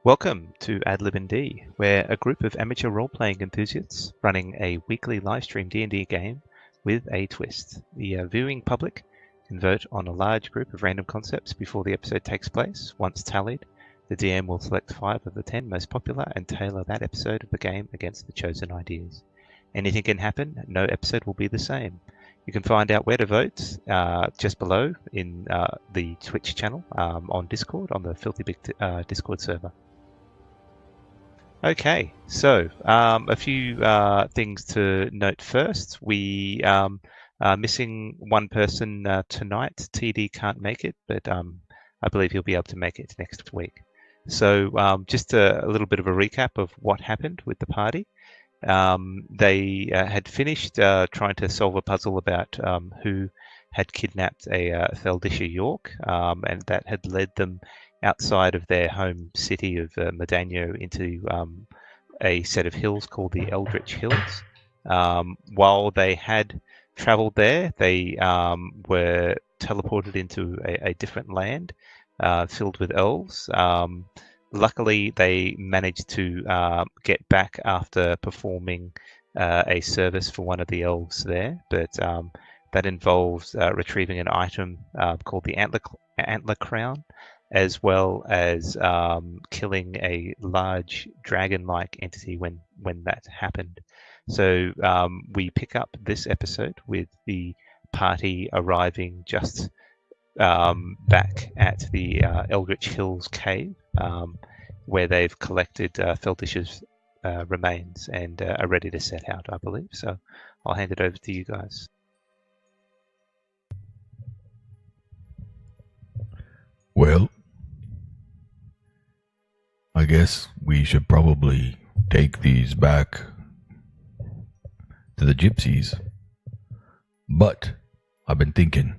Welcome to ADlibnd, where a group of amateur role-playing enthusiasts running a weekly livestream D&D game with a twist. The viewing public can vote on a large group of random concepts before the episode takes place. Once tallied, the DM will select 5 of the 10 most popular and tailor that episode of the game against the chosen ideas. Anything can happen, no episode will be the same. You can find out where to vote just below in the Twitch channel on Discord, on the Filthy Big Discord server. Okay, so a few things to note first. We are missing one person tonight. TD can't make it, but I believe he'll be able to make it next week. So just a little bit of a recap of what happened with the party. They had finished trying to solve a puzzle about who had kidnapped a Feldisha York, and that had led them outside of their home city of Modaño into a set of hills called the Eldritch Hills. While they had traveled there, they were teleported into a different land filled with elves. Luckily, they managed to get back after performing a service for one of the elves there, but that involves retrieving an item called the antler crown, as well as killing a large dragon-like entity when that happened. So we pick up this episode with the party arriving just back at the Eldritch Hills cave, where they've collected Feldisha's remains and are ready to set out, I believe. So I'll hand it over to you guys. Well, I guess we should probably take these back to the gypsies. But I've been thinking,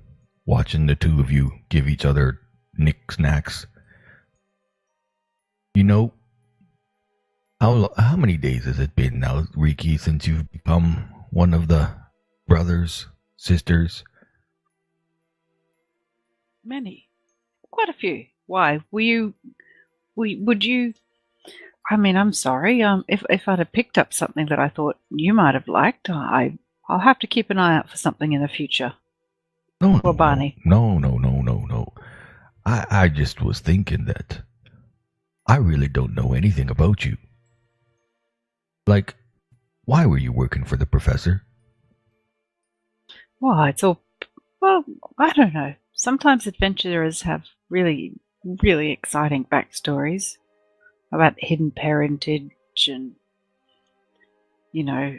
watching the two of you give each other knickknacks. You know, how many days has it been now, Riki, since you've become one of the brothers, sisters? Many. Quite a few. Why? Would you... I mean, I'm sorry. If I'd have picked up something that I thought you might have liked, I'll have to keep an eye out for something in the future. No, Well, Barney. No. I just was thinking that I really don't know anything about you. Like, why were you working for the professor? Well, I don't know. Sometimes adventurers have really, really exciting backstories about hidden parentage and, you know,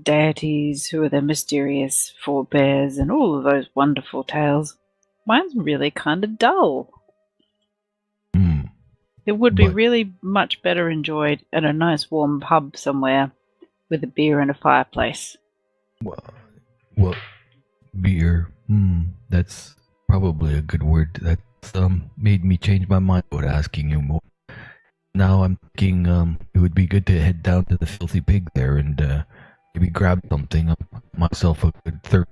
deities who are their mysterious forebears and all of those wonderful tales. Mine's really kind of dull. It would be really much better enjoyed at a nice warm pub somewhere with a beer and a fireplace. Well, beer, that's probably a good word. That's made me change my mind about asking you more. Now I'm thinking it would be good to head down to the Filthy Pig there and maybe grab something. Myself a good thirst.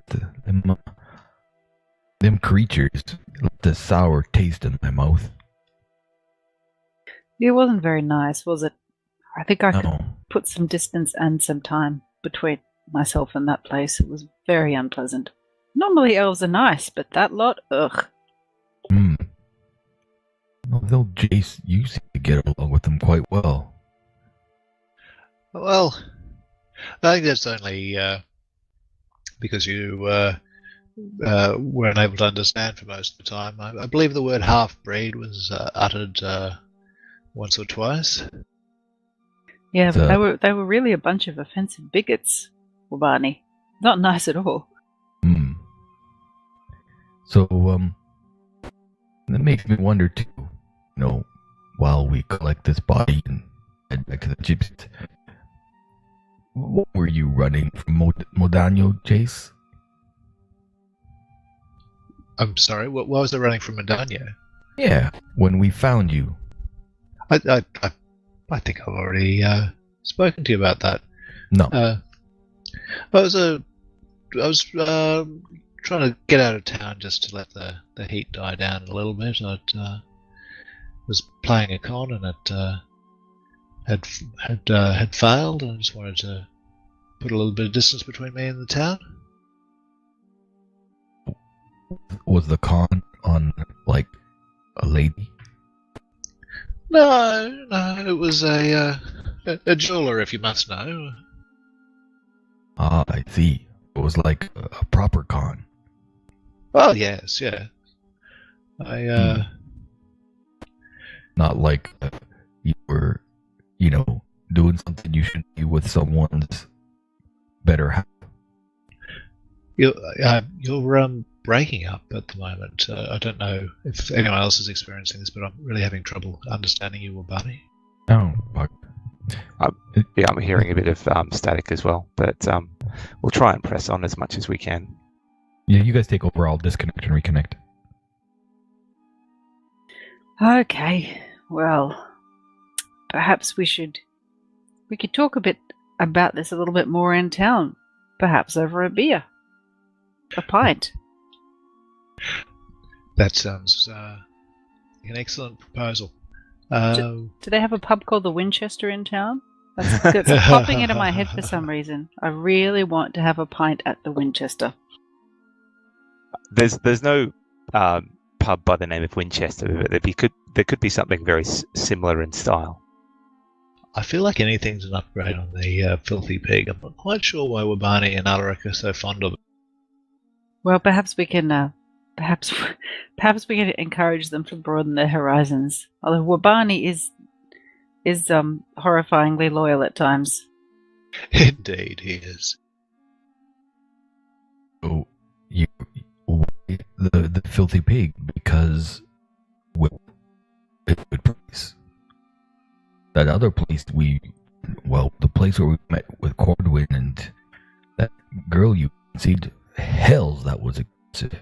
Them creatures left a sour taste in my mouth. It wasn't very nice, was it? I think I could put some distance and some time between myself and that place. It was very unpleasant. Normally elves are nice, but that lot, ugh. Although Jace, you seem to get along with them quite well. Well, I think that's only because you weren't able to understand for most of the time. I believe the word half-breed was uttered once or twice. Yeah, but they were really a bunch of offensive bigots, Barney. Not nice at all. So, that makes me wonder too, while we collect this body and head back to the gypsies, what were you running from Modaño, Jace? I'm sorry, what was I running from Modaño? Yeah, when we found you. I think I've already spoken to you about that. No. I was trying to get out of town just to let the heat die down a little bit. was playing a con and it had failed, and I just wanted to put a little bit of distance between me and the town. Was the con on, like, a lady? No, it was a jeweler, if you must know. Ah, I see. It was like a proper con. Well, yes, yeah. Not like you were, doing something you shouldn't be with someone's better half. You're breaking up at the moment. I don't know if anyone else is experiencing this, but I'm really having trouble understanding you, Wabani. Oh, fuck. Yeah, I'm hearing a bit of static as well, but we'll try and press on as much as we can. Yeah, you guys take over. I'll disconnect and reconnect. Okay, well, perhaps we could talk a bit about this a little bit more in town, perhaps over a beer, a pint. That sounds like an excellent proposal. Do they have a pub called the Winchester in town? That's popping into my head for some reason. I really want to have a pint at the Winchester. There's no pub by the name of Winchester, but there could be something very similar in style. Oh. I feel like anything's an upgrade on the Filthy Pig. I'm not quite sure why Wabani and Alaric are so fond of it. Well, perhaps we can perhaps we can encourage them to broaden their horizons. Although Wabani is horrifyingly loyal at times. Indeed, he is. Oh, the Filthy Pig, because, well, it's a good price. That other place the place where we met with Cordwin and that girl you seemed, hells, that was expensive.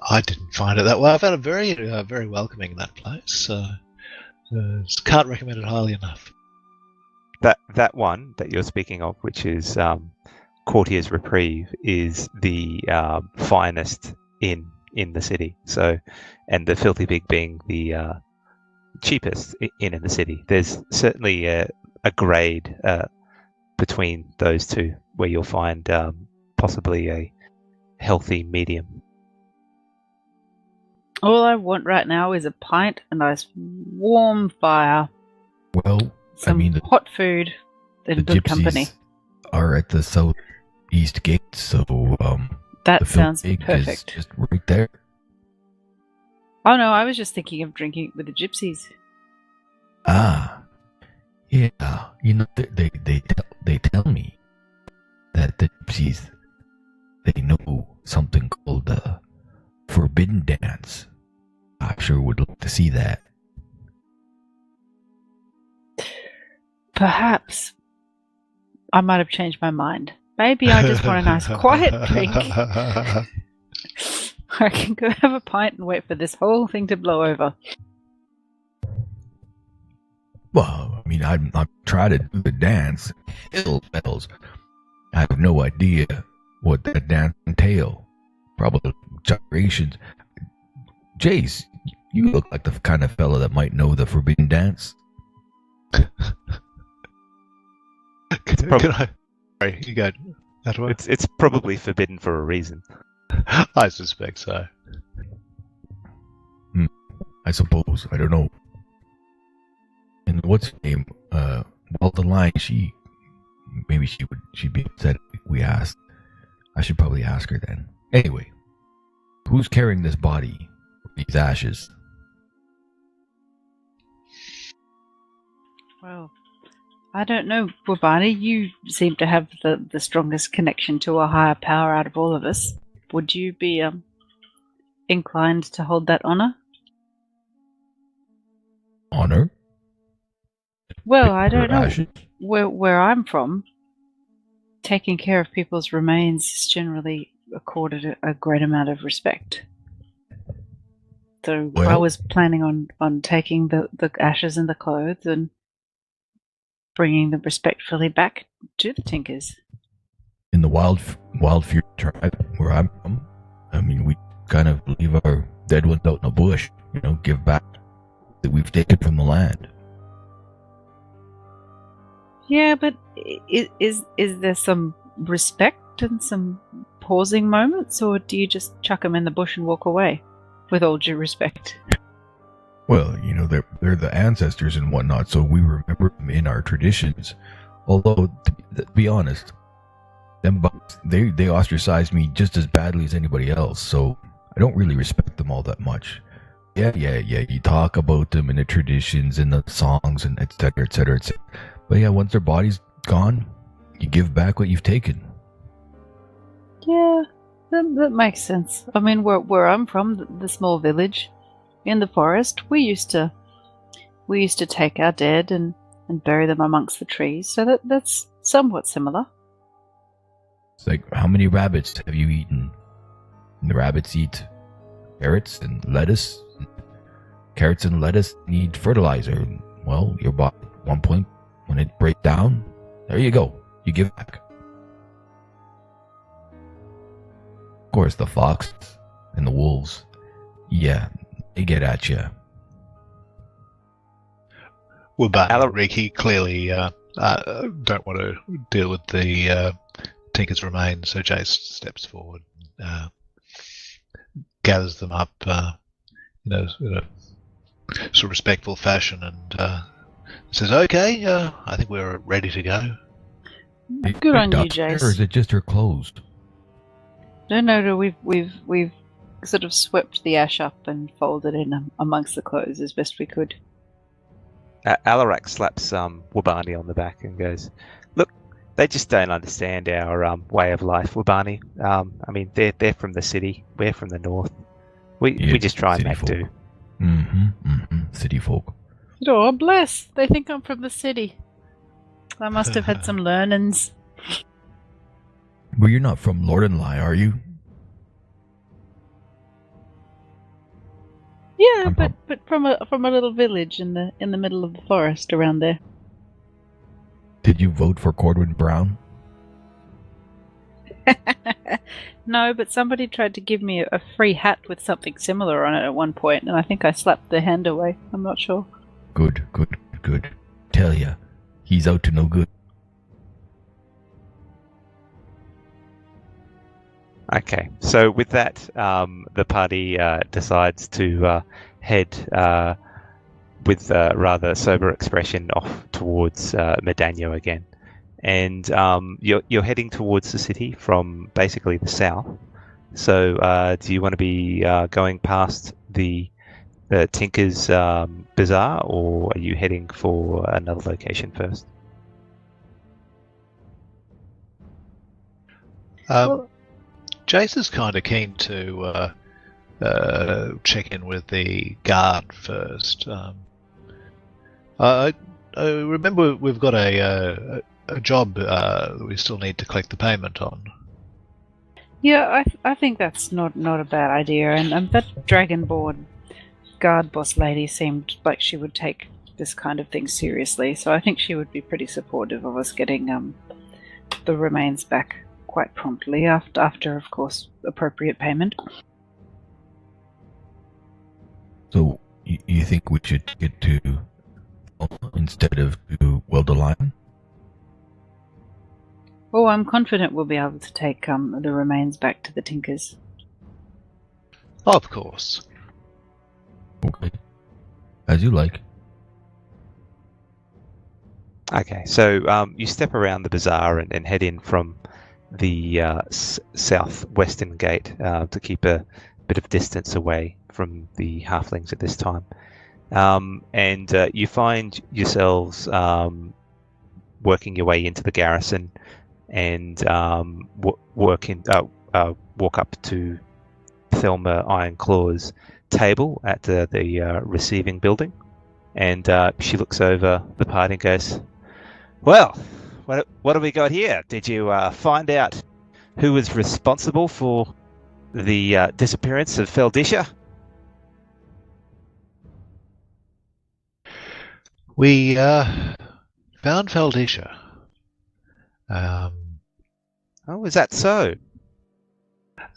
I didn't find it that way. I found it very, very welcoming, that place. Can't recommend it highly enough. That one that you're speaking of, which is Courtier's Reprieve, is the finest inn in the city. So, and the Filthy Pig being the cheapest inn in the city. There's certainly a grade between those two where you'll find possibly a healthy medium. All I want right now is a pint, a nice warm fire, Well, some hot food, the and good gypsies company. are at the southeast gate, so That the sounds Filthy Pig perfect. is just right there. Oh no, I was just thinking of drinking with the gypsies. Ah, yeah. They tell me that the gypsies, they know something called the forbidden dance. I sure would like to see that. Perhaps I might have changed my mind. Maybe I just want a nice quiet drink. I can go have a pint and wait for this whole thing to blow over. Well, I mean, I'm trying to do the dance. Hell bells. I have no idea what that dance entail. Probably gyrations. Jace, you look like the kind of fella that might know the forbidden dance. Sorry, you go. That way. It's probably forbidden for a reason. I suspect so. I suppose. I don't know. And what's her name? Well, the line, she'd be upset if we asked. I should probably ask her then. Anyway, who's carrying this body? These ashes? Well, I don't know, Wabani. You seem to have the strongest connection to a higher power out of all of us. Would you be inclined to hold that honor? Honor? Well, I don't know. Ashes? Where I'm from, taking care of people's remains is generally accorded a great amount of respect. So Well, I was planning on taking the ashes and the clothes and bringing them respectfully back to the Tinkers. in the Wild Fury tribe, where I'm from, I mean, we kind of leave our dead ones out in the bush, give back that we've taken from the land. Yeah, but is there some respect and some pausing moments, or do you just chuck them in the bush and walk away? With all due respect. Well, they're the ancestors and whatnot, so we remember them in our traditions. Although, to be honest, them bugs, they ostracized me just as badly as anybody else, so I don't really respect them all that much. Yeah, you talk about them in the traditions and the songs and etc, etc, etc. But yeah, once their body's gone, you give back what you've taken. Yeah, that makes sense. I mean, where I'm from, the small village in the forest, we used to take our dead and bury them amongst the trees. So that's somewhat similar. It's like, how many rabbits have you eaten? And the rabbits eat carrots and lettuce. Carrots and lettuce need fertilizer. Well, your body, at one point, when it breaks down, there you go. You give back. Of course, the fox and the wolves, yeah, they get at you. Well, but Ricky clearly don't want to deal with the Tinker's remains, so Jace steps forward, gathers them up, in a sort of respectful fashion, and says, "Okay, I think we're ready to go." Good on you, Jace. Or is it just her clothes? No. We've sort of swept the ash up and folded it in amongst the clothes as best we could. Alarak slaps Wabani on the back and goes, "Look, they just don't understand our way of life, Wabani. I mean, they're from the city. We're from the north. We just try and make do." City folk. Oh, bless! They think I'm from the city. I must have had some learnings. Well, you're not from Lordenlai, are you? Yeah, but from a little village in the middle of the forest around there. Did you vote for Corwin Brown? No, but somebody tried to give me a free hat with something similar on it at one point, and I think I slapped their hand away. I'm not sure. Good. Tell ya, he's out to no good. Okay, so with that, the party decides to head with a rather sober expression off towards Modaño again. And you're heading towards the city from basically the south. So do you want to be going past the Tinker's Bazaar, or are you heading for another location first? Jace is kind of keen to check in with the guard first. I remember we've got a job that we still need to collect the payment on. Yeah, I think that's not a bad idea, and that Dragonborn guard boss lady seemed like she would take this kind of thing seriously, so I think she would be pretty supportive of us getting the remains back quite promptly after, of course, appropriate payment. So you think we should get to instead of to Weldeline? Oh, I'm confident we'll be able to take the remains back to the Tinkers. Of course. Okay. As you like. Okay, so you step around the bazaar and head in from the southwestern gate to keep a bit of distance away from the halflings at this time. And you find yourselves working your way into the garrison and walk up to Thelma Ironclaw's table at the receiving building. And she looks over the party and goes, "Well, what have we got here? Did you find out who was responsible for the disappearance of Feldisha?" We found Feldisha. Oh, is that so?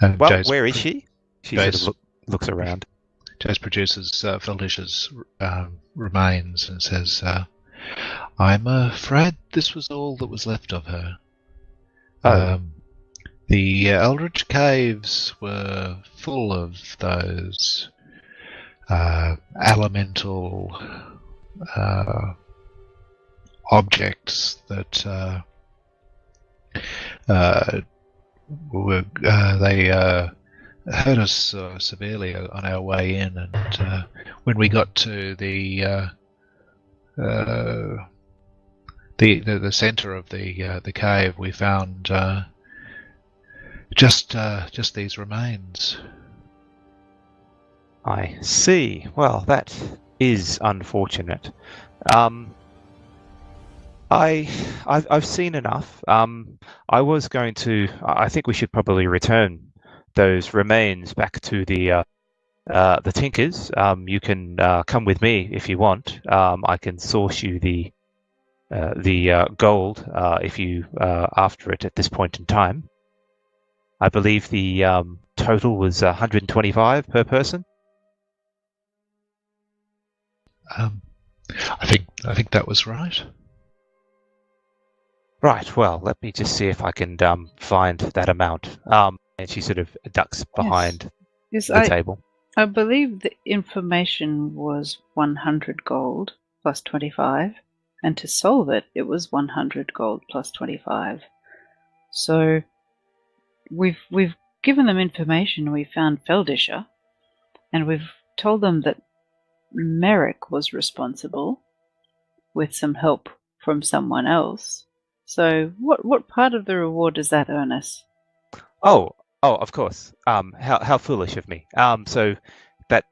Well, where is she? She sort of looks around. Jace produces Feldisha's remains and says, "I'm afraid this was all that was left of her. Oh. The Eldritch Caves were full of those elemental objects that they hurt us severely on our way in, and when we got to the center of the cave, we found just these remains." I see. Well, that is unfortunate. I've seen enough. I was going to. I think we should probably return those remains back to the Tinkers. You can come with me if you want. I can source you the gold if you after it at this point in time. I believe the total was 125 per person. I think that was right. Right. Well, let me just see if I can find that amount. And she sort of ducks behind Yes, the table. I believe the information was 100 gold plus 25, and to solve it, it was 100 gold plus 25. So we've given them information. We found Feldisha, and we've told them that Merrick was responsible with some help from someone else. So what part of the reward does that earn us? Oh, of course. How foolish of me. So that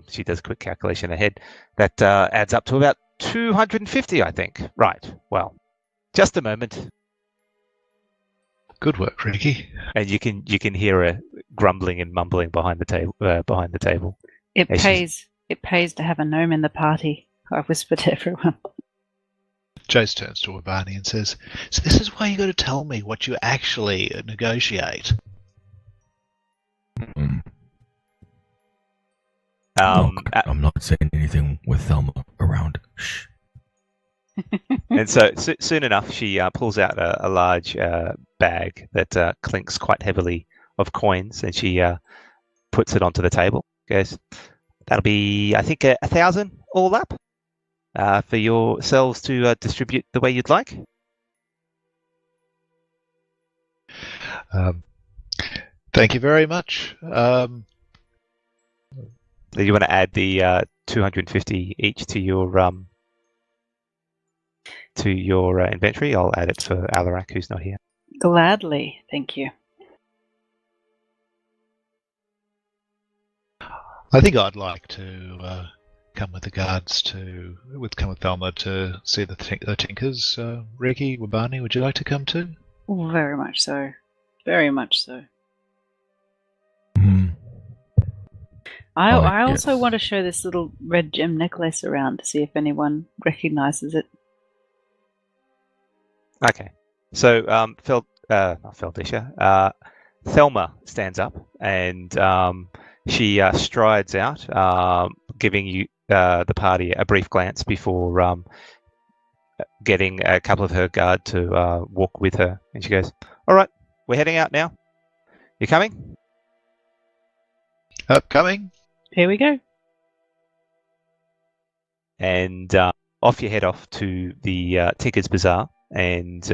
she does a quick calculation ahead. That adds up to about 250, I think. Right. Well, just a moment. Good work, Ricky. And you can hear her grumbling and mumbling behind the table. It pays to have a gnome in the party, I whispered to everyone. Jace turns to Urbani and says, "So this is why you got to tell me what you actually negotiate." I'm not saying anything with Thelma around. Shh. And so soon enough, she pulls out a large bag that clinks quite heavily of coins, and she puts it onto the table. Goes, "That'll be, I think, 1,000 all up for yourselves to distribute the way you'd like." Thank you very much. Do you want to add the 250 each to your inventory? I'll add it for Alarak, who's not here. Gladly, thank you. I think I'd like to come with the guards come with Thelma to see the Tinkers. Ricky, Wabani, would you like to come too? Very much so. Very much so. I also want to show this little red gem necklace around to see if anyone recognizes it. Okay. So not Feldisha. Thelma stands up and she strides out, giving you the party a brief glance before getting a couple of her guard to walk with her. And she goes, "All right, we're heading out now. You coming?" Coming. Here we go. And off you head off to the Tinker's Bazaar, and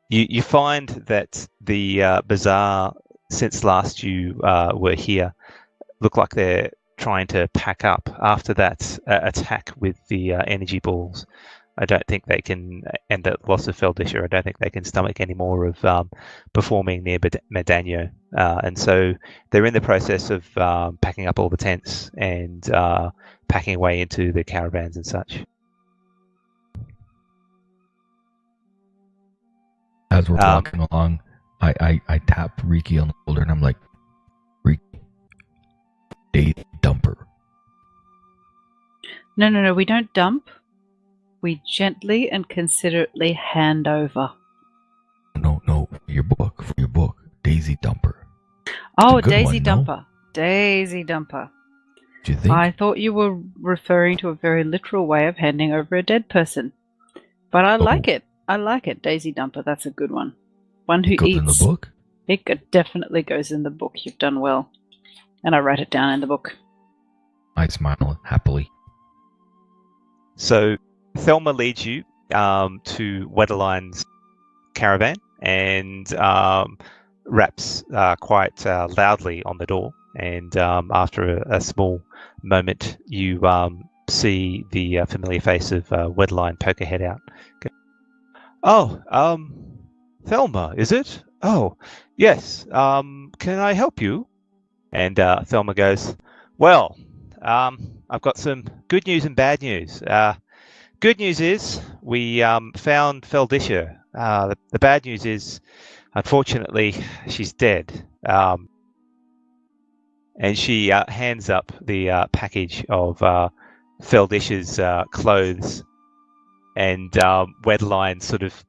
you find that the bazaar, since last you were here, look like they're trying to pack up after that attack with the energy balls. I don't think they can, and the loss of Feldisha, I don't think they can stomach any more of performing near Modaño. And so they're in the process of packing up all the tents and packing away into the caravans and such. As we're walking along, I tap Riki on the shoulder and I'm like, "Riki, date dumper." No, we don't dump. We gently and considerately hand over. No, for your book, Daisy Dumper. Oh, It's a good Daisy one, no? Dumper. Daisy Dumper. Do you think? I thought you were referring to a very literal way of handing over a dead person. But I like it. I like it. Daisy Dumper, that's a good one. One who It goes eats. in the book? It definitely goes in the book. You've done well. And I write it down in the book. I smile happily. So Thelma leads you to Wedeline's caravan and raps quite loudly on the door. And after a small moment, you see the familiar face of Wedeline poke her head out. Go, oh, Thelma, is it? Oh, yes. Can I help you? And Thelma goes, well, I've got some good news and bad news. Good news is we found Feldisha. The bad news is, unfortunately, she's dead. And she hands up the package of Feldisha's clothes, and Wedeline sort of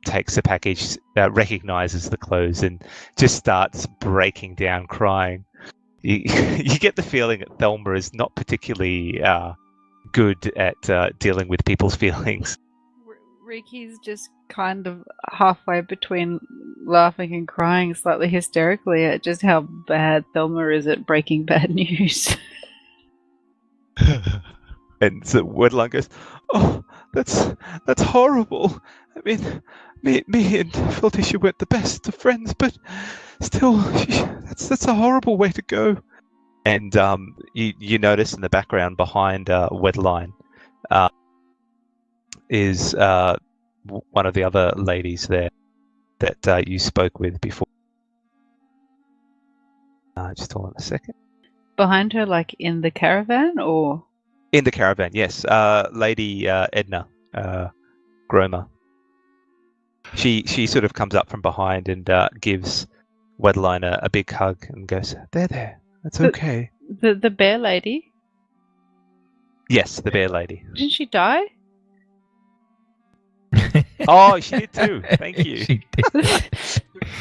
takes the package, recognizes the clothes, and just starts breaking down crying. You get the feeling that Thelma is not particularly good at dealing with people's feelings. Riki's just kind of halfway between laughing and crying slightly hysterically at just how bad Thelma is at breaking bad news. And so Wedeline goes, oh, that's horrible. I mean, me and Feldisha weren't the best of friends, but still, that's a horrible way to go. And you notice in the background behind Wedeline is one of the other ladies there that you spoke with before. Just hold on a second. Behind her, like in the caravan, or? In the caravan, yes. Lady Edna Gromer. She sort of comes up from behind and gives Wedeline a big hug and goes, there, that's okay. The bear lady? Yes, the bear lady. Didn't she die? Oh, she did too. Thank you. She did.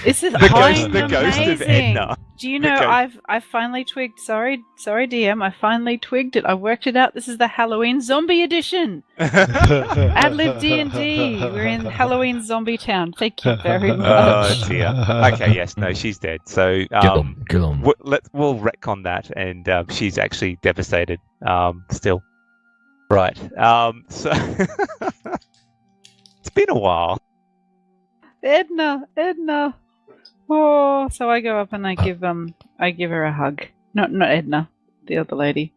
This is The amazing. ghost of Edna. Do you know I've finally twigged? Sorry, DM. I finally twigged it. I worked it out. This is the Halloween zombie edition. ADlibD&D. We're in Halloween zombie town. Thank you very much. Oh dear. Okay, yes, no, she's dead. So Kill him. we'll retcon that, and she's actually devastated. Still. Right. So it's been a while. Edna. Oh, so I go up and I give her a hug. Not Edna, the other lady.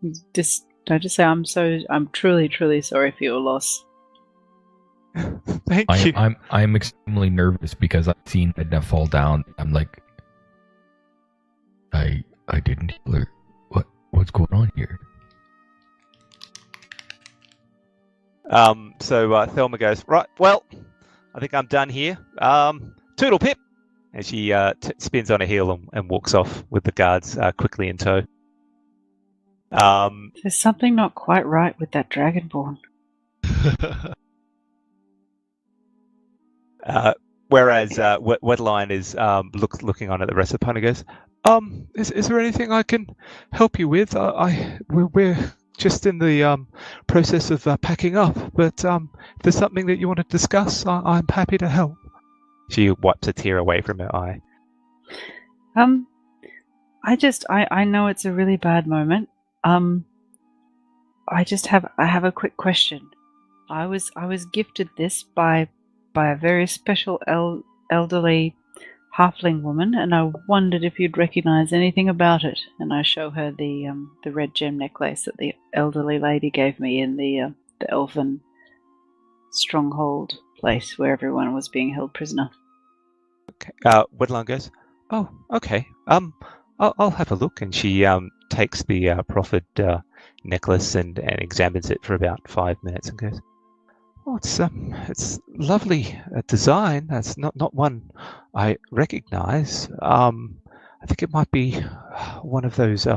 I just say I'm truly sorry for your loss. Thank you. I'm extremely nervous because I've seen Edna fall down. I'm like, I didn't heal her. What's going on here? So Thelma goes, right, well, I think I'm done here. Toodle pip! And she spins on a heel and walks off with the guards quickly in tow. There's something not quite right with that Dragonborn. Whereas Wedeline is looking on at the rest of the party and goes, is there anything I can help you with? We're just in the process of packing up, but if there's something that you want to discuss, I'm happy to help. She wipes a tear away from her eye. I know it's a really bad moment. I have a quick question. I was gifted this by a very special elderly halfling woman, and I wondered if you'd recognize anything about it. And I show her the red gem necklace that the elderly lady gave me in the elven stronghold place where everyone was being held prisoner. Okay. Wedeline goes, oh, okay. I'll have a look, and she takes the proffered necklace and examines it for about 5 minutes and goes, oh, it's lovely design. That's not one I recognize. I think it might be one of those.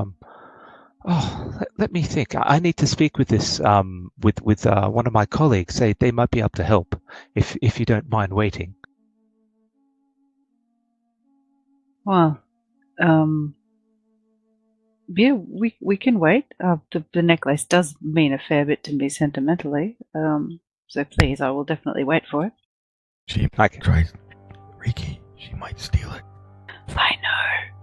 Let me think. I need to speak with this with one of my colleagues. They might be able to help if you don't mind waiting. Well, Yeah, we can wait. The necklace does mean a fair bit to me sentimentally. So please, I will definitely wait for it. She Okay. tries. Riki, she might steal it. I know,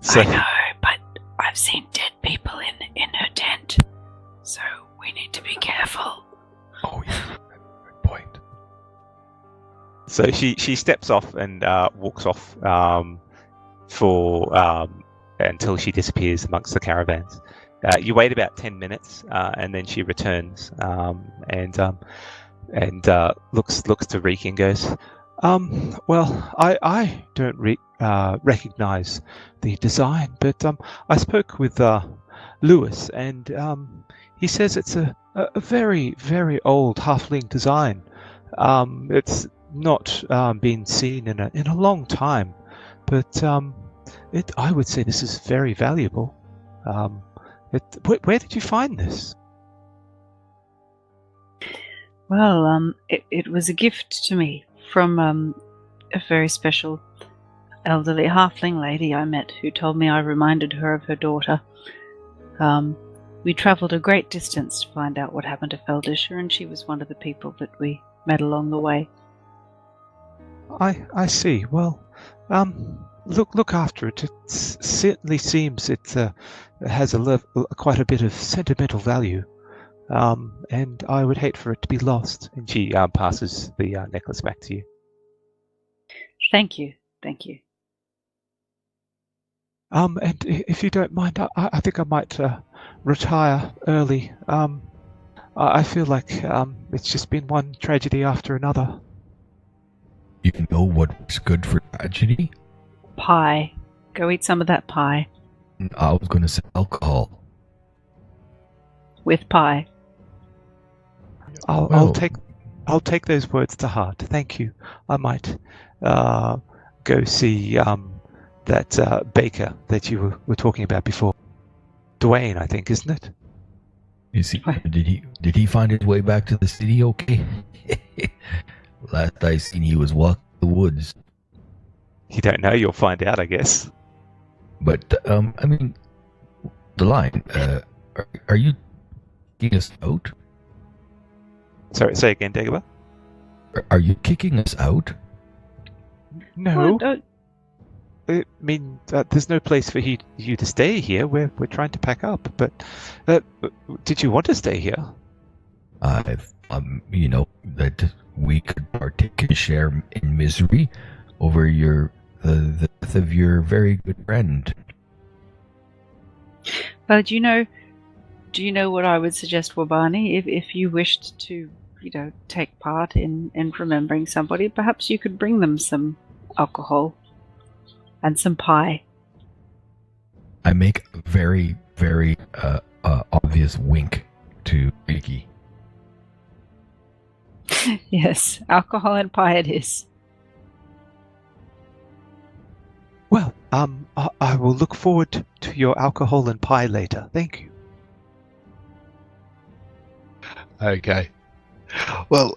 So, I know, but I've seen dead people in her tent, so we need to be careful. Oh, yeah. Good point. so she steps off and walks off for until she disappears amongst the caravans. You wait about 10 minutes, and then she returns and looks to Riki and goes, "Well, I don't recognize the design, but I spoke with Lewis, and he says it's a very, very old halfling design. It's not been seen in a long time, but I would say this is very valuable. Where did you find this?" Well, it was a gift to me from a very special elderly halfling lady I met who told me I reminded her of her daughter. We travelled a great distance to find out what happened to Feldisha, and she was one of the people that we met along the way. I see. Well, look after it. It certainly seems it has quite a bit of sentimental value, and I would hate for it to be lost. And she passes the necklace back to you. Thank you, thank you. And if you don't mind, I think I might retire early. I feel like it's just been one tragedy after another. You know what's good for tragedy? Pie. Go eat some of that pie. I was going to say alcohol. With pie. I'll take those words to heart. Thank you. I might go see that baker that you were talking about before. Dwayne, I think, isn't it? You see, did he find his way back to the city okay? Last I seen, he was walking the woods. You don't know. You'll find out, I guess. But I mean, the line. Are you kicking us out? Sorry, say again, Dagobah. Are you kicking us out? No. Oh, I mean, there's no place for you to stay here. We're trying to pack up. But did you want to stay here? You know, that we could partake and share in misery over the death of your very good friend. Well, do you know what I would suggest, Wabani? If you wished to, take part in remembering somebody, perhaps you could bring them some alcohol and some pie. I make a very, very obvious wink to Riki. Yes, alcohol and pie it is. Well, I will look forward to your alcohol and pie later. Thank you. Okay. Well,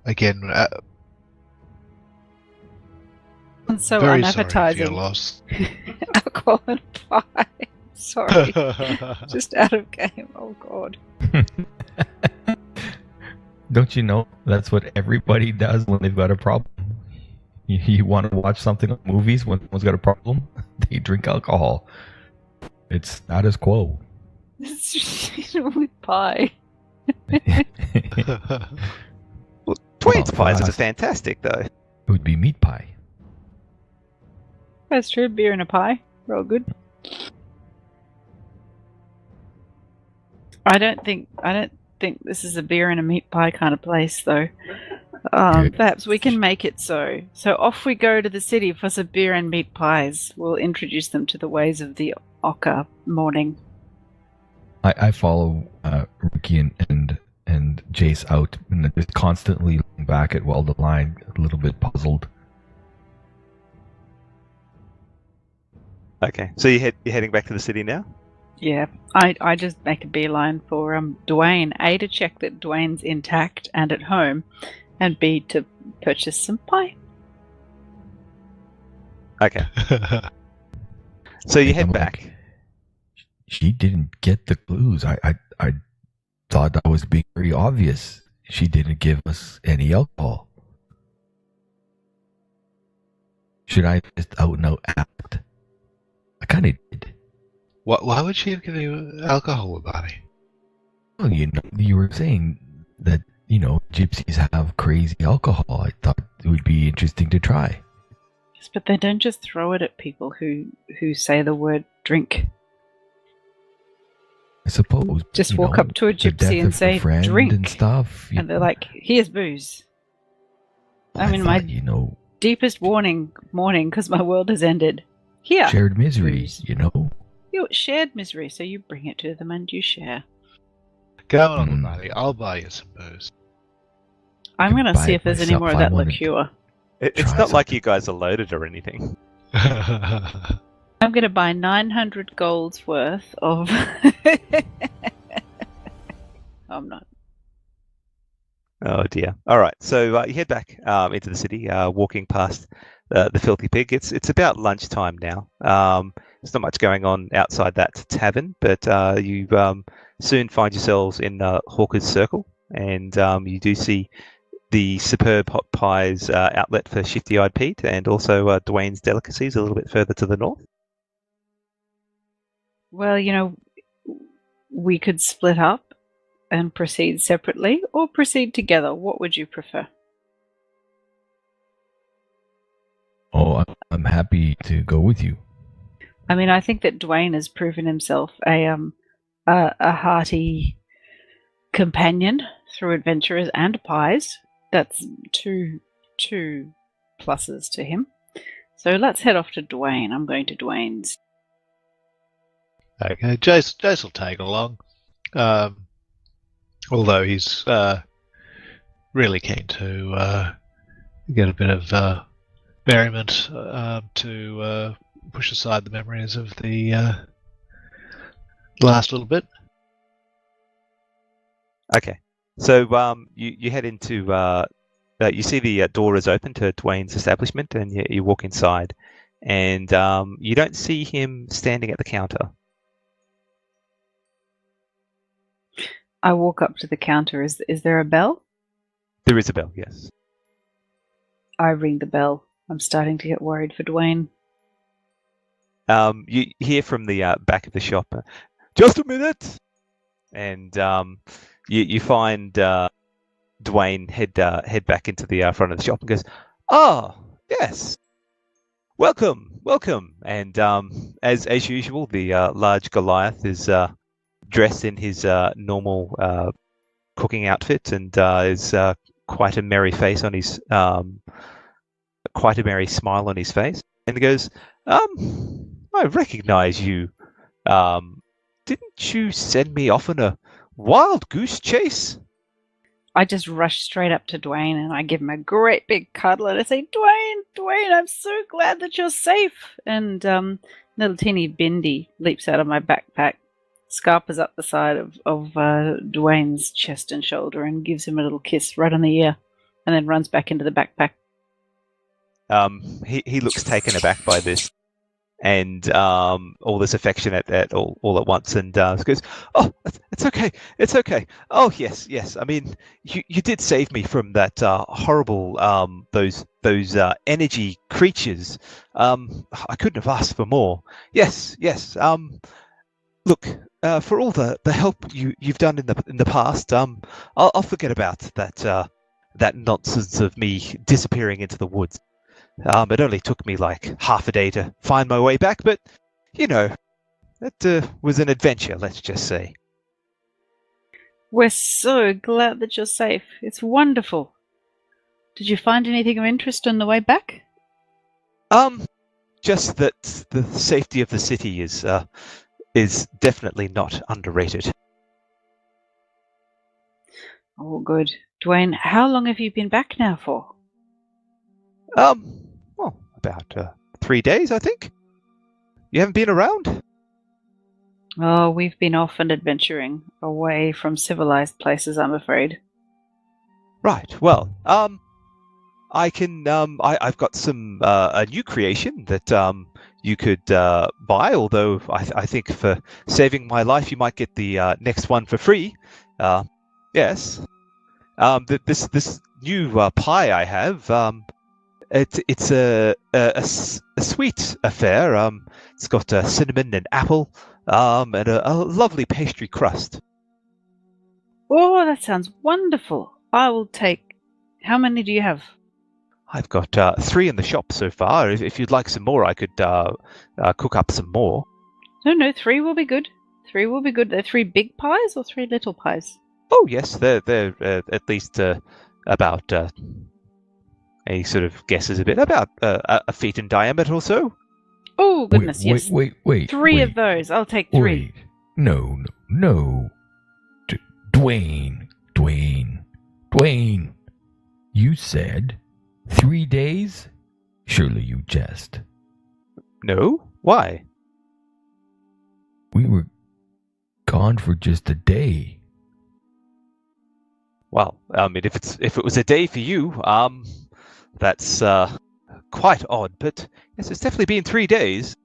again, So very sorry for unappetizing. your loss. Alcohol and pie. Sorry. Just out of game. Oh, God. Don't you know that's what everybody does when they've got a problem? You want to watch something on movies when someone's got a problem? They drink alcohol. It's status quo. With pie. Well, Dwayne's Well, pies are fast. fantastic, though. It would be meat pie. That's true. Beer and a pie. Real good. I don't think this is a beer and a meat pie kind of place, though. Perhaps we can make it so. So off we go to the city for some beer and meat pies. We'll introduce them to the ways of the Oka morning. I follow Ricky and Jace out, and just constantly looking back at the line, a little bit puzzled. Okay, so you're heading back to the city now? Yeah, I just make a beeline for Dwayne. A, to check that Dwayne's intact and at home, and B, to purchase some pie. Okay. So you And head I'm back. like, she didn't get the clues. I thought that was being very obvious. She didn't give us any alcohol. Should I just out and out act? I kind of did. Why would she have given you alcohol, Barney? Well, you were saying that, gypsies have crazy alcohol. I thought it would be interesting to try. Yes, but they don't just throw it at people who say the word drink. I suppose. Just walk up to a the gypsy death and of a say, friend "Drink," and stuff. and they're like, "Here's booze." I I mean, thought, my deepest morning, because my world has ended. Here, shared misery, booze. You shared misery, so you bring it to them and you share. Go on, Barney. I'll buy you some booze. I'm going to buy see it if there's any myself. more of I that wanted- liqueur. It's Try not like something. you guys are loaded or anything. I'm going to buy 900 golds worth of. I'm not. Oh dear. All right. So you head back into the city, walking past the Filthy Pig. It's about lunchtime now. There's not much going on outside that tavern, but you soon find yourselves in Hawker's Circle, and you do see the superb hot pies outlet for Shifty-Eyed Pete, and also Dwayne's Delicacies a little bit further to the north. Well, we could split up and proceed separately or proceed together. What would you prefer? Oh, I'm happy to go with you. I mean, I think that Dwayne has proven himself a hearty companion through adventurers and pies. That's two pluses to him. So let's head off to Dwayne. I'm going to Dwayne's. Okay, Jace will tag along. Although he's really keen to get a bit of merriment to push aside the memories of the last little bit. Okay. So you head into you see the door is open to Dwayne's establishment, and you walk inside, and you don't see him standing at the counter. I walk up to the counter. Is there a bell? There is a bell, yes. I ring the bell. I'm starting to get worried for Dwayne. You hear from the back of the shop, just a minute, and you find Dwayne head back into the front of the shop and goes, "Oh, yes, welcome." And as usual, the large Goliath is dressed in his normal cooking outfit, and is quite a merry face on his quite a merry smile on his face, and he goes, I recognize you. Didn't you send me off on a wild goose chase?" I just rush straight up to Dwayne and I give him a great big cuddle and I say, Dwayne, I'm so glad that you're safe. And little teeny Bindi leaps out of my backpack, scarpers up the side of Dwayne's chest and shoulder and gives him a little kiss right on the ear, and then runs back into the backpack. He looks taken aback by this, and all this affection at all at once, and goes, "Oh, it's okay. Oh, yes. I mean, you did save me from that horrible those energy creatures. I couldn't have asked for more. Yes. Look, for all the help you've done in the past, I'll forget about that nonsense of me disappearing into the woods. It only took me like half a day to find my way back, but that was an adventure, let's just say." We're so glad that you're safe. It's wonderful. Did you find anything of interest on the way back? Just that the safety of the city is definitely not underrated. Oh, good. Dwayne, how long have you been back now for? Well, about 3 days, I think. You haven't been around? Oh, we've been off and adventuring, away from civilized places, I'm afraid. Right. Well, I can. I've got some a new creation that you could buy. Although I think for saving my life, you might get the next one for free. Yes. This new pie I have. It's a sweet affair. It's got cinnamon and apple, and a lovely pastry crust. Oh, that sounds wonderful. I will take... How many do you have? I've got 3 in the shop so far. If you'd like some more, I could cook up some more. No, 3 will be good. 3 will be good. They're 3 big pies or 3 little pies? Oh yes, they're at least about a sort of guesses a bit about a feet in diameter or so. Oh goodness, yes. Wait. 3 of those. I'll take 3. Wait. No. Dwayne. You said 3 days? Surely you jest. No? Why? We were gone for just a day. Well, I mean, if it was a day for you, that's quite odd. But yes, it's definitely been 3 days.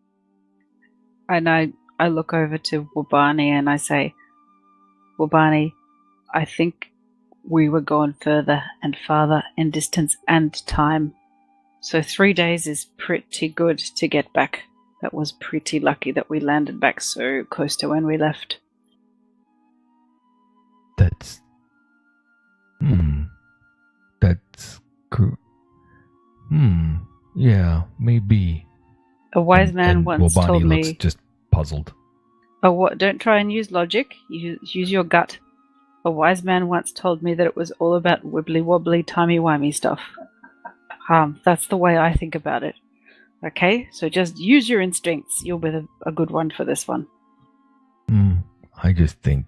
And I look over to Wabani and I say, Wabani, I think we were gone further and farther in distance and time. So 3 days is pretty good to get back. That was pretty lucky that we landed back so close to when we left. That's... That's... Yeah, maybe. A wise man and once Wabani told looks me... just puzzled. Oh, what? Don't try and use logic. Use your gut. A wise man once told me that it was all about wibbly-wobbly, timey-wimey stuff. That's the way I think about it. Okay? So just use your instincts. You'll be a good one for this one. I just think,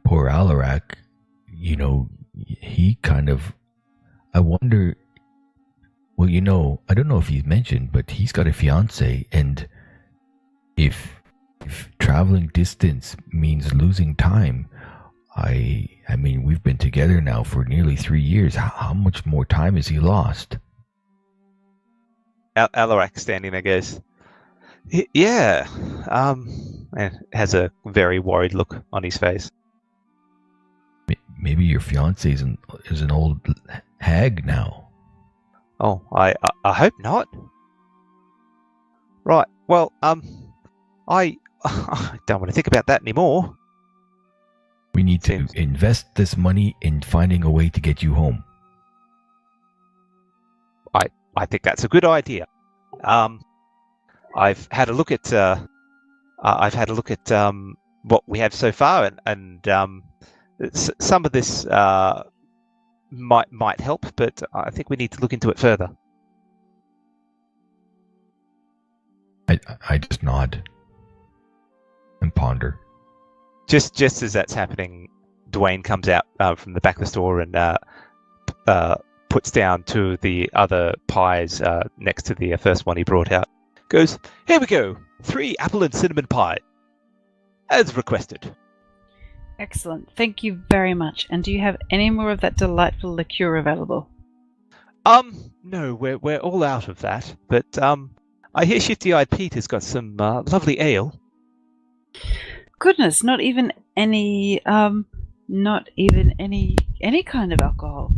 poor Alarak, he kind of... I wonder... Well, I don't know if he's mentioned, but he's got a fiancé, and if traveling distance means losing time, I mean, we've been together now for nearly 3 years. How much more time has he lost? Alarak standing there goes, yeah, and has a very worried look on his face. Maybe your fiancé is an old hag now. Oh, I hope not. Right. Well, I don't want to think about that anymore. We need to invest this money in finding a way to get you home. I think that's a good idea. I've had a look at what we have so far, and some of this might help, but I think we need to look into it further. I just nod and ponder. Just as that's happening, Dwayne comes out from the back of the store and puts down 2 of the other pies next to the first one he brought out. Goes, here we go, 3 apple and cinnamon pie, as requested. Excellent. Thank you very much. And do you have any more of that delightful liqueur available? No, we're all out of that. But I hear Shifty-Eyed Pete has got some lovely ale. Goodness, not even any kind of alcohol.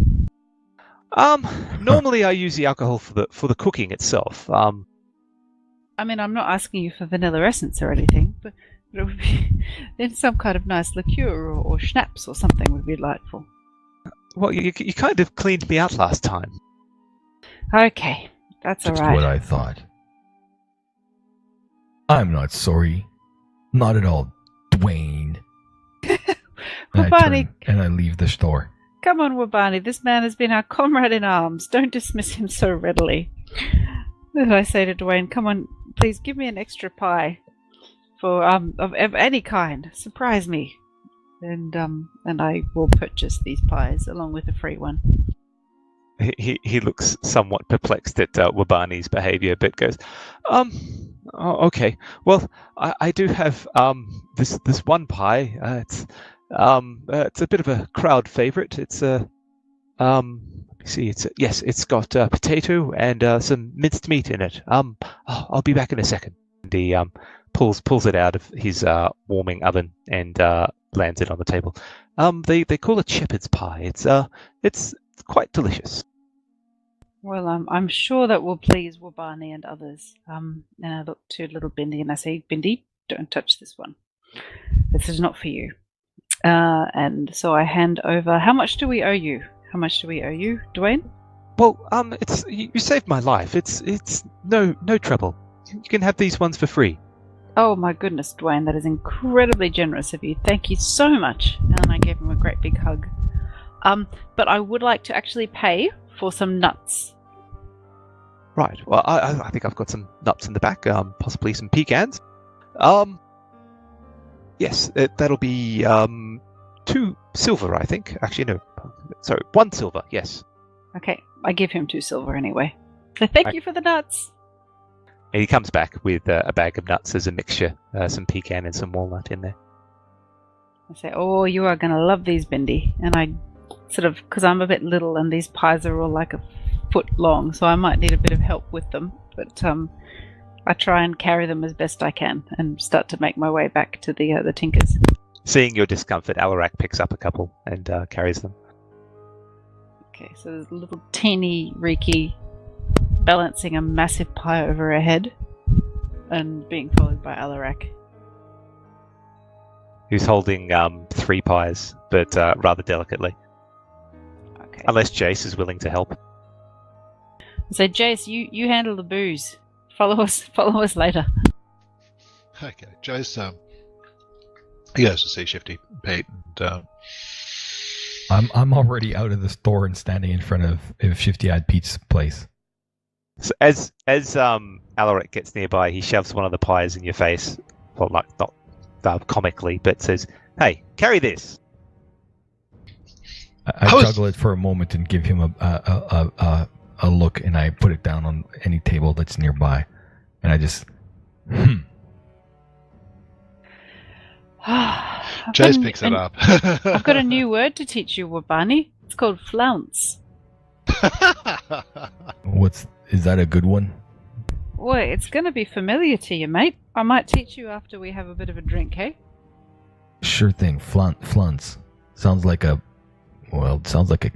Normally I use the alcohol for the cooking itself. I mean, I'm not asking you for vanilla essence or anything, but it would be in some kind of nice liqueur or schnapps or something would be delightful. Well, you kind of cleaned me out last time. Okay, that's all Just right. what I thought. I'm not sorry. Not at all, Dwayne. Wabani, and I leave the store. come on, Wabani. This man has been our comrade in arms. Don't dismiss him so readily. Then I say to Dwayne, come on, please give me an extra pie for of any kind. Surprise me. And I will purchase these pies along with a free one. He looks somewhat perplexed at Wabani's behaviour, but goes, okay. Well, I do have this one pie. It's a bit of a crowd favourite. It's a See, it's got potato and some minced meat in it. I'll be back in a second. And he pulls it out of his warming oven and lands it on the table. They call it shepherd's pie. It's quite delicious. Well, I'm sure that will please Wabani and others. And I look to little Bindi and I say, Bindi, don't touch this one. This is not for you. And so I hand over. How much do we owe you? How much do we owe you, Dwayne? Well, you saved my life. It's no trouble. You can have these ones for free. Oh my goodness, Dwayne, that is incredibly generous of you. Thank you so much. And I gave him a great big hug. But I would like to actually pay for some nuts. Right. Well, I think I've got some nuts in the back. Possibly some pecans. Yes, that'll be 2 silver, I think. Actually, no. Sorry, 1 silver. Yes. Okay, I give him 2 silver anyway. So thank you for the nuts. And he comes back with a bag of nuts as a mixture, some pecan and some walnut in there. I say, oh, you are going to love these, Bindi. And I sort of, because I'm a bit little and these pies are all like a foot long, so I might need a bit of help with them. But I try and carry them as best I can and start to make my way back to the Tinkers. Seeing your discomfort, Alarak picks up a couple and carries them. Okay, so there's a little teeny Riki balancing a massive pie over her head and being followed by Alarak. Who's holding 3 pies, but rather delicately. Okay. Unless Jace is willing to help. So Jace, you handle the booze. Follow us later. Okay, Joe's he goes to see Shifty Pete, and I'm already out of the store and standing in front of Shifty-Eyed Pete's place. So as Alarak gets nearby, he shoves one of the pies in your face. Well, not comically, but says, "Hey, carry this." I juggle it for a moment and give him a look, and I put it down on any table that's nearby, and I just Jace picks it up. I've got a new word to teach you, Wabani. It's called flounce. Is that a good one? Well, it's going to be familiar to you, mate. I might teach you after we have a bit of a drink, hey? Sure thing. Flunce. Sounds like a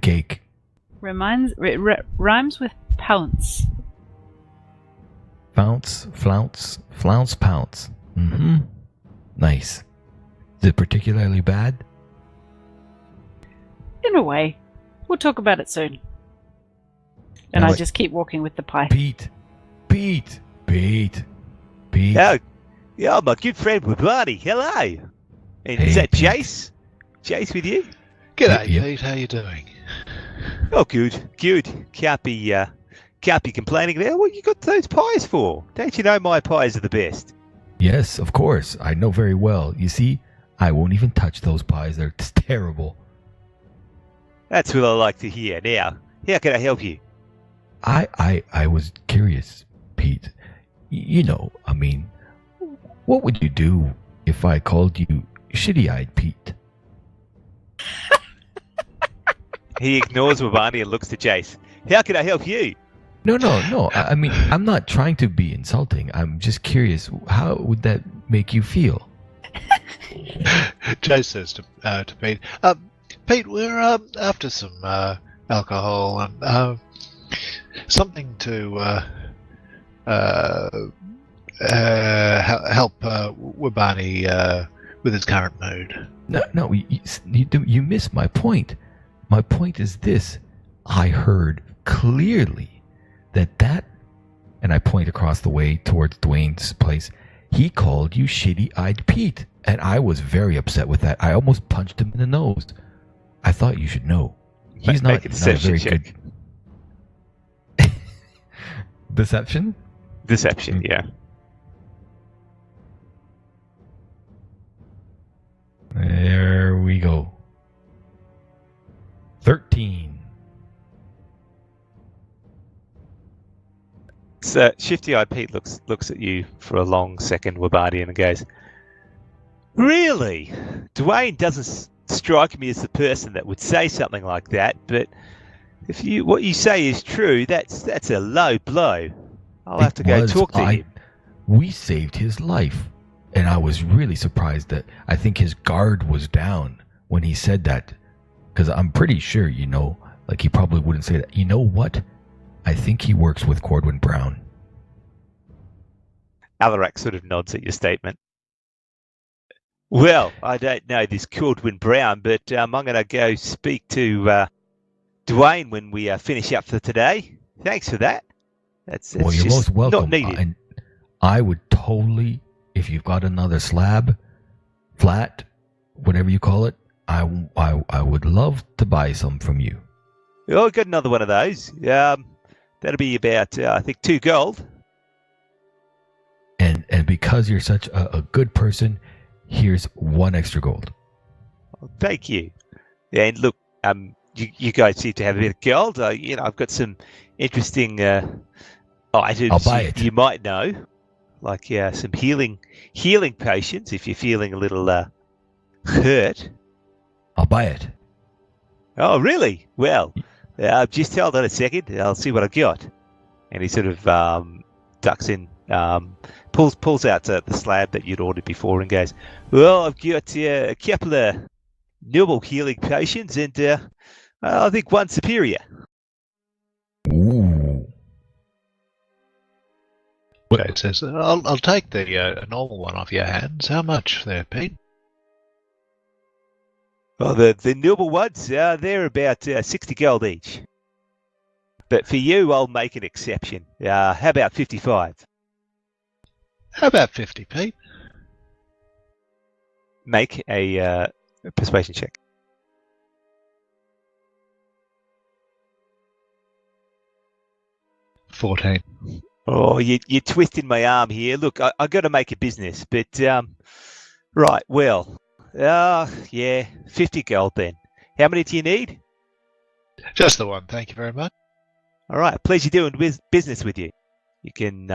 cake. Rhymes with pounce. Flounce, pounce. Mm-hmm. Nice. Is it particularly bad? In a way. We'll talk about it soon. And I just keep walking with the pie. Pete. Yeah, my good friend Wabani. Hello. And Hey, is that Pete. Jace? Jace with you? G'day, Yep. Pete. How you doing? Oh, good. Can't be complaining there. What you got those pies for? Don't you know my pies are the best? Yes, of course. I know very well. You see, I won't even touch those pies. They're terrible. That's what I like to hear. Now, how can I help you? I was curious, Pete. What would you do if I called you Shitty-Eyed Pete? He ignores Wabani and looks to Jace. How can I help you? No. I'm not trying to be insulting. I'm just curious. How would that make you feel? Jace says to Pete, Pete, we're after some alcohol and something to help Wabani with his current mood. No, you missed my point. My point is this. I heard clearly that, and I point across the way towards Dwayne's place, he called you Shitty-Eyed Pete, and I was very upset with that. I almost punched him in the nose. I thought you should know. He's not a very good... Deception? Deception, yeah. There we go. 13. So Shifty-Eyed Pete looks at you for a long second, Wabani, and goes, "Really? Dwayne doesn't strike me as the person that would say something like that, but If what you say is true, that's a low blow. I'll have to go talk to him. We saved his life. And I was really surprised that I think his guard was down when he said that. Because I'm pretty sure, like he probably wouldn't say that. You know what? I think he works with Cordwin Brown. Alarak sort of nods at your statement. Well, I don't know this Cordwin Brown, but I'm going to go speak to Dwayne when we finish up for today. Thanks for that. Well, you're most welcome. Not needed. And I would totally, if you've got another slab, flat, whatever you call it, I would love to buy some from you. Oh, I got another one of those. That'll be about, I think, 2 gold. And because you're such a good person, here's 1 extra gold. Oh, thank you. And look, you guys seem to have a bit of gold. I've got some interesting items I'll buy it. You might know, like some healing potions if you're feeling a little hurt. I'll buy it. Oh, really? Well, just hold on a second. I'll see what I've got. And he sort of ducks in, pulls out the slab that you'd ordered before and goes, well, I've got a couple of normal healing potions and I think 1 superior. Ooh. Okay, it says, I'll take the normal one off your hands. How much there, Pete? Well, the normal ones, they're about 60 gold each. But for you, I'll make an exception. How about 55? How about 50, Pete? Make a persuasion check. $14. Oh, you're twisting my arm here. Look, I got to make a business, but right, well, yeah, 50 gold then. How many do you need? Just the one, thank you very much. All right, pleasure doing business with you. You can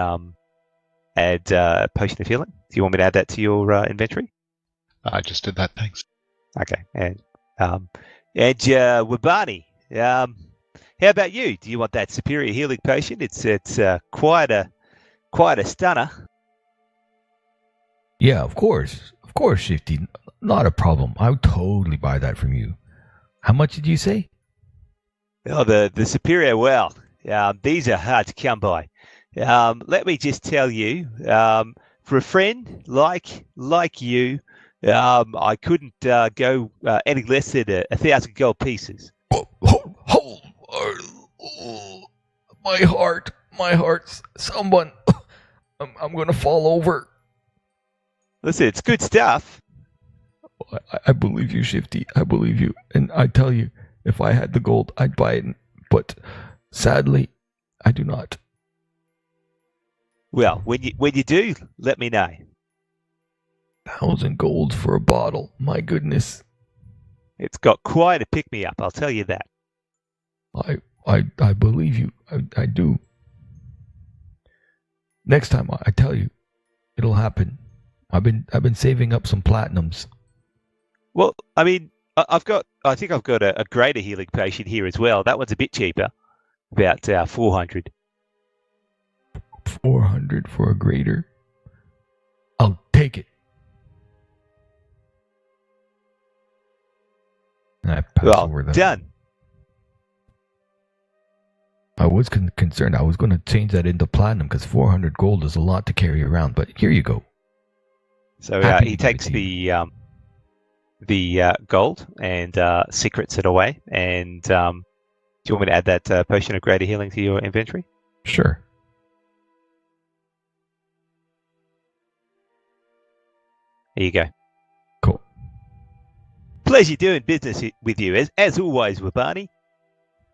add potion of healing. Do you want me to add that to your inventory? I just did that, thanks. Okay, and Wabani, how about you? Do you want that superior healing potion? It's quite a stunner. Yeah, of course, Shifty. Not a problem. I would totally buy that from you. How much did you say? Oh, the superior. Well, these are hard to come by. Let me just tell you, for a friend like you, I couldn't go any less than 1,000 gold pieces. My heart, someone, I'm gonna fall over. Listen, it's good stuff. I believe you, Shifty. I believe you, and I tell you, if I had the gold, I'd buy it. But sadly, I do not. Well, when you do, let me know. 1,000 gold for a bottle. My goodness. It's got quite a pick me up. I'll tell you that. I believe you. I do. Next time, I tell you, it'll happen. I've been saving up some platinums. Well, I mean, I think I've got a greater healing potion here as well. That one's a bit cheaper, about 400. 400 for a greater. I'll take it. And I pass over that. Done. I was concerned. I was going to change that into platinum because 400 gold is a lot to carry around. But here you go. So he takes the gold and secrets it away. And do you want me to add that potion of greater healing to your inventory? Sure. Here you go. Cool. Pleasure doing business with you, as always, Wabani.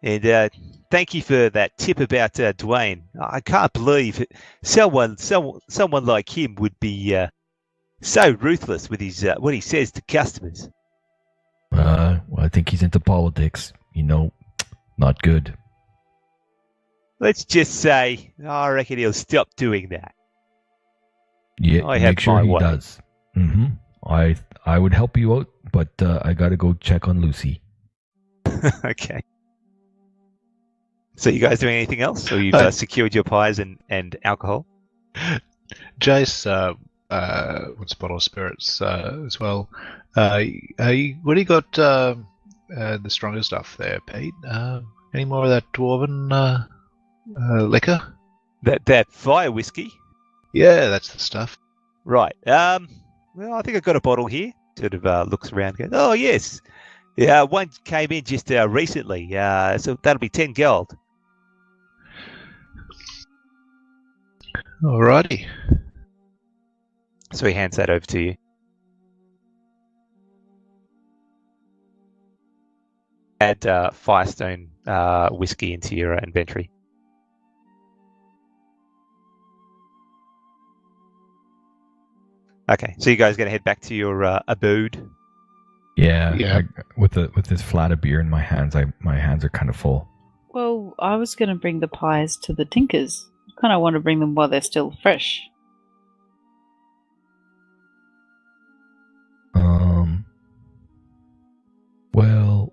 And thank you for that tip about Dwayne. I can't believe someone like him would be so ruthless with his what he says to customers. Well, I think he's into politics. Not good. Let's just say I reckon he'll stop doing that. Yeah, make sure he does. Mm-hmm. I would help you out, but I got to go check on Lucy. Okay. So you guys doing anything else, or you've secured your pies and alcohol? Jace wants a bottle of spirits as well. What do you got? The stronger stuff there, Pete. Any more of that dwarven liquor? That fire whiskey. Yeah, that's the stuff. Right. Well, I think I've got a bottle here. Sort of looks around, goes, "Oh yes, yeah. One came in just recently. So that'll be 10 gold." Alrighty. So he hands that over to you. Add Firestone whiskey into your inventory. Okay, so you guys gonna head back to your abode? Yeah. With this flat of beer in my hands, my hands are kind of full. Well, I was going to bring the pies to the Tinkers. I kind of want to bring them while they're still fresh. Well,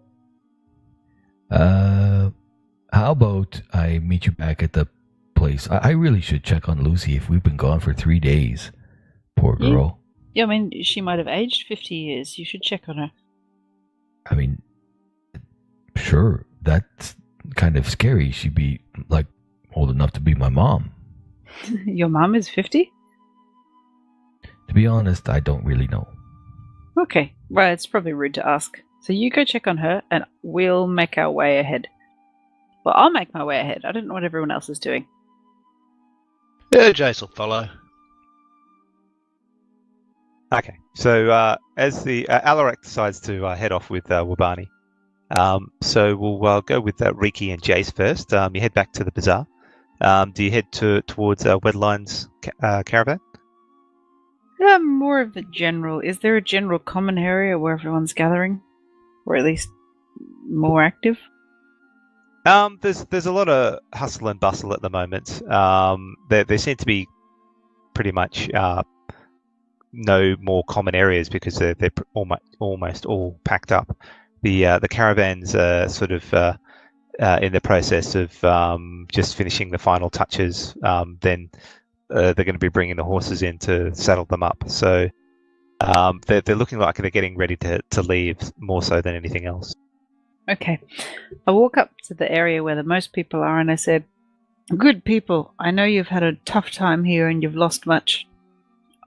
how about I meet you back at the place? I really should check on Lucy if we've been gone for 3 days. Poor girl. Yeah, I mean, she might have aged 50 years. You should check on her. I mean, sure, that's kind of scary. She'd be, like, old enough to be my mom. Your mom is 50? To be honest, I don't really know. Okay, right, it's probably rude to ask. So you go check on her, and we'll make our way ahead. Well, I'll make my way ahead. I don't know what everyone else is doing. Yeah, Jace will follow. Okay, so as the Alarak decides to head off with Wabani, so we'll go with Riki and Jace first. You head back to the bazaar. Do you head towards Wedline's caravan? More of the general. Is there a general common area where everyone's gathering? Or at least more active? There's a lot of hustle and bustle at the moment. There seem to be pretty much no more common areas because they're almost all packed up. The caravans are sort of in the process of just finishing the final touches. Then they're going to be bringing the horses in to saddle them up. So they're looking like they're getting ready to leave more so than anything else. Okay. I walk up to the area where the most people are and I said, "Good people, I know you've had a tough time here and you've lost much.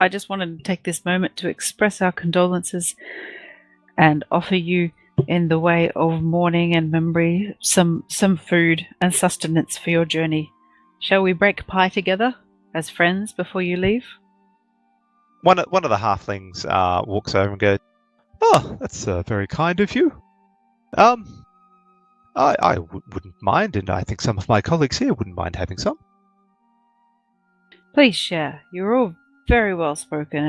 I just wanted to take this moment to express our condolences and offer you, in the way of mourning and memory, some food and sustenance for your journey. Shall we break pie together as friends before you leave?" One of the halflings walks over and goes, "Oh, that's very kind of you. I wouldn't mind, and I think some of my colleagues here wouldn't mind having some." Please share. You're all very well spoken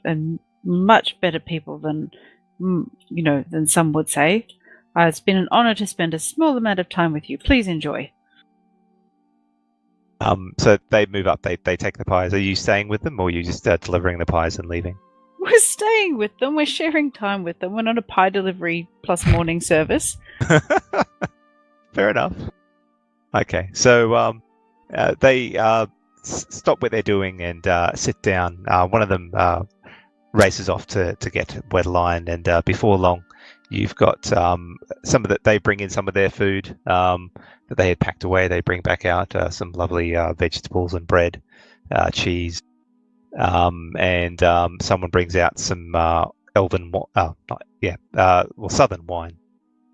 and much better people than than some would say. It's been an honor to spend a small amount of time with you. Please enjoy. So they move up. They take the pies. Are you staying with them, or are you just delivering the pies and leaving? We're staying with them. We're sharing time with them. We're not a pie delivery plus morning service. Fair enough. Okay, so they stop what they're doing and sit down. One of them races off to get Wedline, and before long, you've got some of that. They bring in some of their food that they had packed away. They bring back out some lovely vegetables and bread, cheese. And someone brings out some southern wine.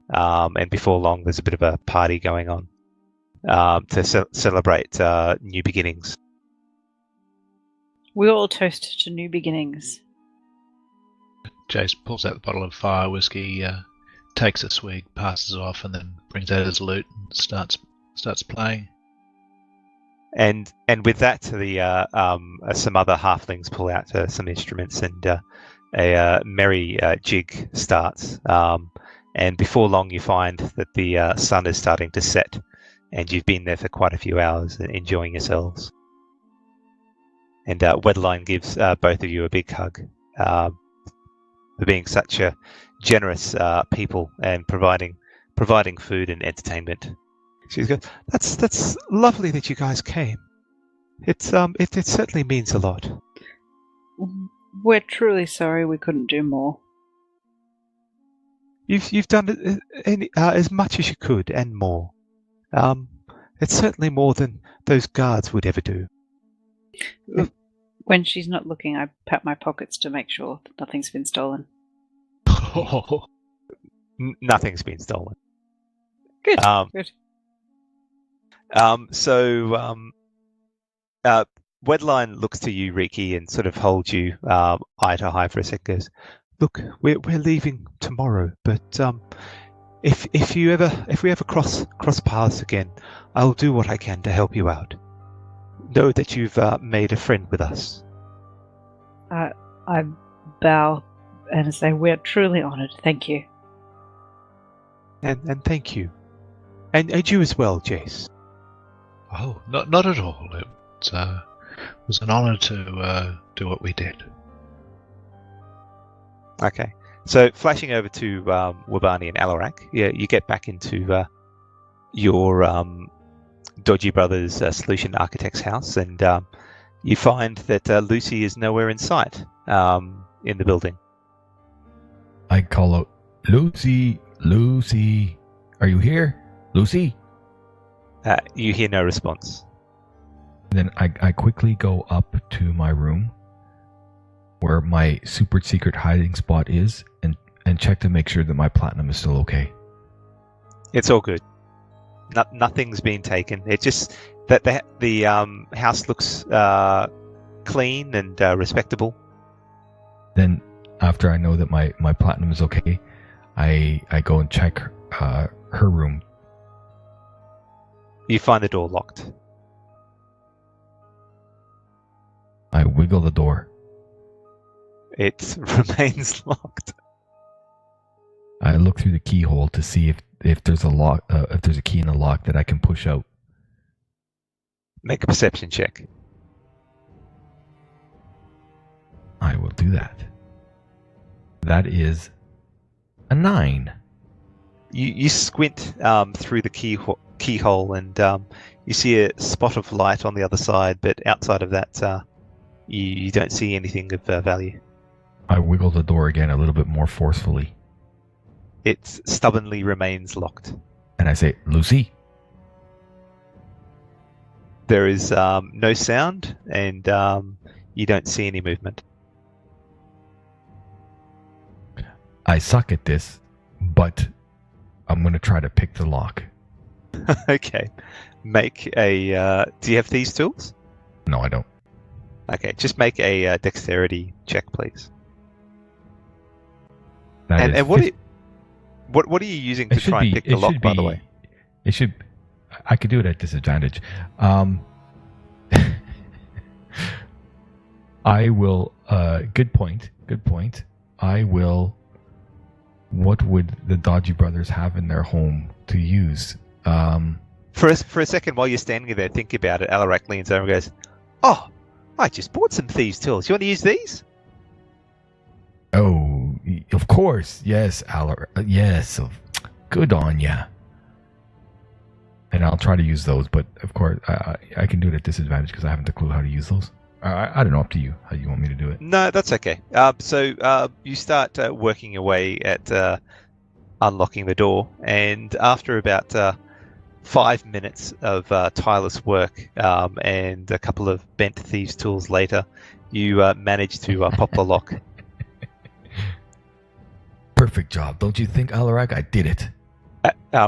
And before long, there's a bit of a party going on to celebrate new beginnings. We all toast to new beginnings. Jace pulls out the bottle of fire whiskey, takes a swig, passes off, and then brings out his lute and starts playing. And with that, some other halflings pull out some instruments, and a merry jig starts. And before long, you find that the sun is starting to set, and you've been there for quite a few hours, enjoying yourselves. And Wedline gives both of you a big hug for being such a generous people and providing food and entertainment. She goes, "That's lovely that you guys came. It certainly means a lot." We're truly sorry we couldn't do more. You've done as much as you could and more. It's certainly more than those guards would ever do. When she's not looking, I pat my pockets to make sure that nothing's been stolen. Nothing's been stolen. Good. Good. Wedline looks to you, Riki, and sort of holds you eye to eye for a second. Goes, "Look, we're leaving tomorrow, but if we ever cross paths again, I'll do what I can to help you out. Know that you've made a friend with us." I bow and say, "We're truly honoured. Thank you." And thank you, and you as well, Jace. Oh, not at all. It was an honour to do what we did. Okay, so flashing over to Wabani and Alarak, you get back into your Dodgy Brothers Solution Architect's house, and you find that Lucy is nowhere in sight in the building. I call out, "Lucy, Lucy, are you here? Lucy?" You hear no response. Then I quickly go up to my room where my super secret hiding spot is and check to make sure that my platinum is still okay. It's all good. Nothing's been taken. It's just that the house looks clean and respectable. Then after I know that my platinum is okay, I go and check her room. You find the door locked. I wiggle the door. It remains locked. I look through the keyhole to see if there's a lock, if there's a key in the lock that I can push out. Make a perception check. I will do that. That is a 9. You squint through the keyhole and you see a spot of light on the other side, but outside of that, you don't see anything of value. I wiggle the door again a little bit more forcefully. It stubbornly remains locked. And I say, "Lucy?" There is no sound, and you don't see any movement. I suck at this, but I'm going to try to pick the lock. Okay. Make a... do you have these tools? No, I don't. Okay, just make a dexterity check, please. And what are you using to try and pick the lock, by the way? It should... I could do it at disadvantage. I will... good point. I will... What would the Dodgy Brothers have in their home to use? For a second, while you're standing there, think about it. Alarak leans over and goes, "Oh, I just bought some thieves' tools. You want to use these?" Oh, of course. Yes, yes. Good on ya. And I'll try to use those, but of course, I can do it at disadvantage because I haven't a clue how to use those. I don't know, up to you, how you want me to do it. No, that's okay. So you start working away at unlocking the door, and after about 5 minutes of tireless work and a couple of bent thieves' tools later, you manage to pop the lock. Perfect job, don't you think, Alarak? I did it.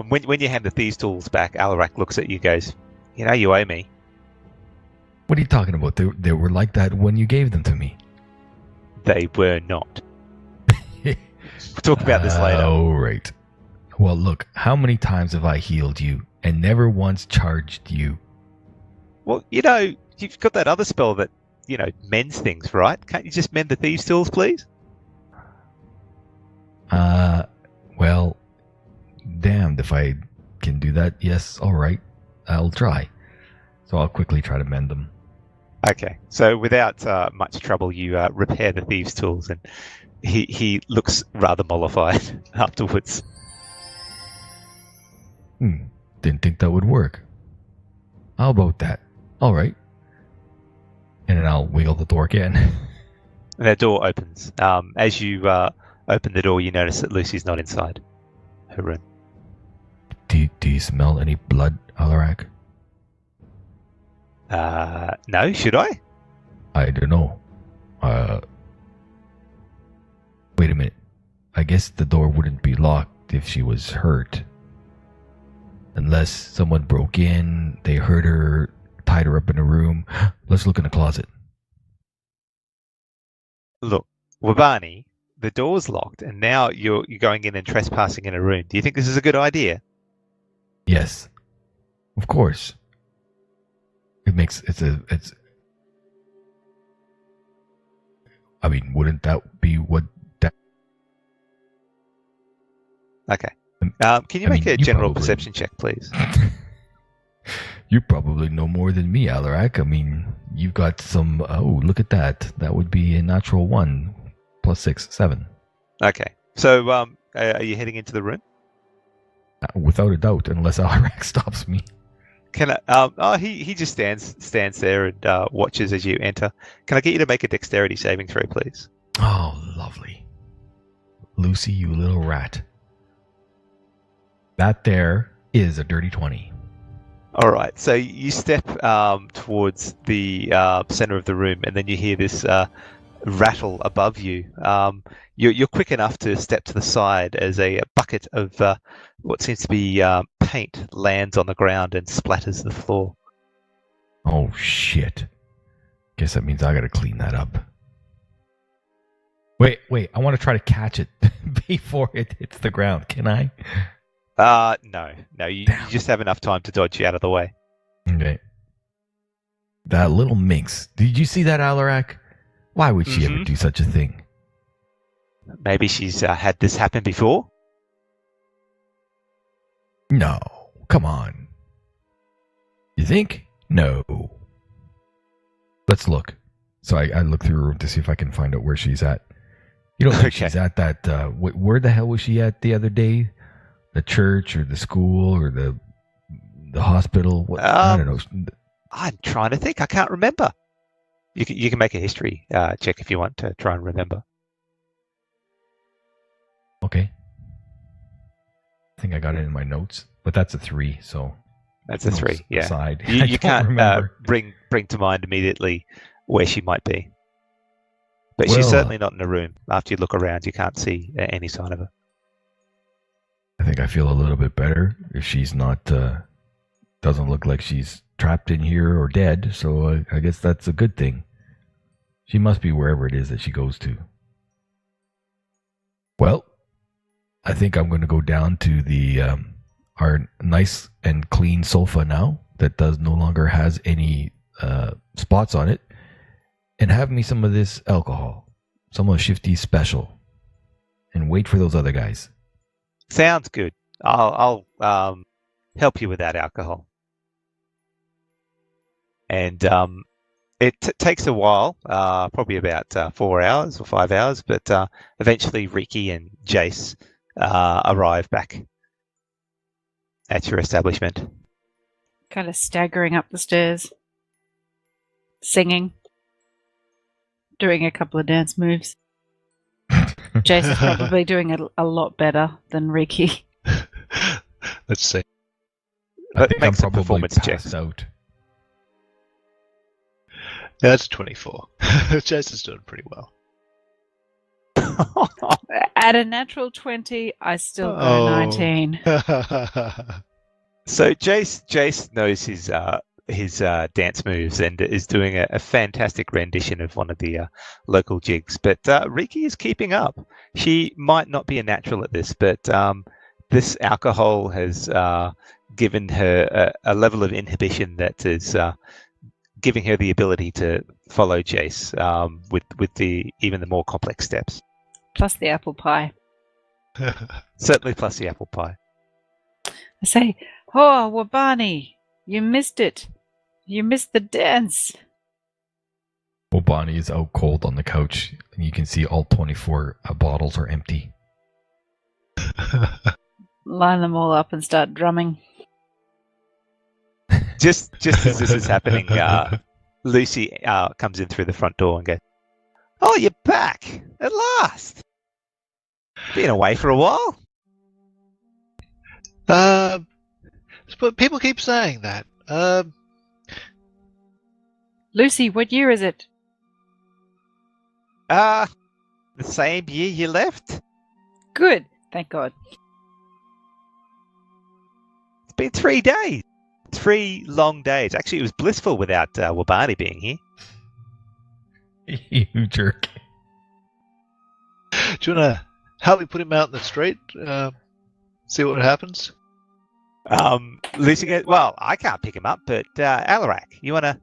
When you hand the thieves' tools back, Alarak looks at you, goes, "You know, you owe me." What are you talking about? They were like that when you gave them to me. They were not. We'll talk about this later. Oh, right. Well, look, how many times have I healed you and never once charged you? Well, you know, you've got that other spell that, you know, mends things, right? Can't you just mend the thieves' tools, please? Well, damned if I can do that. Yes, all right. I'll try. So I'll quickly try to mend them. Okay, so without much trouble, you repair the thieves' tools, and he looks rather mollified afterwards. Didn't think that would work. How about that? All right. And then I'll wiggle the door again. And the door opens. As you open the door, you notice that Lucy's not inside her room. Do you smell any blood, Alarak? No, should I? I don't know. Wait a minute. I guess the door wouldn't be locked if she was hurt. Unless someone broke in, they hurt her, tied her up in a room. Let's look in the closet. Look, Wabani, the door's locked, and now you're going in and trespassing in a room. Do you think this is a good idea? Yes. Of course. I mean, wouldn't that be what that... Okay. Can you make a general perception check, please? You probably know more than me, Alarak. I mean, you've got some... Oh, look at that. That would be a natural 1. Plus 6, 7. Okay. So, are you heading into the room? Without a doubt, unless Alarak stops me. Can I? He just stands there and watches as you enter. Can I get you to make a dexterity saving throw, please? Oh, lovely. Lucy, you little rat. That there is a dirty 20. All right. So you step towards the center of the room, and then you hear this rattle above you. You're quick enough to step to the side as a bucket of what seems to be paint lands on the ground and splatters the floor. Oh, shit. Guess that means I gotta clean that up. Wait. I want to try to catch it before it hits the ground. Can I? No. You just have enough time to dodge you out of the way. Okay. That little minx. Did you see that, Alarak? Why would she ever do such a thing? Maybe she's had this happen before? No. Come on. You think? No. Let's look. So I look through her room to see if I can find out where she's at. You don't think she's at that... where the hell was she at the other day? The church or the school or the hospital? What, I don't know. I'm trying to think. I can't remember. You can make a history check if you want to try and remember. Okay. I think I got it in my notes, but that's a 3, so... That's a 3, yeah. Aside. You can't bring to mind immediately where she might be. But she's certainly not in a room. After you look around, you can't see any sign of her. I think I feel a little bit better if she's not... doesn't look like she's trapped in here or dead, so I guess that's a good thing. She must be wherever it is that she goes to. Well, I think I'm going to go down to the our nice and clean sofa now that no longer has any spots on it, and have me some of this alcohol, some of Shifty's special, and wait for those other guys. Sounds good. I'll help you with that alcohol. And it takes a while, probably about 4 hours or 5 hours, but eventually Riki and Jace arrive back at your establishment. Kind of staggering up the stairs, singing, doing a couple of dance moves. Jace is probably doing it a lot better than Riki. Let's see. Make some performance checks. Out. Yeah, that's 24. Jason's doing pretty well. At a natural 20, I still go 19. So Jace knows his dance moves and is doing a fantastic rendition of one of the local jigs. But Riki is keeping up. She might not be a natural at this, but this alcohol has given her a level of inhibition that is giving her the ability to follow Jace with even the more complex steps. Plus the apple pie. Certainly plus the apple pie. I say, oh, Wabani, you missed it. You missed the dance. Wabani is out cold on the couch, and you can see all 24 bottles are empty. Line them all up and start drumming. Just as this is happening, Lucy comes in through the front door and goes, "Oh, you're back at last. Been away for a while." But people keep saying that. Lucy, what year is it? The same year you left. Good, thank God. It's been 3 days. 3 long days. Actually, it was blissful without Wabani being here. You jerk. Do you want to help me put him out in the street? See what happens? Lucy goes, "Well, I can't pick him up, but Alarak, you wanna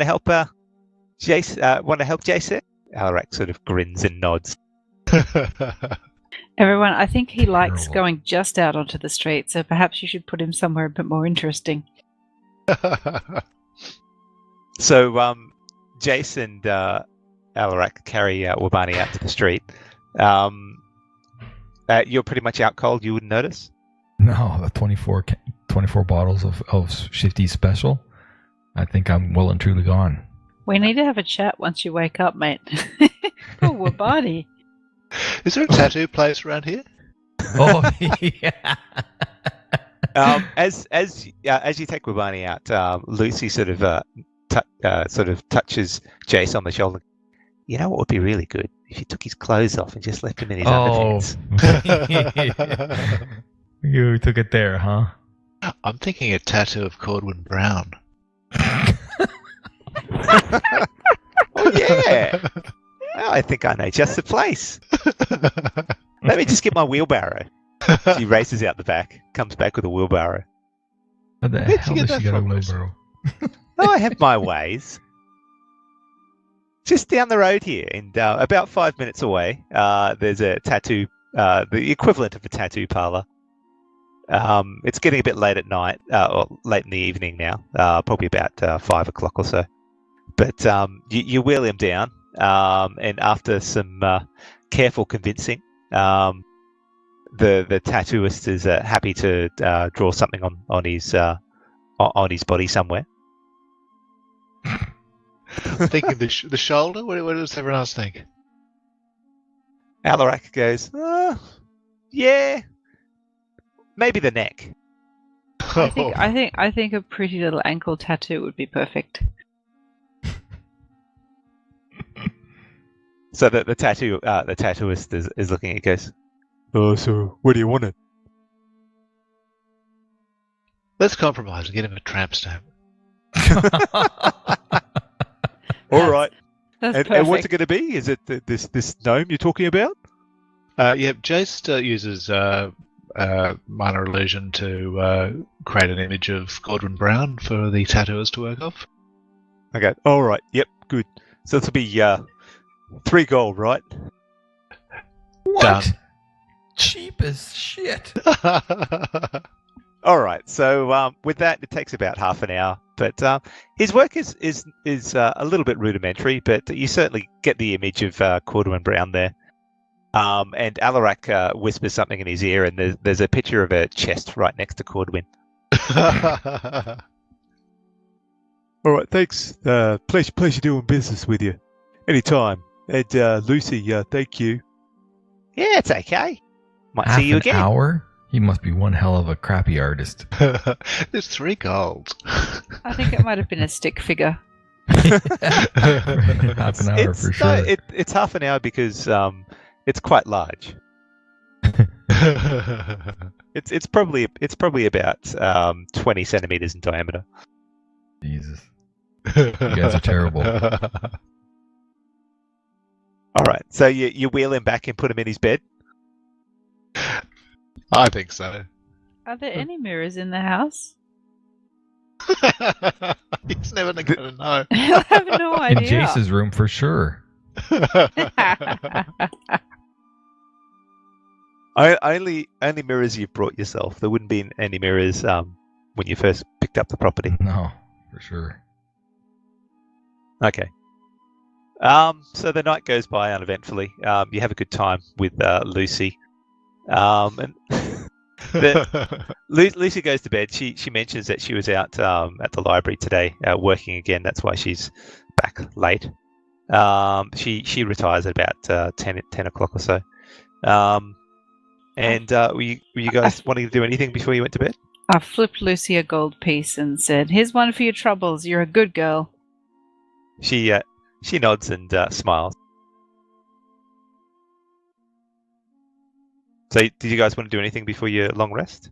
help Jace? Want to help Jace?" Alarak sort of grins and nods. Everyone, I think he likes Terrible. going just out onto the street, so perhaps you should put him somewhere a bit more interesting. So Jace and Alarak carry Wabani out to the street. You're pretty much out cold. You wouldn't notice. No, the 24 bottles of Shifty Special. I think I'm well and truly gone. We need to have a chat once you wake up, mate. Oh, Wabani. Is there a tattoo place around here? Oh, yeah. As you take Wabani out, Lucy sort of touches Jace on the shoulder. "You know what would be really good if you took his clothes off and just left him in his underpants." You took it there, huh? I'm thinking a tattoo of Cordwin Brown. Oh yeah. Well, I think I know just the place. Let me just get my wheelbarrow. She races out the back, comes back with a wheelbarrow. What the Where'd you hell get does she that get a from, Lucy? wheelbarrow? Oh, I have my ways. Just down the road here, and about 5 minutes away, there's a tattoo, the equivalent of a tattoo parlor. It's getting a bit late at night, or late in the evening now, probably about 5 o'clock or so. But you wheel him down, and after some careful convincing, the tattooist is happy to draw something on his body somewhere. Thinking the shoulder? What does everyone else think? Alarak goes, "Yeah, maybe the neck." I think a pretty little ankle tattoo would be perfect. So the tattooist is looking at it, goes, "Oh, so where do you want it?" Let's compromise and get him a tramp stamp. All right. That's And what's perfect. it going to be? Is it this gnome you're talking about? Yeah, Jace uses minor illusion to create an image of Cordwin Brown for the tattooist to work off. Okay. All right. Yep. Good. So this will be 3 gold, right? What? Done. Cheap as shit. All right. So with that, it takes about half an hour. But his work is a little bit rudimentary, but you certainly get the image of Cordwin Brown there. And Alarak whispers something in his ear, and there's a picture of a chest right next to Cordwin. All right. Thanks. Pleasure doing business with you. Anytime. And Lucy, thank you. Yeah, it's okay. Might Half see you an again. hour? He must be one hell of a crappy artist. There's 3 gold. I think it might have been a stick figure. Half an hour for sure. It's half an hour because it's quite large. It's probably about 20 centimeters in diameter. Jesus. You guys are terrible. All right, so you wheel him back and put him in his bed. I think so. Are there any mirrors in the house? He's never going to know. I have no In idea. Jace's room for sure. Only mirrors you've brought yourself. There wouldn't be any mirrors when you first picked up the property. No, for sure. Okay. So the night goes by uneventfully. You have a good time with Lucy. And Lucy goes to bed. She mentions that she was out at the library today working again. That's why she's back late. She retires at about 10 o'clock or so. Were you guys wanting to do anything before you went to bed? I flipped Lucy a gold piece and said, "Here's one for your troubles. You're a good girl." She nods and smiles. So, did you guys want to do anything before your long rest?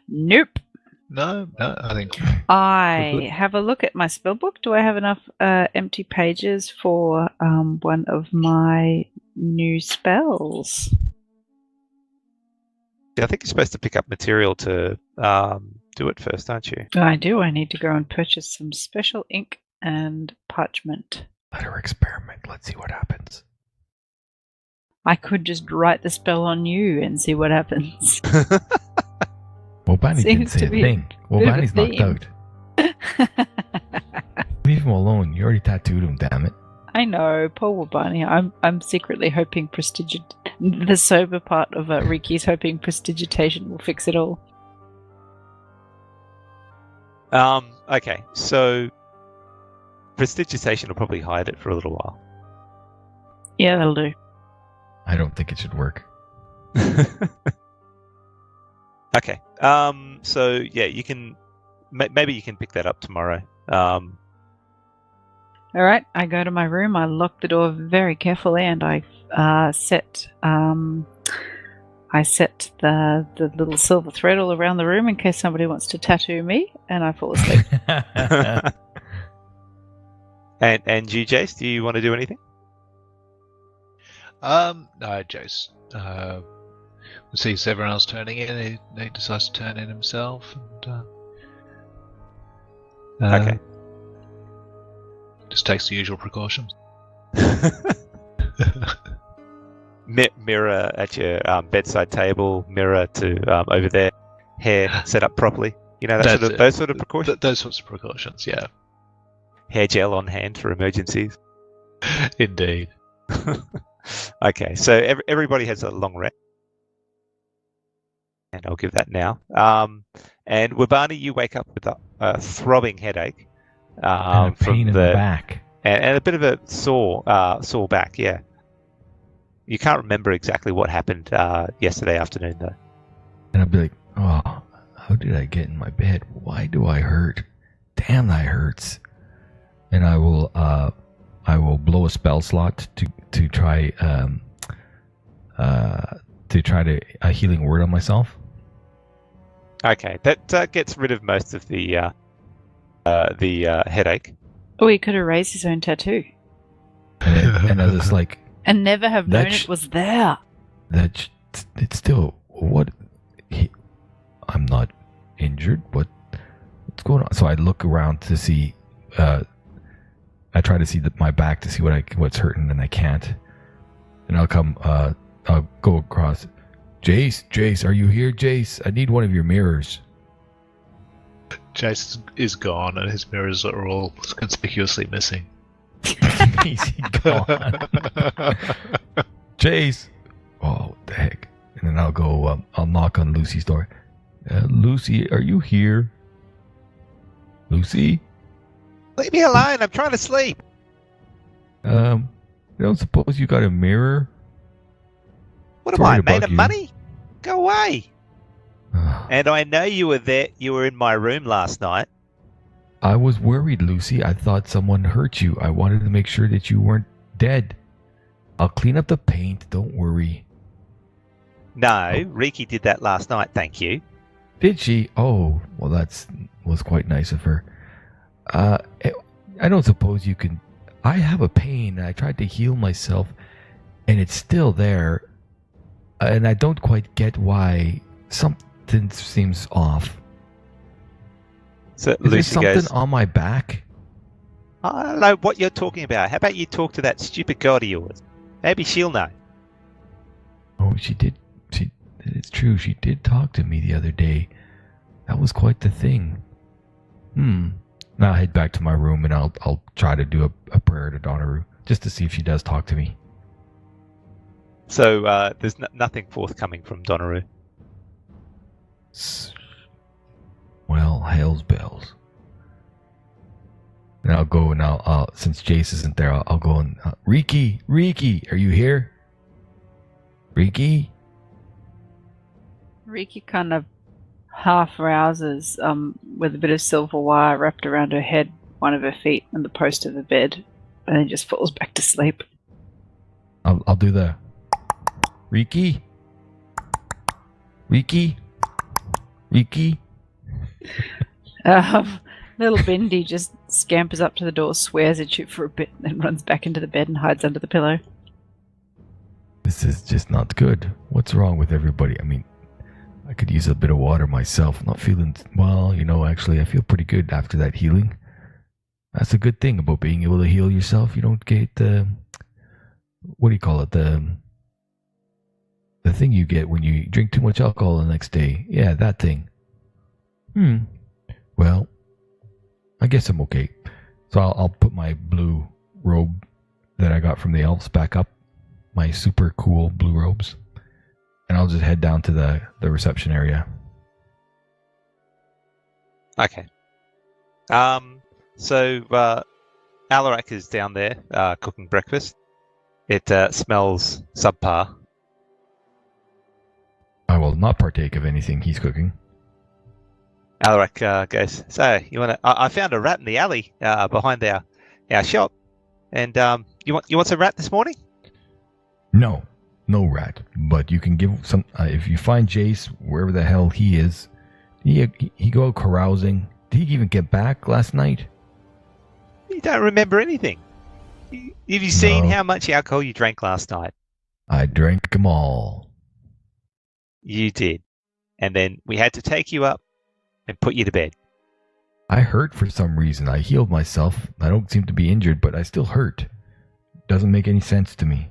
Nope. No, I think I have a look at my spellbook. Do I have enough empty pages for one of my new spells? Yeah, I think you're supposed to pick up material to do it first, aren't you? I do. I need to go and purchase some special ink and parchment. Let her experiment. Let's see what happens. I could just write the spell on you and see what happens. Well, Bonnie didn't say a thing. Well, Bonnie's knocked out. Leave him alone. You already tattooed him, damn it. I know, poor Wabani. I'm secretly hoping the sober part of Riki's hoping prestigitation will fix it all. Okay, so prestigitation will probably hide it for a little while. Yeah, that'll do. I don't think it should work. Okay. So yeah, you can maybe you can pick that up tomorrow. All right. I go to my room. I lock the door very carefully, and I set the little silver thread all around the room in case somebody wants to tattoo me, and I fall asleep. And you, Jace, do you want to do anything? No, Jace. Sees everyone else turning in. He decides to turn in himself, and Okay. Just takes the usual precautions. Mirror at your bedside table. Mirror to over there. Hair set up properly. You know those sort of precautions. Those sorts of precautions, yeah. Hair gel on hand for emergencies. Indeed. Okay, so everybody has a long rest. And I'll give that now. And Wabani, you wake up with a throbbing headache. And a pain in the back. And a bit of a sore back, yeah. You can't remember exactly what happened yesterday afternoon, though. And I'll be like, oh, how did I get in my bed? Why do I hurt? Damn, that hurts. And I will blow a spell slot to try a healing word on myself. Okay, that gets rid of most of the headache. Oh, he could erase his own tattoo. And I was like... And never have known it was there. It's still... What... I'm not injured. What's going on? So I look around to see... I try to see my back to see what's hurting, and I can't. And I'll come... I'll go across... Jace, are you here, Jace? I need one of your mirrors. Jace is gone, and his mirrors are all conspicuously missing. He's gone. Jace! Oh, what the heck? And then I'll go, I'll knock on Lucy's door. Lucy, are you here? Lucy? Leave me alone, I'm trying to sleep. I don't suppose you got a mirror? What am I, made of money? Go away. And I know you were there. You were in my room last night. I was worried, Lucy. I thought someone hurt you. I wanted to make sure that you weren't dead. I'll clean up the paint. Don't worry. No, Riki did that last night, thank you. Did she? Oh, well, was quite nice of her. I don't suppose you can... I have a pain. I tried to heal myself, and it's still there. And I don't quite get why something seems off. So Is Lucy there something goes, on my back? I don't know what you're talking about. How about you talk to that stupid god of yours? Maybe she'll know. Oh, she did. It's true. She did talk to me the other day. That was quite the thing. Now I'll head back to my room, and I'll try to do a prayer to Donaru just to see if she does talk to me. So there's nothing forthcoming from Donaru. Well, hails bells. And I'll go and I'll since Jace isn't there, I'll go and Riki, are you here? Riki? Riki kind of half rouses with a bit of silver wire wrapped around her head, one of her feet, and the post of the bed, and then just falls back to sleep. I'll do the Riki. Little Bendy just scampers up to the door, swears at you for a bit, and then runs back into the bed and hides under the pillow. This is just not good. What's wrong with everybody? I mean, I could use a bit of water myself. I'm not feeling well, actually I feel pretty good after that healing. That's a good thing about being able to heal yourself. You don't get what do you call it? The thing you get when you drink too much alcohol the next day. Yeah, that thing. Well, I guess I'm okay. So I'll put my blue robe that I got from the elves back up. My super cool blue robes. And I'll just head down to the reception area. Okay. So Alarak is down there cooking breakfast. It smells subpar. I will not partake of anything he's cooking. Alarak goes, so you want to? I found a rat in the alley behind our shop, and you want some rat this morning? No rat. But you can give some if you find Jace wherever the hell he is. He go out carousing. Did he even get back last night? You don't remember anything. Have you seen how much alcohol you drank last night? I drank them all. You did, and then we had to take you up and put you to bed. I hurt for some reason. I healed myself. I don't seem to be injured, but I still hurt. Doesn't make any sense to me.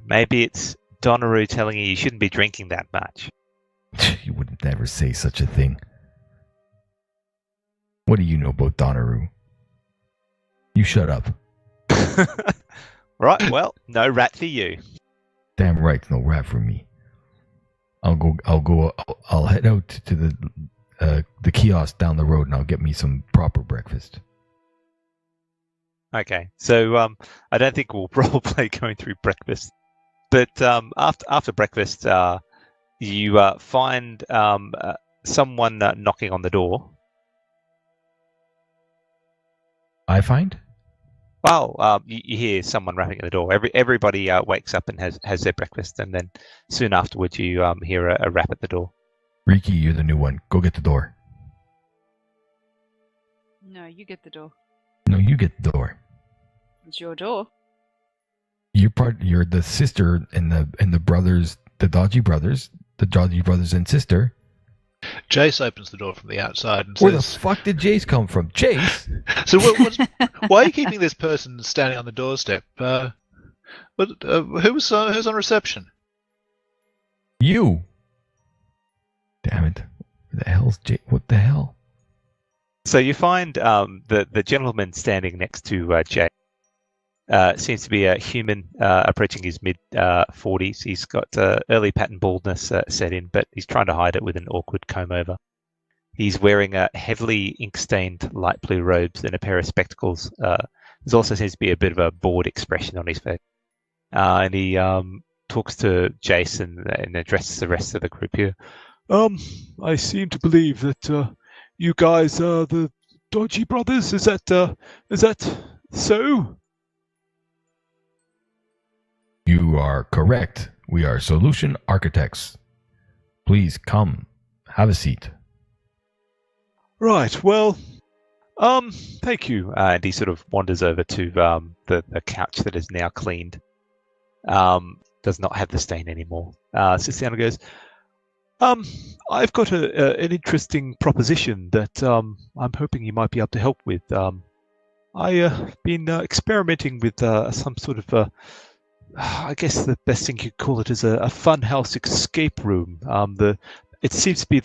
Maybe it's Donaroo telling you shouldn't be drinking that much. You would never say such a thing. What do you know about Donaroo? You shut up. Right, well, no rat for you. Damn right, no rat for me. I'll head out to the kiosk down the road and I'll get me some proper breakfast. Okay, so I don't think we'll roleplay going through breakfast, but after breakfast, you find someone knocking on the door. I find? Well, you hear someone rapping at the door. Everybody wakes up and has their breakfast, and then soon afterwards you hear a rap at the door. Riki, you're the new one. Go get the door. No, you get the door. No, you get the door. It's your door. You're the sister and the brothers, the Dodgy Brothers, and sister. Jace opens the door from the outside and Where says, the fuck did Jace come from? Jace? So why are you keeping this person standing on the doorstep? Who's on reception? You. Damn it. Where the hell's Jace? What the hell? So you find the gentleman standing next to Jay. Seems to be a human approaching his mid-40s. He's got early pattern baldness set in, but he's trying to hide it with an awkward comb-over. He's wearing a heavily ink-stained light blue robes and a pair of spectacles. There also seems to be a bit of a bored expression on his face. And he talks to Jason and addresses the rest of the group here. I seem to believe that you guys are the Dodgy Brothers. Is that so? You are correct. We are solution architects. Please come. Have a seat. Right, well, thank you. And he sort of wanders over to the couch that is now cleaned. Does not have the stain anymore. Sits down and goes, I've got an interesting proposition that I'm hoping you might be able to help with. I've been experimenting with some sort of, I guess the best thing you'd call it is a funhouse escape room. It seems to be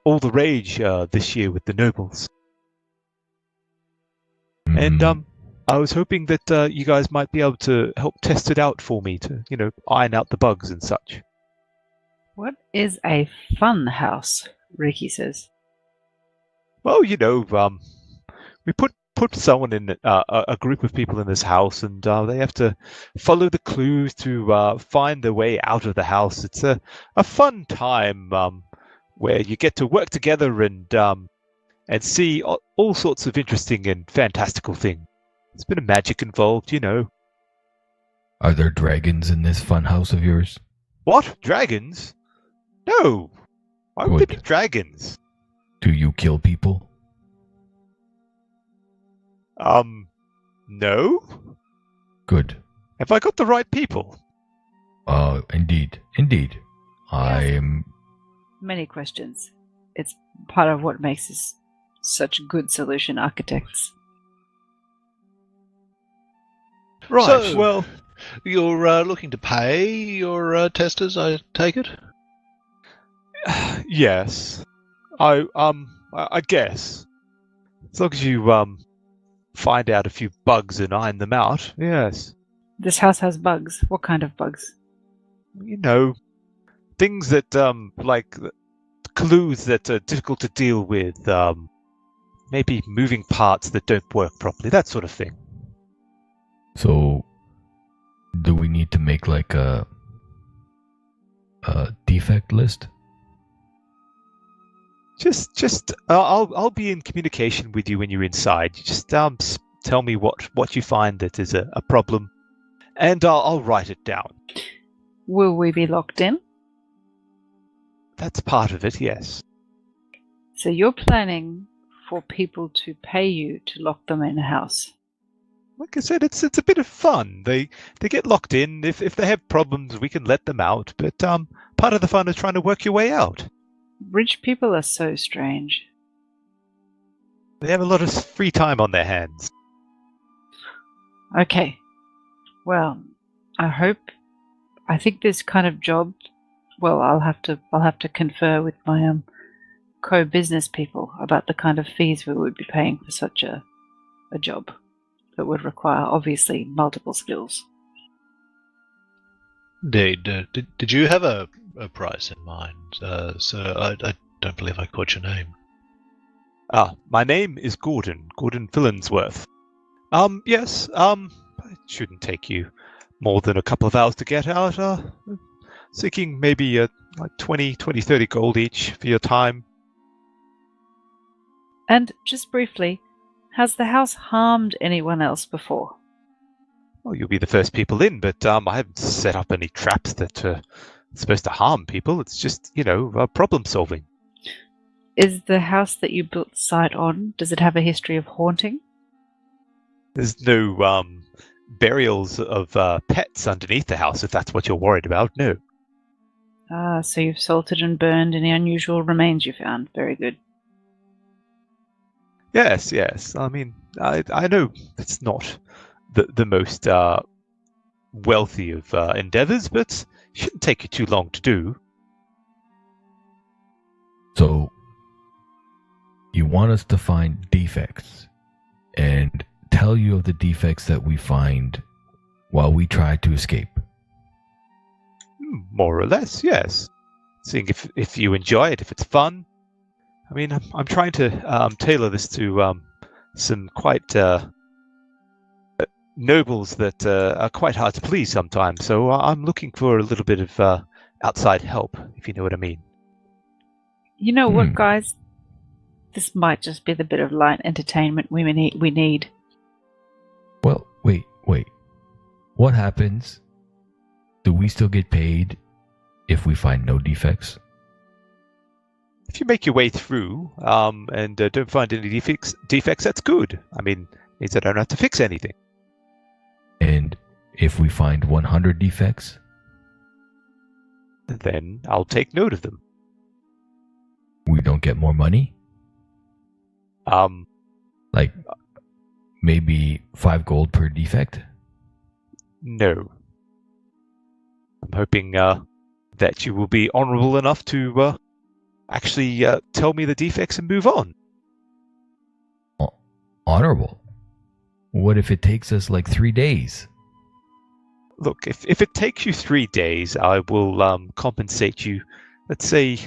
all the rage this year with the nobles. And I was hoping that you guys might be able to help test it out for me to, iron out the bugs and such. What is a fun house? Ricky says. Well, we put someone in a group of people in this house, and they have to follow the clues to find their way out of the house. It's a fun time where you get to work together and see all sorts of interesting and fantastical things. There's a bit of magic involved, Are there dragons in this fun house of yours? What? Dragons? No. Why would there be dragons? Do you kill people? No. Good. Have I got the right people? Indeed. I am... Many questions. It's part of what makes us such good solution architects. Right, So, well... You're looking to pay your testers, I take it? Yes. I guess. As long as you, find out a few bugs and iron them out, yes. This house has bugs. What kind of bugs? Things that, like clues that are difficult to deal with, maybe moving parts that don't work properly, that sort of thing. So, do we need to make like a defect list? Just, I'll be in communication with you when you're inside. You just tell me what you find that is a problem, and I'll write it down. Will we be locked in? That's part of it, yes. So you're planning for people to pay you to lock them in a house? Like I said, it's a bit of fun. They get locked in. If they have problems, we can let them out. But part of the fun is trying to work your way out. Rich people are so strange. They have a lot of free time on their hands. Okay. Well, I think this kind of job, well, I'll have to confer with my co-business people about the kind of fees we would be paying for such a job that would require obviously multiple skills. Indeed. Did you have a price in mind? So I don't believe I caught your name. My name is Gordon Fillinsworth. Yes, it shouldn't take you more than a couple of hours to get out. Seeking maybe like 30 gold each for your time. And just briefly, has the house harmed anyone else before? Well, you'll be the first people in, but I haven't set up any traps that are supposed to harm people. It's just, problem solving. Is the house that you built the site on, does it have a history of haunting? There's no burials of pets underneath the house, if that's what you're worried about. No. Ah, so you've salted and burned any unusual remains you found. Very good. Yes. I mean, I know it's not the most wealthy of endeavors, but it shouldn't take you too long to do. So, you want us to find defects and tell you of the defects that we find while we try to escape? More or less, yes. Seeing if you enjoy it, if it's fun. I mean, I'm trying to tailor this to some quite nobles that are quite hard to please sometimes. So I'm looking for a little bit of outside help, if you know what I mean. You know what, guys? This might just be the bit of light entertainment we need. Well, wait. What happens? Do we still get paid if we find no defects? If you make your way through and don't find any defects, that's good. I mean, it means I don't have to fix anything. And if we find 100 defects? Then I'll take note of them. We don't get more money? Like maybe 5 gold per defect? No. I'm hoping that you will be honorable enough to actually tell me the defects and move on. Honorable? What if it takes us like 3 days? Look, if it takes you 3 days, I will compensate you let's say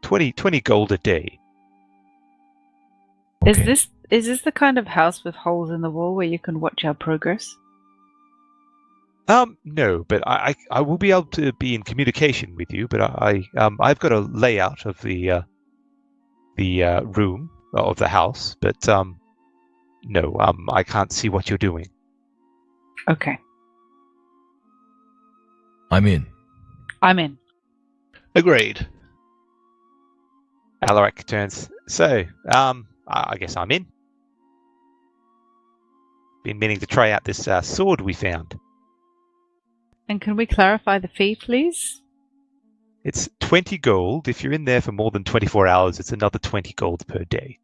20 gold a day. Okay. Is this the kind of house with holes in the wall where you can watch our progress? No, but I will be able to be in communication with you. But I've got a layout of the room of the house. But no, I can't see what you're doing. Okay. I'm in. I'm in. Agreed. Alaric turns. So, I guess I'm in. Been meaning to try out this sword we found. And can we clarify the fee, please? It's 20 gold. If you're in there for more than 24 hours, it's another 20 gold per day.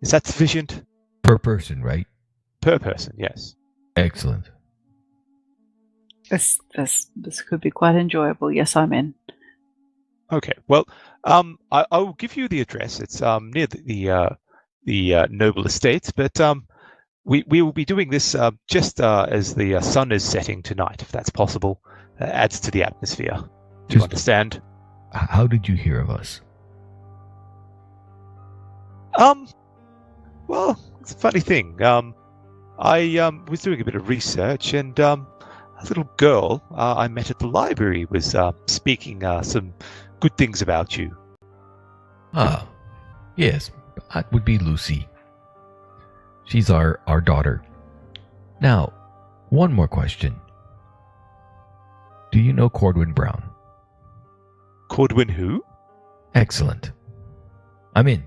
Is that sufficient? Per person, right? Per person, yes. Excellent. This could be quite enjoyable. Yes, I'm in. Okay. Well, I will give you the address. It's near the noble estates, but we will be doing this just as the sun is setting tonight, if that's possible. Adds to the atmosphere. Do you understand? How did you hear of us? Well, it's a funny thing. I was doing a bit of research, and a little girl I met at the library was speaking some good things about you. Ah, yes, that would be Lucy. She's our daughter. Now, one more question. Do you know Cordwin Brown? Cordwin who? Excellent. I'm in.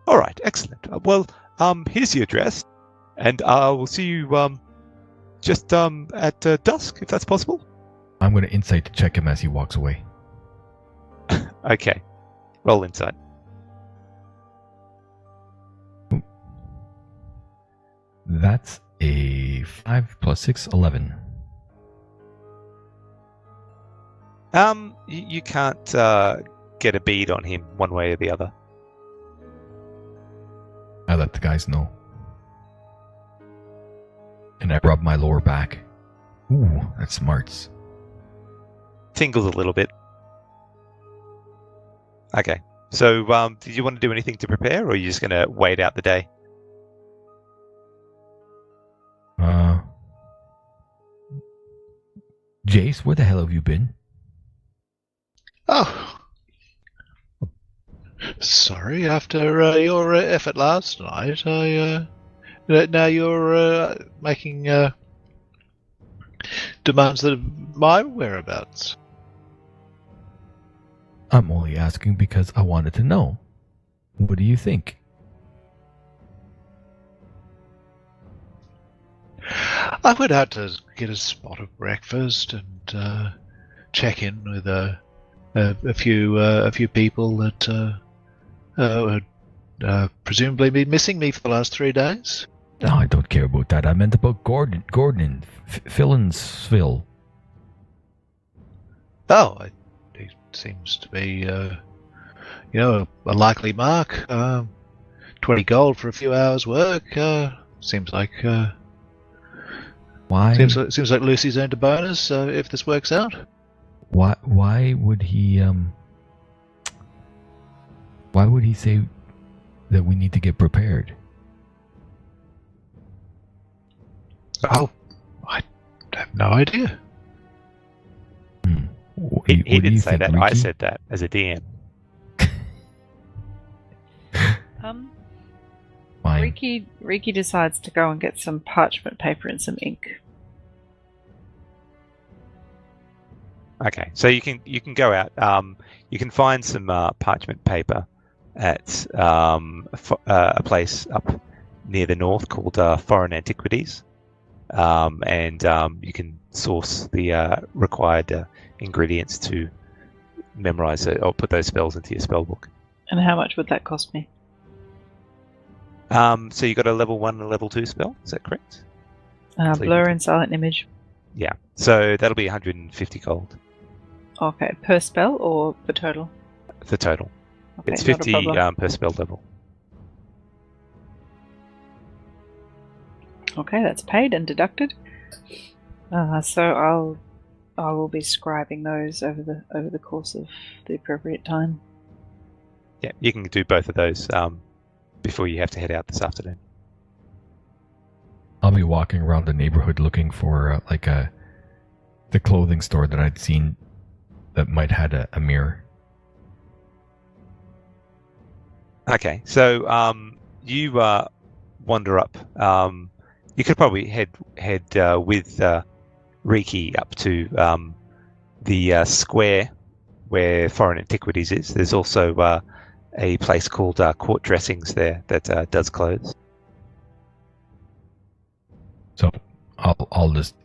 All right, excellent. Well, here's the address, and I will see you just at dusk, if that's possible. I'm going to insight to check him as he walks away. Okay. Roll insight. That's a 5 plus 6, 11. You can't get a bead on him one way or the other. I let the guys know. And I rub my lower back. Ooh, that smarts. Tingles a little bit. Okay. So, did you want to do anything to prepare, or are you just going to wait out the day? Jace, where the hell have you been? Oh. Sorry, after your effort last night, now you're making demands that are my whereabouts. I'm only asking because I wanted to know. What do you think? I went out to get a spot of breakfast and check in with a few people that presumably been missing me for the last 3 days. No, I don't care about that. I meant about Gordon and Philinsville. Oh, he seems to be, a likely mark. 20 gold for a few hours' work. Seems like. Why? Seems like Lucy's earned a bonus if this works out. Why would he? Why would he say that we need to get prepared? Oh, I have no idea. He didn't say that. Ricky? I said that as a DM. Fine. Ricky decides to go and get some parchment paper and some ink. Okay, so you can go out. You can find some parchment paper at a place up near the north called Foreign Antiquities, and you can source the required ingredients to memorize it or put those spells into your spell book. And how much would that cost me? So you got a level 1 and a level 2 spell, is that correct? Blur and silent image. Yeah, so that'll be 150 gold. Okay, per spell or for total? For total. Okay, It's not a 50 problem. per spell level. Okay, that's paid and deducted. So I will be scribing those over the course of the appropriate time. Yeah, you can do both of those before you have to head out this afternoon. I'll be walking around the neighborhood looking for the clothing store that I'd seen that might had a mirror. Okay, so you wander up. You could probably head with Riki up to the square where Foreign Antiquities is. There's also a place called Court Dressings there that does clothes. So I'll just.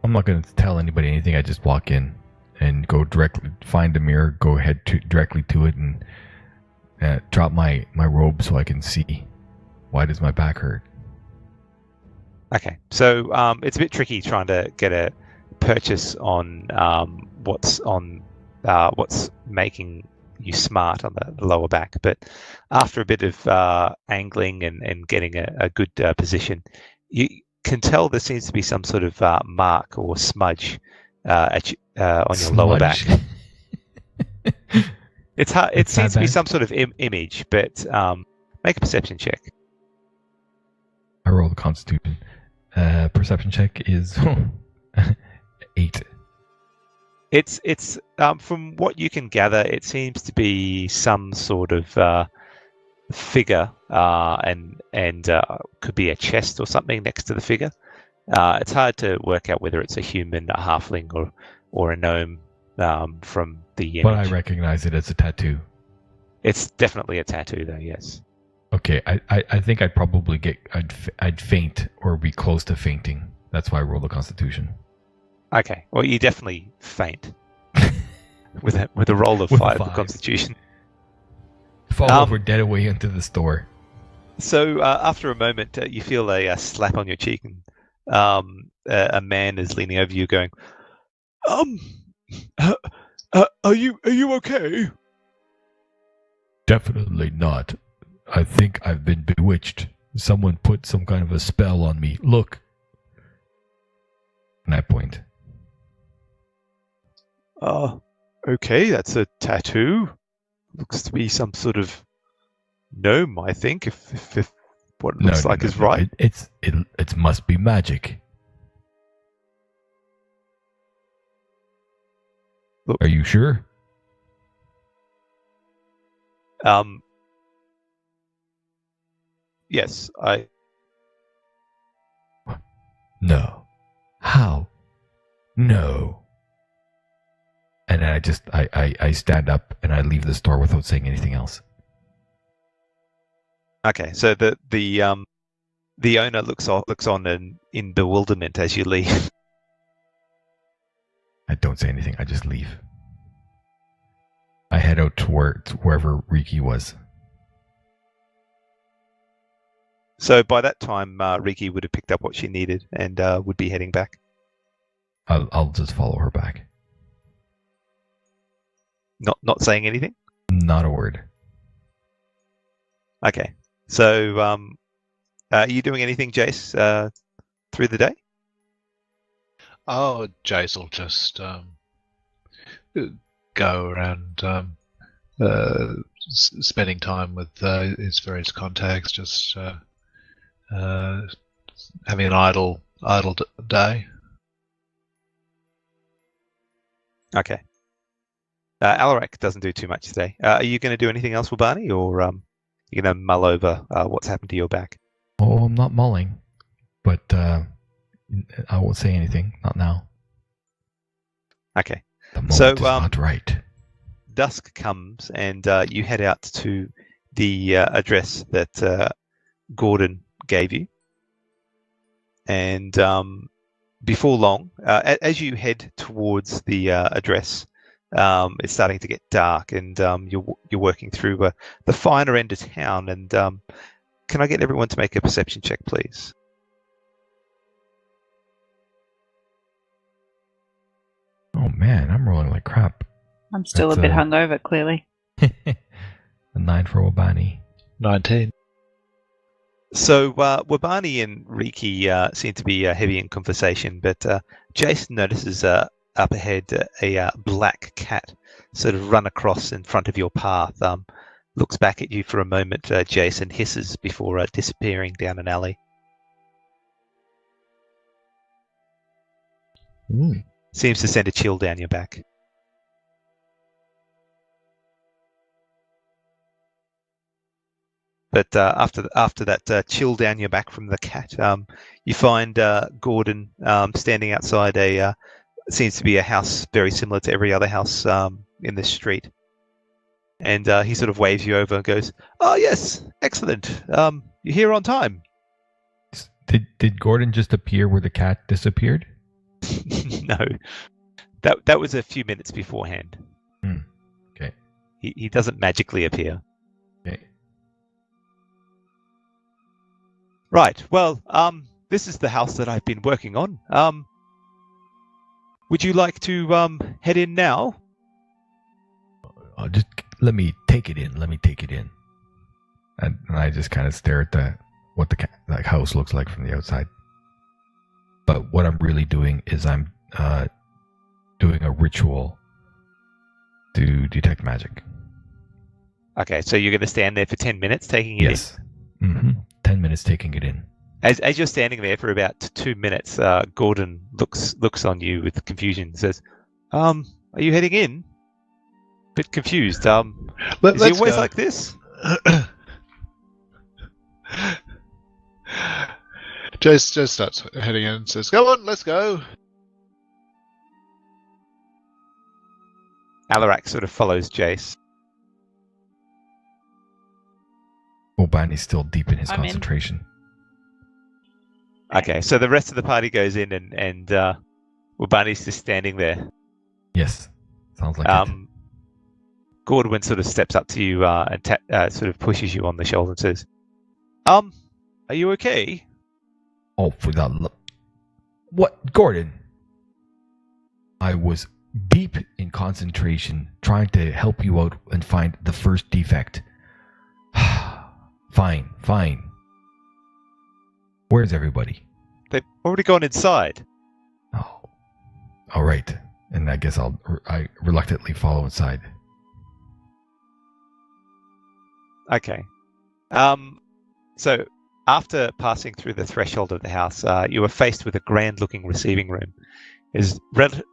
I'm not going to tell anybody anything. I just walk in and go directly, find a mirror, go directly to it, and drop my robe so I can see. Why does my back hurt? Okay, so it's a bit tricky trying to get a purchase on what's making you smart on the lower back, but after a bit of angling and getting a good position, you can tell there seems to be some sort of mark or smudge on your lower back. It's hard. It seems to be some sort of image, but make a perception check. I roll the Constitution. Perception check is 8. It's from what you can gather, it seems to be some sort of figure, and could be a chest or something next to the figure. It's hard to work out whether it's a human, a halfling, or a gnome from the image. But I recognize it as a tattoo. It's definitely a tattoo, though. Yes. Okay, I think I'd probably I'd faint or be close to fainting. That's why I rolled the Constitution. Okay, well, you definitely faint with a roll of 5 for Constitution. Fall over dead away into the store. So after a moment, you feel a slap on your cheek, and a man is leaning over you, going, Are you okay? Definitely not. I think I've been bewitched. Someone put some kind of a spell on me. Look. And I point. Okay, that's a tattoo. Looks to be some sort of gnome, I think, if what it looks like is right. It must be magic. Look. Are you sure? Yes, No. How? No. And I stand up and I leave the store without saying anything else. Okay, so the owner looks on in bewilderment as you leave. I don't say anything. I just leave. I head out towards wherever Riki was. So by that time, Riki would have picked up what she needed and would be heading back. I'll just follow her back. Not saying anything? Not a word. Okay. So are you doing anything, Jace, through the day? Oh, Jace will just go around spending time with his various contacts, just having an idle day. Okay. Alarak doesn't do too much today. Are you going to do anything else for Barney, or you're going to mull over what's happened to your back? Oh, I'm not mulling, but I won't say anything. Not now. Okay. The moment is not right. Dusk comes, and you head out to the address that Gordon gave you. And before long, as you head towards the address, it's starting to get dark, and you're working through the finer end of town. And can I get everyone to make a perception check, please? Oh man, I'm rolling like crap. I'm still a bit hungover, clearly. A 9 for Obani. 19. So Wabani and Riki seem to be heavy in conversation, but Jason notices up ahead a black cat sort of run across in front of your path. Looks back at you for a moment, Jason hisses before disappearing down an alley. Seems to send a chill down your back. But after that chill down your back from the cat, you find Gordon standing outside seems to be a house very similar to every other house in this street. And he sort of waves you over and goes, "Oh yes, excellent. You're here on time." Did Gordon just appear where the cat disappeared? No, that was a few minutes beforehand. Okay. He doesn't magically appear. Okay. Right. Well, this is the house that I've been working on. Would you like to head in now? Just let me take it in. And I just kind of stare at what the house looks like from the outside. But what I'm really doing is I'm doing a ritual to detect magic. Okay, so you're going to stand there for 10 minutes taking it in? Yes. 10 minutes taking it in. As you're standing there for about 2 minutes, Gordon looks on you with confusion and says, are you heading in? Bit confused. Is he always go. like this? Jace starts heading in and says, "Come on, let's go." Alarak sort of follows Jace. Obani's still deep in his I'm in. concentration. Okay, so the rest of the party goes in and Wabani's just standing there. Yes. Sounds like it. Gordon sort of steps up to you and sort of pushes you on the shoulder and says, "Are you okay?" Oh, for that what, Gordon? I was deep in concentration trying to help you out and find the first defect. Fine. Where's everybody? They've already gone inside. Oh, all right. And I guess I reluctantly follow inside. Okay. So after passing through the threshold of the house, you are faced with a grand-looking receiving room. It is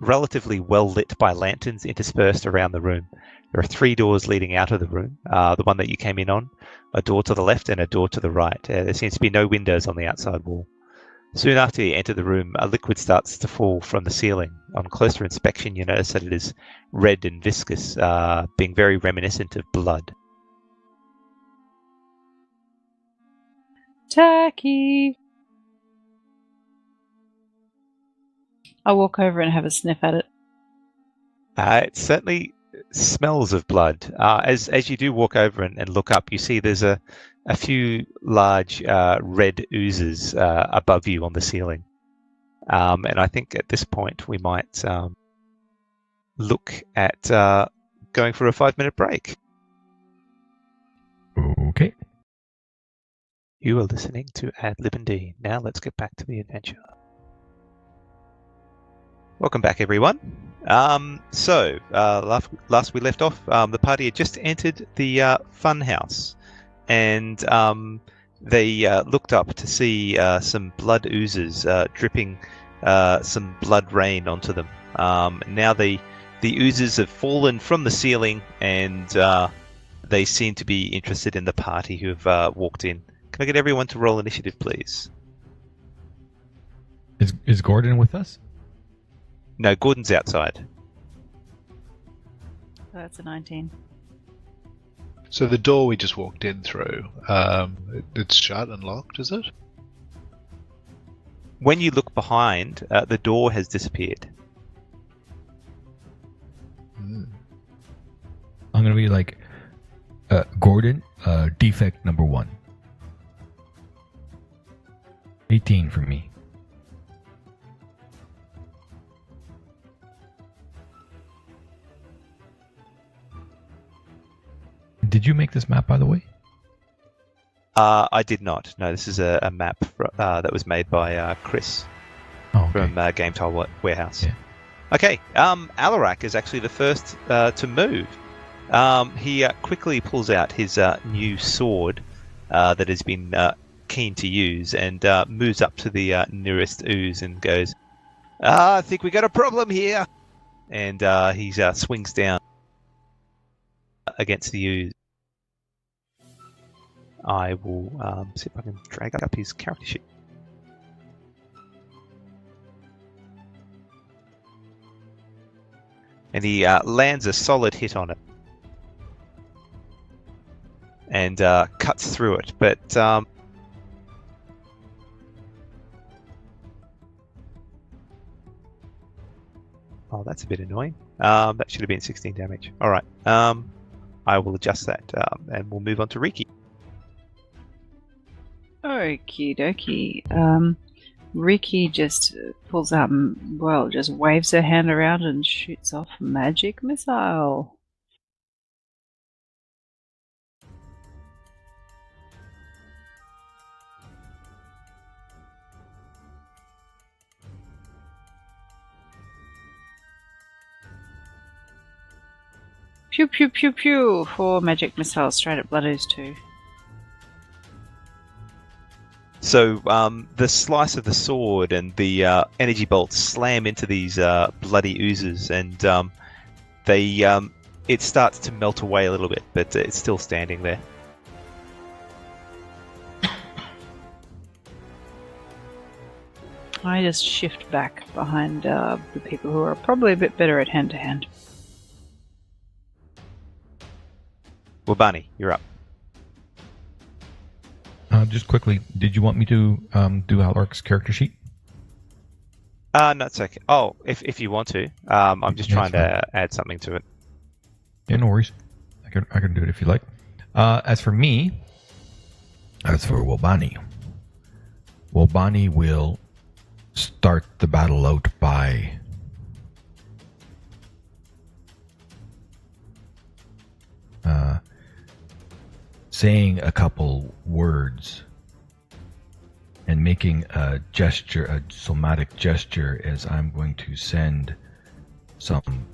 relatively well lit by lanterns interspersed around the room. There are 3 doors leading out of the room. The one that you came in on, a door to the left and a door to the right. There seems to be no windows on the outside wall. Soon after you enter the room, a liquid starts to fall from the ceiling. On closer inspection, you notice that it is red and viscous, being very reminiscent of blood. Tacky. I walk over and have a sniff at it. It certainly smells of blood. As you do walk over and look up, you see there's a few large red oozes above you on the ceiling. And I think at this point we might look at going for a 5-minute break. Okay. You are listening to ADlib&D. Now let's get back to the adventure. Welcome back, everyone. So last we left off, the party had just entered the Funhouse, and they looked up to see some blood oozes dripping some blood rain onto them. Now the oozes have fallen from the ceiling, and they seem to be interested in the party who have walked in. Can I get everyone to roll initiative, please? Is Gordon with us? No, Gordon's outside. That's a 19. So the door we just walked in through, it's shut and locked, is it? When you look behind, the door has disappeared. Mm. I'm going to be like, Gordon, defect number 1. 18 for me. Did you make this map, by the way? I did not. No, this is a map that was made by Chris from Game Tile Warehouse. Yeah. Okay, Alarak is actually the first to move. He quickly pulls out his new sword that has been keen to use and moves up to the nearest ooze and goes, I think we got a problem here. And he swings down against the ooze. I will see if I can drag up his character sheet. And he lands a solid hit on it. And cuts through it. But oh, that's a bit annoying. That should have been 16 damage. Alright. I will adjust that. And we'll move on to Riki. Okie dokie. Riki just pulls out and, well, just waves her hand around and shoots off a magic missile. Pew pew pew pew! 4 magic missiles straight at Blood Ooze 2. So the slice of the sword and the energy bolts slam into these bloody oozes, and it starts to melt away a little bit, but it's still standing there. I just shift back behind the people who are probably a bit better at hand-to-hand. Well, Barney, you're up. Just quickly, did you want me to do Alaric's character sheet? No, it's okay. Oh, if you want to. I'm just trying to add something to it. Yeah, no worries. I can do it if you like. As for Wobani will start the battle out by saying a couple words and making a gesture, a somatic gesture, as I'm going to send some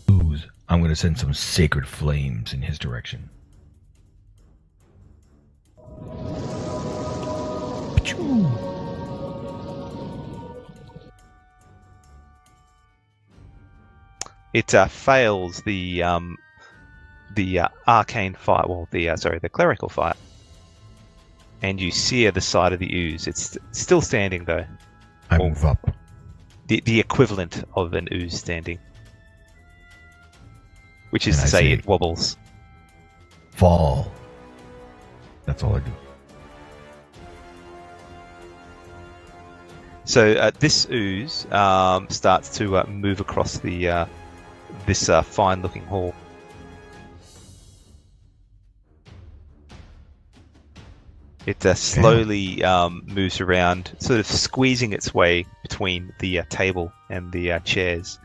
ooze. I'm going to send some sacred flames in his direction. It fails the arcane fire. Well, the clerical fire, and you sear the side of the ooze. It's still standing though. I move up. The equivalent of an ooze standing, which is And to I say say, it wobbles. Fall. That's all I do. So this ooze starts to move across the this fine-looking hall. It slowly moves around, sort of squeezing its way between the table and the chairs,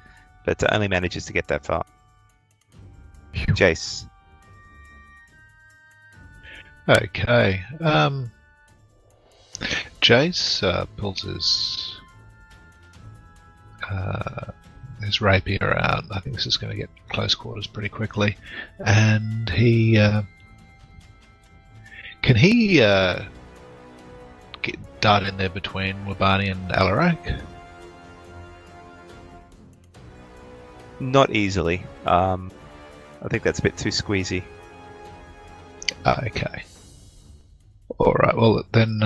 but only manages to get that far. Phew. Jace. Okay. Jace pulls his rapier out. I think this is going to get close quarters pretty quickly, and he can he dart in there between Wobani and Alarak? Not easily. I think that's a bit too squeezy. Okay. All right. Well, then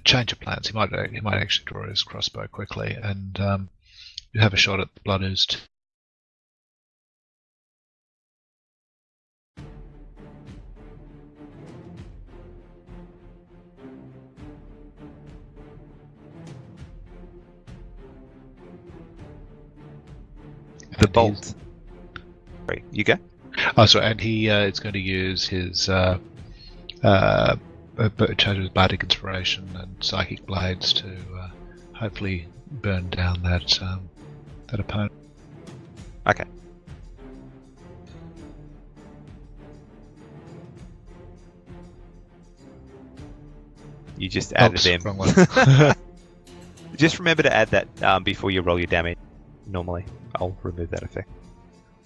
change of plans. He might actually draw his crossbow quickly and have a shot at the blood ooze. The bolt. Sorry, you go. Oh, sorry, and he is going to use his charge of bardic inspiration and psychic blades to hopefully burn down that opponent. Okay. You just added them. Wrong one. Just remember to add that before you roll your damage. Normally, I'll remove that effect.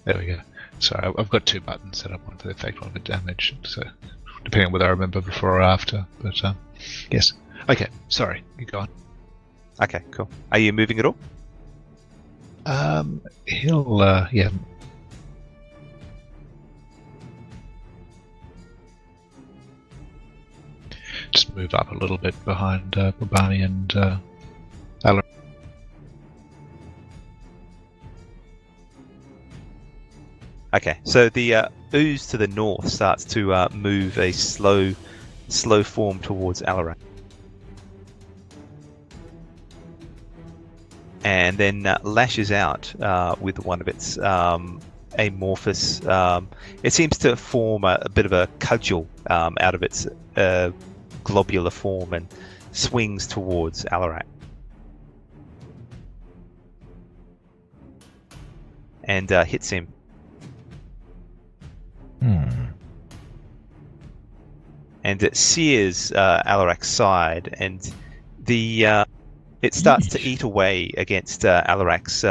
There we go. So I've got 2 buttons set up, one for the effect, one for damage. So depending on whether I remember before or after. But yes. Okay. Sorry. You go on. Okay, cool. Are you moving at all? He'll yeah. Just move up a little bit behind Modaño and Alan. Okay, so the ooze to the north starts to move a slow form towards Alarak. And then lashes out with one of its amorphous... it seems to form a bit of a cudgel out of its globular form and swings towards Alarak. And hits him. And it sears Alarak's side, and the it starts to eat away against Alarak's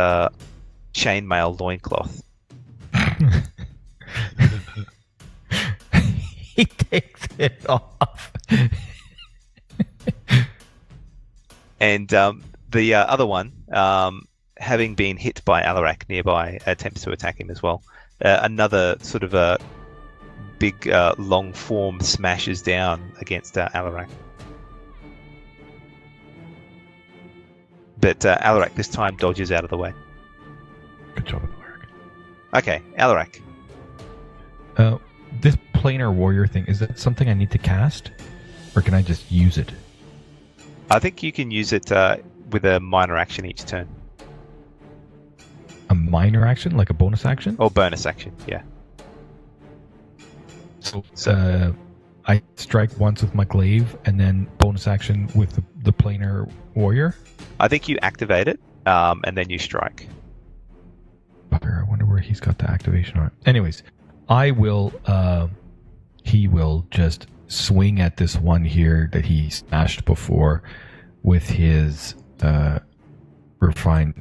chainmail loincloth. He takes it off. And the other one, having been hit by Alarak nearby, attempts to attack him as well. Another sort of a big long form smashes down against Alarak. But Alarak this time dodges out of the way. Good job, Alarak. Okay, Alarak. This planar warrior thing, is that something I need to cast? Or can I just use it? I think you can use it with a minor action each turn. A minor action? Like a bonus action? Or bonus action, yeah. So I strike once with my glaive, and then bonus action with the planar warrior? I think you activate it, and then you strike. Bugger, I wonder where he's got the activation on it. Anyways, I will... he will just swing at this one here that he smashed before with his refined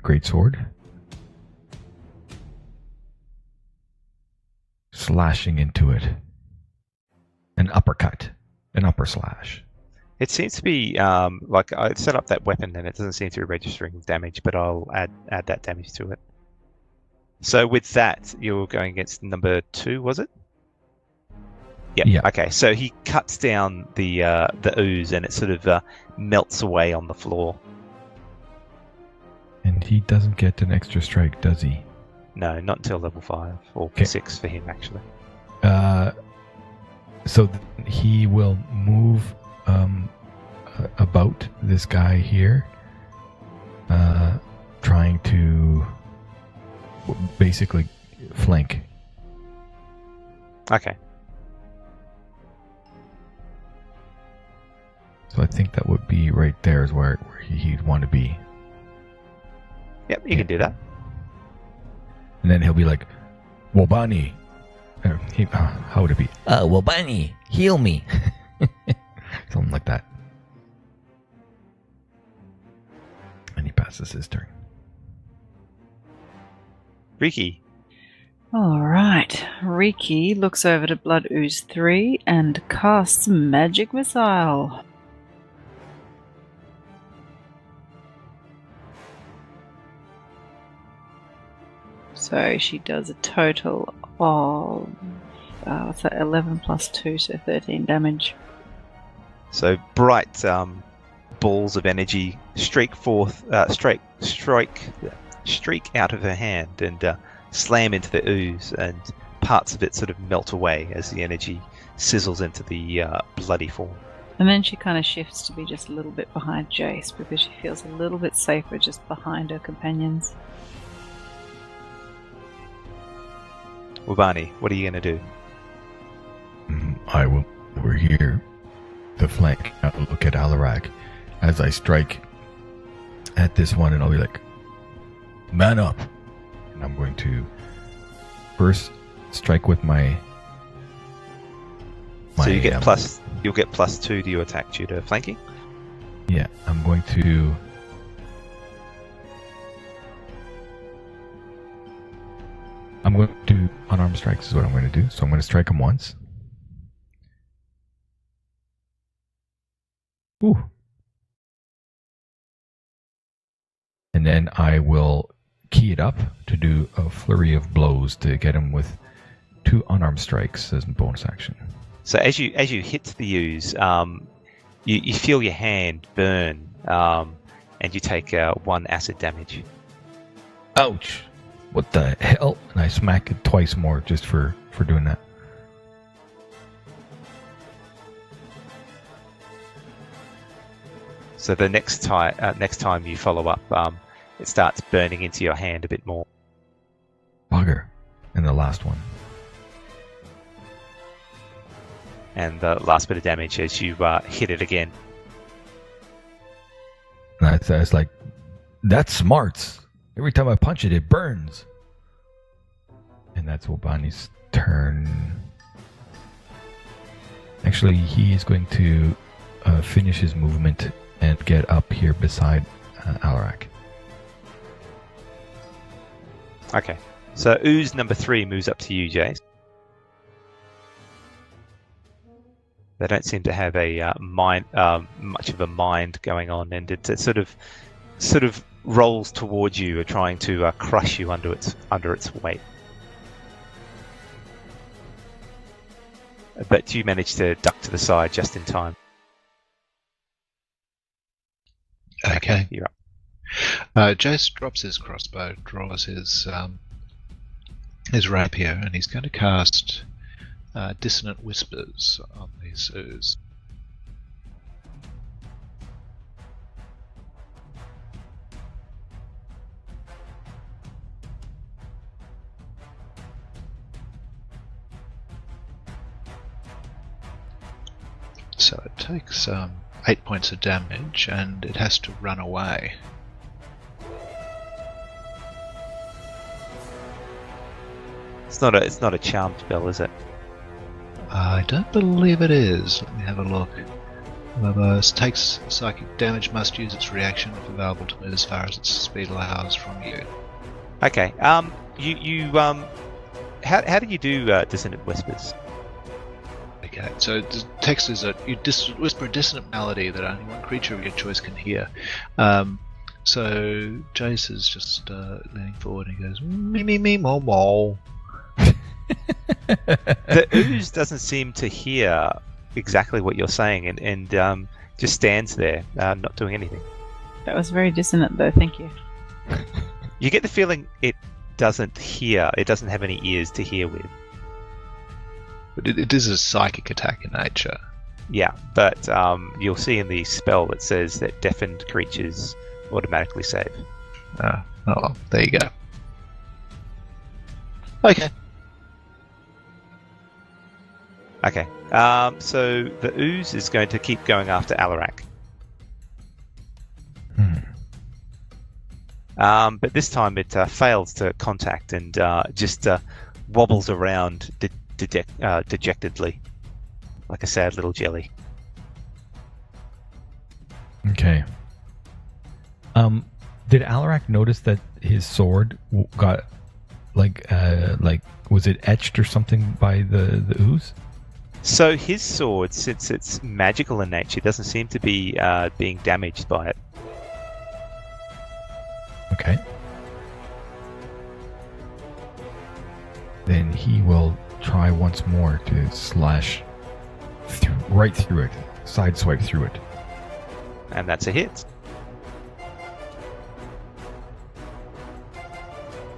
greatsword. Slashing into it. An uppercut. An upper slash. It seems to be like I set up that weapon and it doesn't seem to be registering damage, but I'll add that damage to it. So with that, you're going against number 2, was it? Yep. Yeah. Okay, so he cuts down the ooze and it sort of melts away on the floor. And he doesn't get an extra strike, does he? No, not until level 5 or Okay. 6 for him, actually. So he will move about this guy here, trying to basically flank. Okay. So I think that would be right there is where he'd want to be. Yep, you can do that. And then he'll be like, Wobani. How would it be? Wobani, heal me. Something like that. And he passes his turn. Riki. All right. Riki looks over to Blood Ooze 3 and casts Magic Missile. So she does a total of, what's that, 11 plus 2, so 13 damage. So bright balls of energy streak out of her hand and slam into the ooze, and parts of it sort of melt away as the energy sizzles into the bloody form. And then she kind of shifts to be just a little bit behind Jace because she feels a little bit safer just behind her companions. Wabani, what are you going to do? I will over here the flank. I'll look at Alarak as I strike at this one, and I'll be like, man up. And I'm going to first strike with my so you get plus You'll get +2 to your attack due to flanking. Yeah, I'm going to... unarmed strikes is what I'm going to do. So I'm going to strike him once. Ooh. And then I will key it up to do a flurry of blows to get him with 2 unarmed strikes as a bonus action. So as you hit the ooze, you feel your hand burn, and you take 1 acid damage. Ouch! What the hell? And I smack it twice more just for doing that. So the next time you follow up, it starts burning into your hand a bit more. Bugger. And the last one. And the last bit of damage as you hit it again. And I was like, that's smarts. Every time I punch it, it burns. And that's Wobani's turn. Actually, he is going to finish his movement and get up here beside Alarak. Okay. So ooze number 3 moves up to you, Jace. They don't seem to have a much of a mind going on, and it sort of rolls towards you, trying to crush you under its weight. But you manage to duck to the side just in time. Okay. You're up. Jace drops his crossbow, draws his rapier, and he's going to cast Dissonant Whispers on these ooze. So it takes 8 points of damage, and it has to run away. It's not a charmed spell, is it? I don't believe it is. Let me have a look. Whoever takes psychic damage must use its reaction if available to move as far as its speed allows from you. Okay. How do you do Dissonant Whispers? Okay, so the text is that you whisper a dissonant melody that only one creature of your choice can hear. So Jace is just leaning forward and he goes, me, mo, mo. The ooze doesn't seem to hear exactly what you're saying and just stands there, not doing anything. That was very dissonant, though. Thank you. You get the feeling it doesn't hear. It doesn't have any ears to hear with. But it is a psychic attack in nature. Yeah, but you'll see in the spell it says that deafened creatures automatically save. Oh well, there you go. Okay. Okay. So the ooze is going to keep going after Alarak. But this time it fails to contact and just wobbles around dejectedly, like a sad little jelly. Okay. Did Alarak notice that his sword got like was it etched or something by the ooze? So his sword, since it's magical in nature, doesn't seem to be being damaged by it. Okay. Then he will try once more to slash right through it, sideswipe through it. And that's a hit.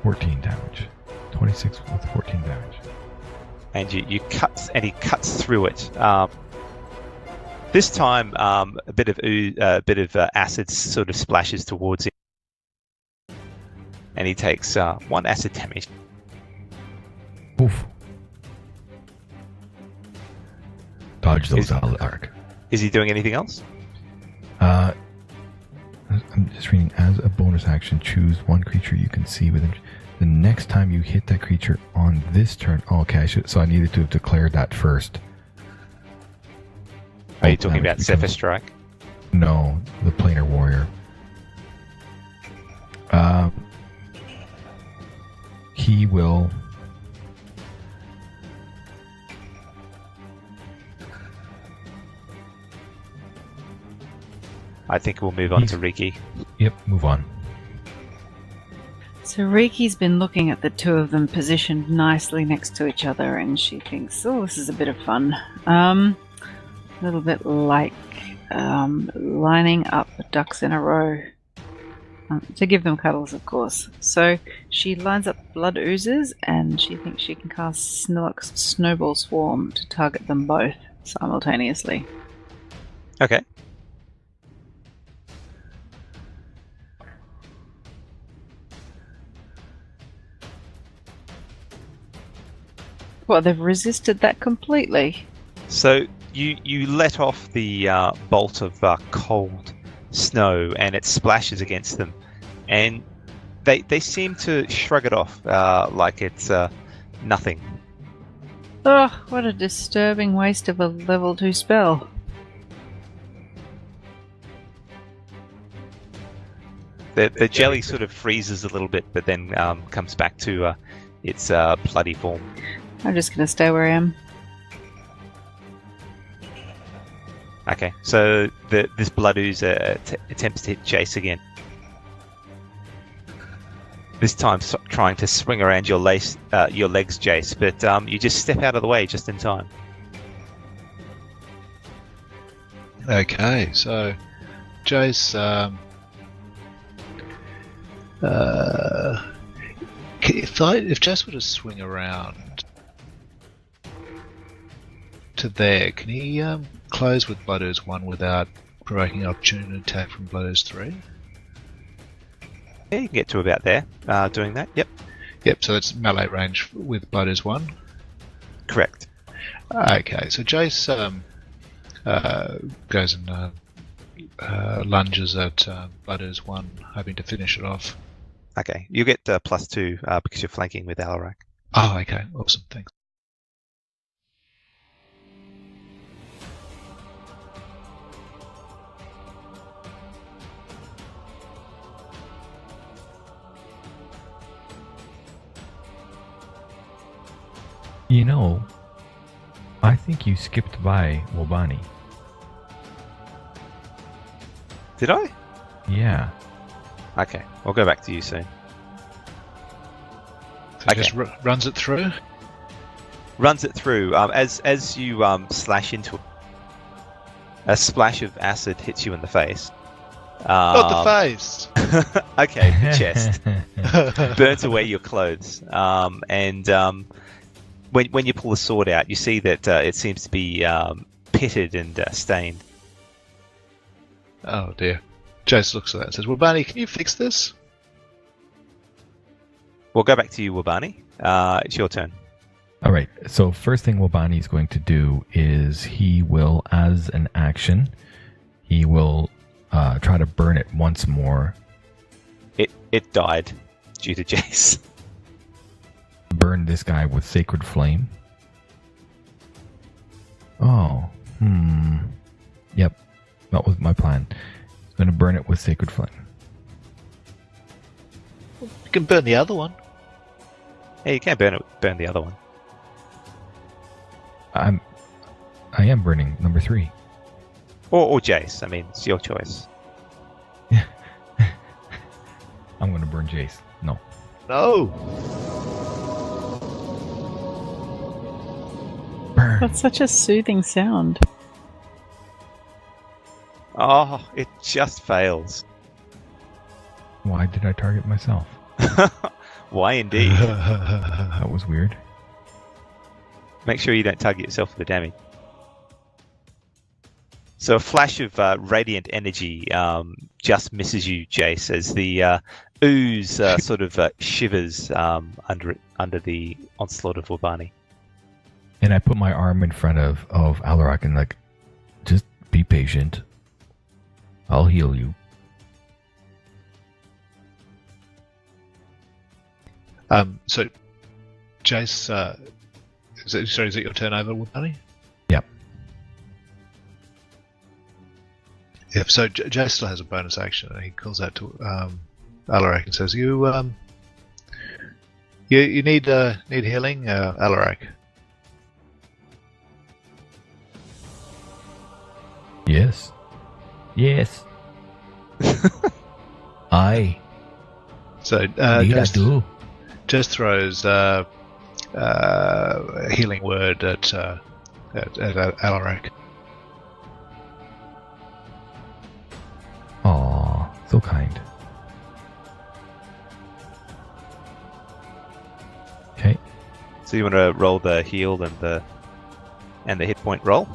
14 damage. 26 with 14 damage. And he cuts through it. This time, a bit of acid sort of splashes towards him, and he takes 1 acid damage. Oof. Dodge those, Alarak. Is he doing anything else? I'm just reading. As a bonus action, choose one creature you can see within. The next time you hit that creature on this turn. Oh, okay, so I needed to have declared that first. Are you talking about Zephyr Strike? No, the planar warrior. He will. I think we'll move on to Riki. Yep, move on. So Riki's been looking at the two of them positioned nicely next to each other, and she thinks, oh, this is a bit of fun. A little bit like lining up ducks in a row. To give them cuddles, of course. So she lines up blood oozes, and she thinks she can cast Snillock's Snowball Swarm to target them both simultaneously. Okay. Well, they've resisted that completely. So you let off the bolt of cold snow, and it splashes against them, and they seem to shrug it off like it's nothing. Oh, what a disturbing waste of a level 2 spell. The jelly sort of freezes a little bit, but then comes back to its bloody form. I'm just going to stay where I am. Okay, so this blood ooze attempts to hit Jace again. This time trying to swing around your legs, Jace, but you just step out of the way just in time. Okay, so Jace, if Jace were to swing around to there, can he close with Blood Ooze 1 without provoking an opportunity attack from Blood Ooze 3? Yeah, you can get to about there doing that, yep. Yep, so it's melee range with Blood Ooze 1? Correct. Okay, so Jace goes and lunges at Blood Ooze 1, hoping to finish it off. Okay, you get +2 because you're flanking with Alarak. Oh, okay, awesome, thanks. You know, I think you skipped by Wobani. Did I? Yeah. Okay, I'll go back to you soon. So he just runs it through? Runs it through. As you slash into it, a splash of acid hits you in the face. Not the face! Okay, the chest. Burns away your clothes. When you pull the sword out, you see that it seems to be pitted and stained. Oh dear. Jace looks at that and says, well, Barney, can you fix this? We'll go back to you, Wabani. It's your turn. All right. So first thing Wobani is going to do is he will, as an action, he will try to burn it once more. It died due to Jace. Burn this guy with Sacred Flame. Oh. Yep. That was my plan. I'm going to burn it with Sacred Flame. You can burn the other one. Hey, you can't burn the other one. I am burning number 3. Or Jace. I mean, it's your choice. I'm going to burn Jace. No. No! Burn. That's such a soothing sound. Oh, it just fails. Why did I target myself? Why indeed? That was weird. Make sure you don't target yourself for the damage. So a flash of radiant energy just misses you, Jace, as the ooze sort of shivers under the onslaught of Wabani. And I put my arm in front of Alarak and like, just be patient. I'll heal you. So, Jace, is it your turn over, Wabani? Yep. If so, Jay still has a bonus action, and he calls out to Alarak and says, "You need healing, Alarak." Yes. Yes. I. So Indeed I do. just throws a healing word at Alarak. Aw, so kind. Okay. So you want to roll the heal and the hit point roll?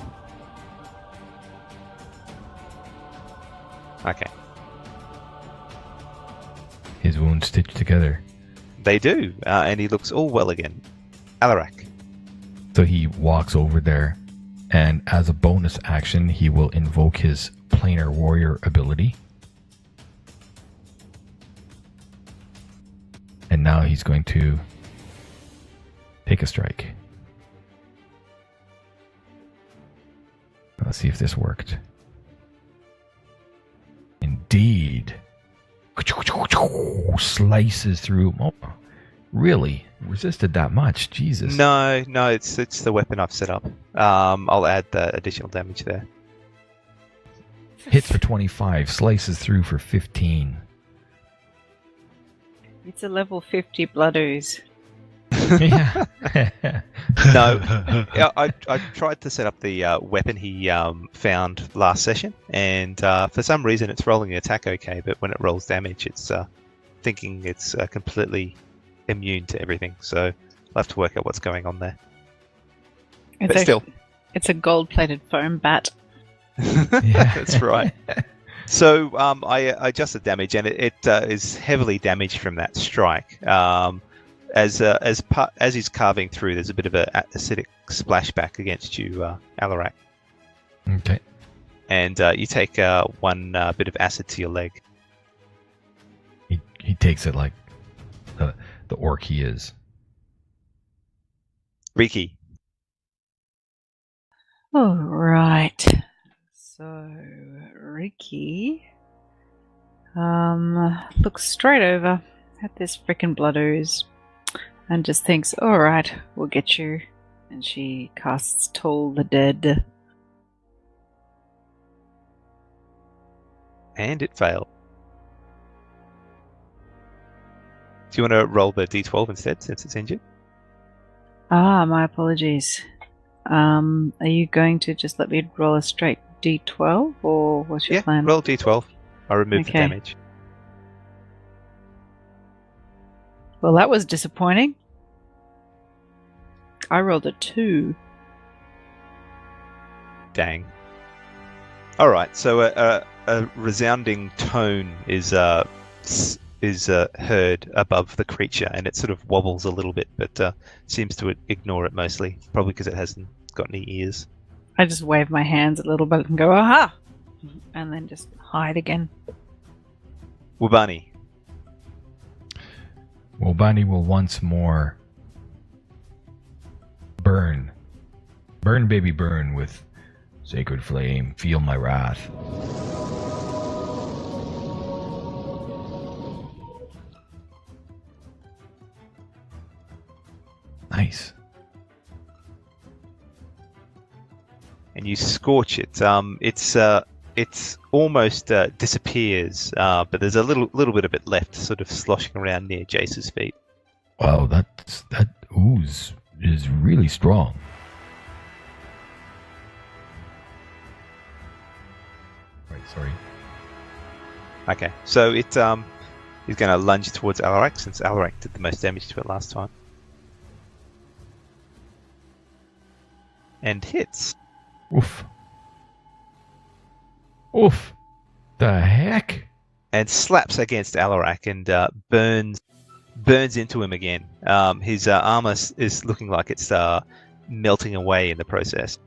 Okay. His wounds stitched together. They do, and he looks all well again. Alarak. So he walks over there, and as a bonus action, he will invoke his planar warrior ability. And now he's going to take a strike. Let's see if this worked. Indeed. Slices through. Oh, really? Resisted that much? Jesus. No, it's the weapon I've set up. I'll add the additional damage there. Hits for 25. Slices through for 15. It's a level 50 blood ooze. Yeah. No, I tried to set up the weapon he found last session, and for some reason it's rolling the attack okay, but when it rolls damage, it's thinking it's completely immune to everything. So I'll have to work out what's going on there. But still, It's a gold-plated foam bat. Yeah. that's right. So I adjusted damage, and it is heavily damaged from that strike. As he's carving through, there's a bit of an acidic splashback against you, Alarak. Okay. And you take one bit of acid to your leg. He takes it like the orc he is. Riki. All right. So Ricky looks straight over at this frickin' blood ooze and just thinks, all right, we'll get you. And she casts Toll the Dead. And it failed. Do you want to roll the d12 instead, since it's injured? Ah, my apologies. Are you going to just let me roll a straight d12, or what's your plan? Roll d12. I removed the Okay. damage. Well, that was disappointing. I rolled a 2. Dang. All right, so a resounding tone is heard above the creature, and it sort of wobbles a little bit, but seems to ignore it mostly, probably because it hasn't got any ears. I just wave my hands a little bit and go, aha! And then just hide again. Wubani. Wobani will once more burn. Burn, baby, burn with sacred flame. Feel my wrath. Nice. And you scorch it. It's almost disappears, but there's a little bit of it left, sort of sloshing around near Jace's feet. Wow, that ooze is really strong. Right, sorry. Okay, so it is going to lunge towards Alarak, since Alarak did the most damage to it last time. And hits. Oof. Oof. The heck? And slaps against Alarak and burns into him again. His armor is looking like it's melting away in the process.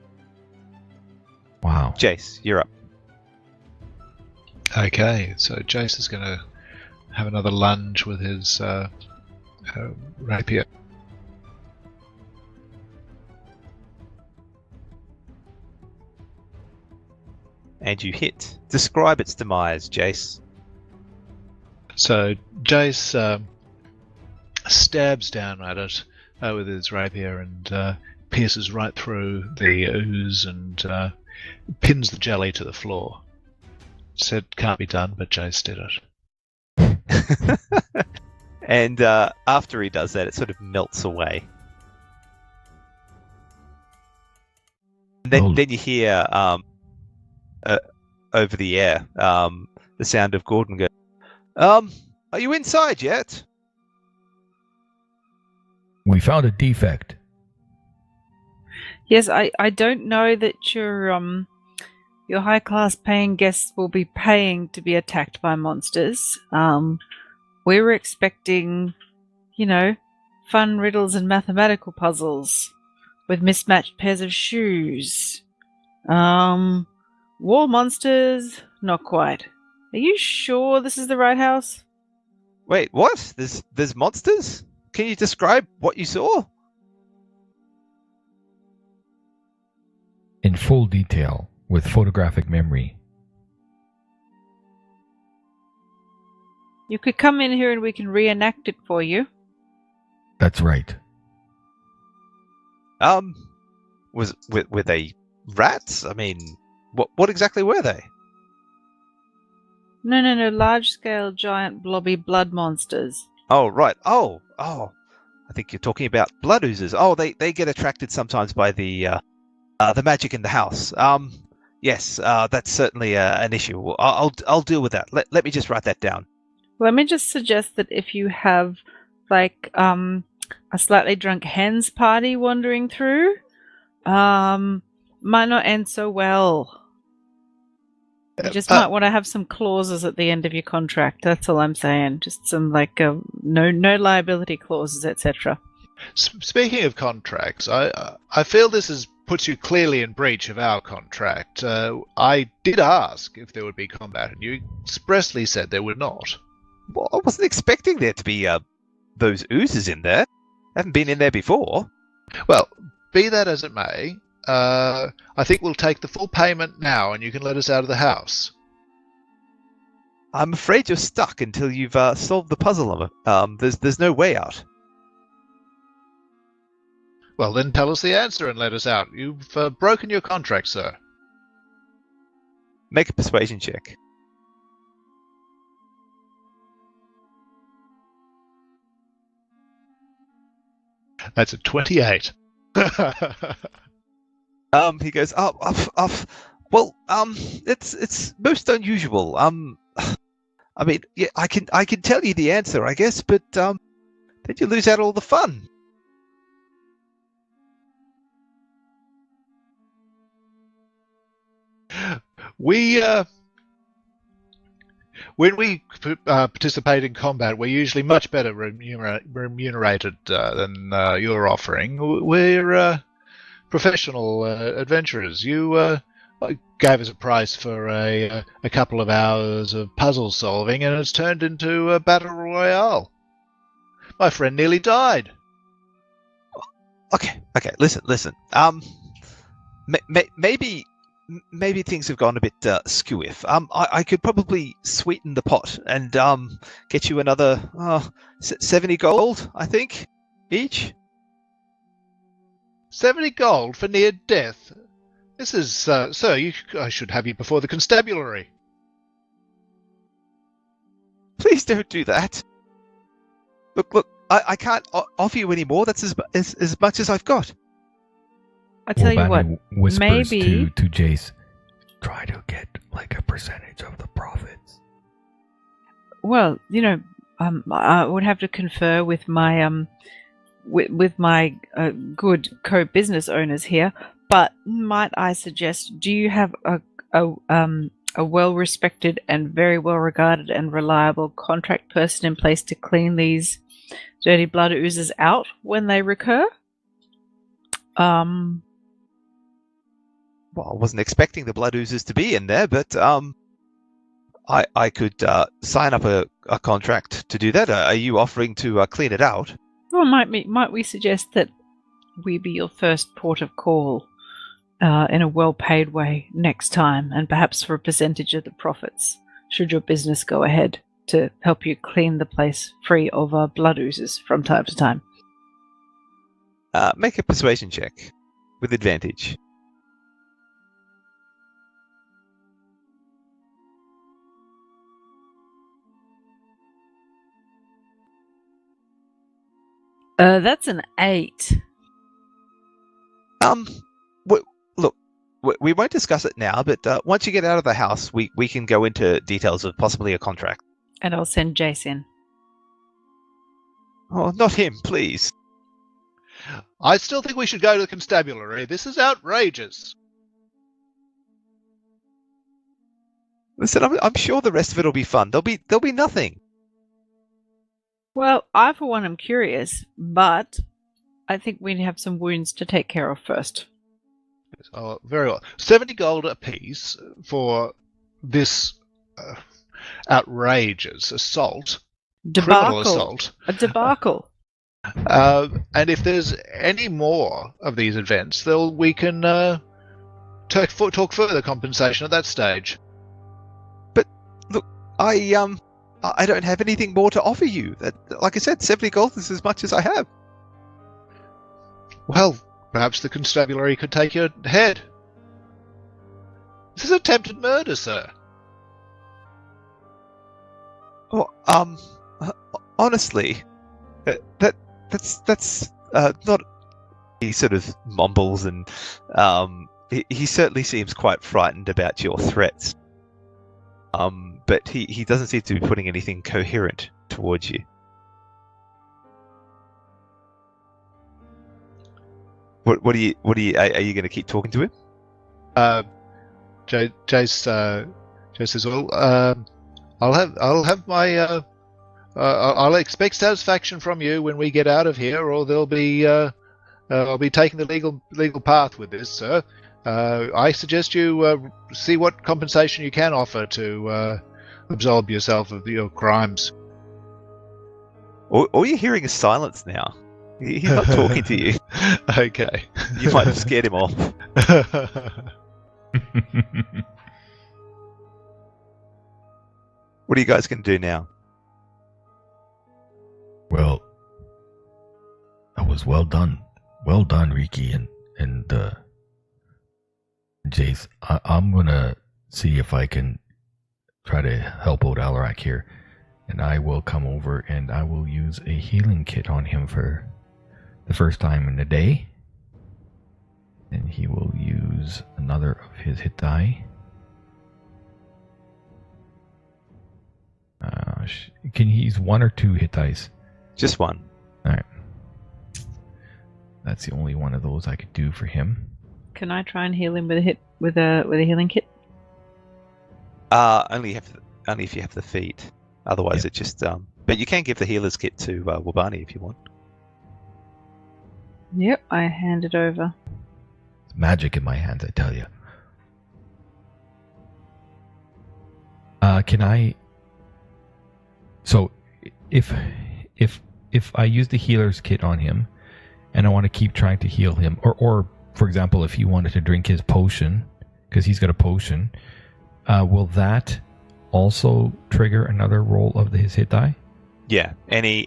Wow. Jace, you're up. Okay, so Jace is going to have another lunge with his rapier. and you hit. Describe its demise, Jace. So Jace stabs down at it with his rapier and pierces right through the ooze and pins the jelly to the floor. Said can't be done, but Jace did it. And after he does that, it sort of melts away. And then you hear over the air the sound of Gordon go, are you inside yet? We found a defect. Yes, I don't know that your high-class paying guests will be paying to be attacked by monsters. We were expecting, fun riddles and mathematical puzzles with mismatched pairs of shoes. War monsters, not quite. Are you sure this is the right house? Wait, what? There's monsters? Can you describe what you saw? In full detail, with photographic memory. You could come in here and we can reenact it for you. That's right. Were they rats? I mean, what exactly were they? No, large-scale, giant, blobby blood monsters. Oh, right. Oh, I think you're talking about blood oozes. Oh, they get attracted sometimes by the magic in the house. Yes, that's certainly an issue. I'll deal with that. Let me just write that down. Let me just suggest that if you have, a slightly drunk hens party wandering through, might not end so well. You just might want to have some clauses at the end of your contract. That's all I'm saying. Just some no liability clauses, etc. Speaking of contracts, I feel this puts you clearly in breach of our contract. I did ask if there would be combat, and you expressly said there would not. Well, I wasn't expecting there to be those oozes in there. I haven't been in there before. Well, be that as it may, I think we'll take the full payment now, and you can let us out of the house. I'm afraid you're stuck until you've solved the puzzle. There's no way out. Well, then tell us the answer and let us out. You've broken your contract, sir. Make a persuasion check. That's a 28. He goes, well, it's most unusual. I mean, yeah, I can tell you the answer, I guess, but then you lose out all the fun. When we participate in combat, we're usually much better remunerated than you're offering. We're professional adventurers. You gave us a price for a couple of hours of puzzle solving, and it's turned into a battle royale. My friend nearly died. Okay, listen. Maybe things have gone a bit skew-if. I could probably sweeten the pot and get you another 70 gold, I think, each. 70 gold for near death? This is, sir, I should have you before the constabulary. Please don't do that. Look, I can't offer you any more. That's as much as I've got. I tell you what, whispers maybe to Jace, try to get a percentage of the profits. Well, I would have to confer with my with my good co-business owners here. But might I suggest, do you have a well-respected and very well-regarded and reliable contract person in place to clean these dirty blood oozes out when they recur? Well, I wasn't expecting the blood oozes to be in there, but I could sign up a contract to do that. Are you offering to clean it out? Well, might we suggest that we be your first port of call in a well-paid way next time, and perhaps for a percentage of the profits, should your business go ahead, to help you clean the place free of blood oozes from time to time. Make a persuasion check with advantage. That's an 8. Look, we won't discuss it now, but once you get out of the house, we can go into details of possibly a contract. And I'll send Jace in. Oh, not him, please. I still think we should go to the constabulary. This is outrageous. Listen, I'm sure the rest of it will be fun. There'll be nothing. Well, I for one am curious, but I think we have some wounds to take care of first. Oh, very well. 70 gold apiece for this outrageous assault. Criminal assault. A debacle. And if there's any more of these events, we can talk further compensation at that stage. But look, I don't have anything more to offer you. Like I said, 70 gold is as much as I have. Well, perhaps the constabulary could take your head. This is attempted murder, sir. Oh, honestly, that's not. He sort of mumbles, and he certainly seems quite frightened about your threats. But he doesn't seem to be putting anything coherent towards you. What are you? Are you going to keep talking to him? Jace says, "Well, I'll have my I'll expect satisfaction from you when we get out of here, or there'll be I'll be taking the legal path with this, sir. I suggest you see what compensation you can offer to absolve yourself of your crimes." All you're hearing is silence now. He's not talking to you. Okay. You might have scared him off. What are you guys going to do now? Well, that was well done. Well done, Riki and Jace. I'm going to see if I can try to help out Alarak here. And I will come over and I will use a healing kit on him for the first time in the day. And he will use another of his hit die. Can he use 1 or 2 hit dice? Just 1. Alright. That's the only one of those I could do for him. Can I try and heal him with a healing kit? Only if you have the feat. Otherwise, it just. But you can give the healer's kit to Wabani if you want. Yep, I hand it over. It's magic in my hands, I tell you. Can I? So, if I use the healer's kit on him, and I want to keep trying to heal him, or for example, if he wanted to drink his potion, because he's got a potion, will that also trigger another roll of his hit die? Yeah, any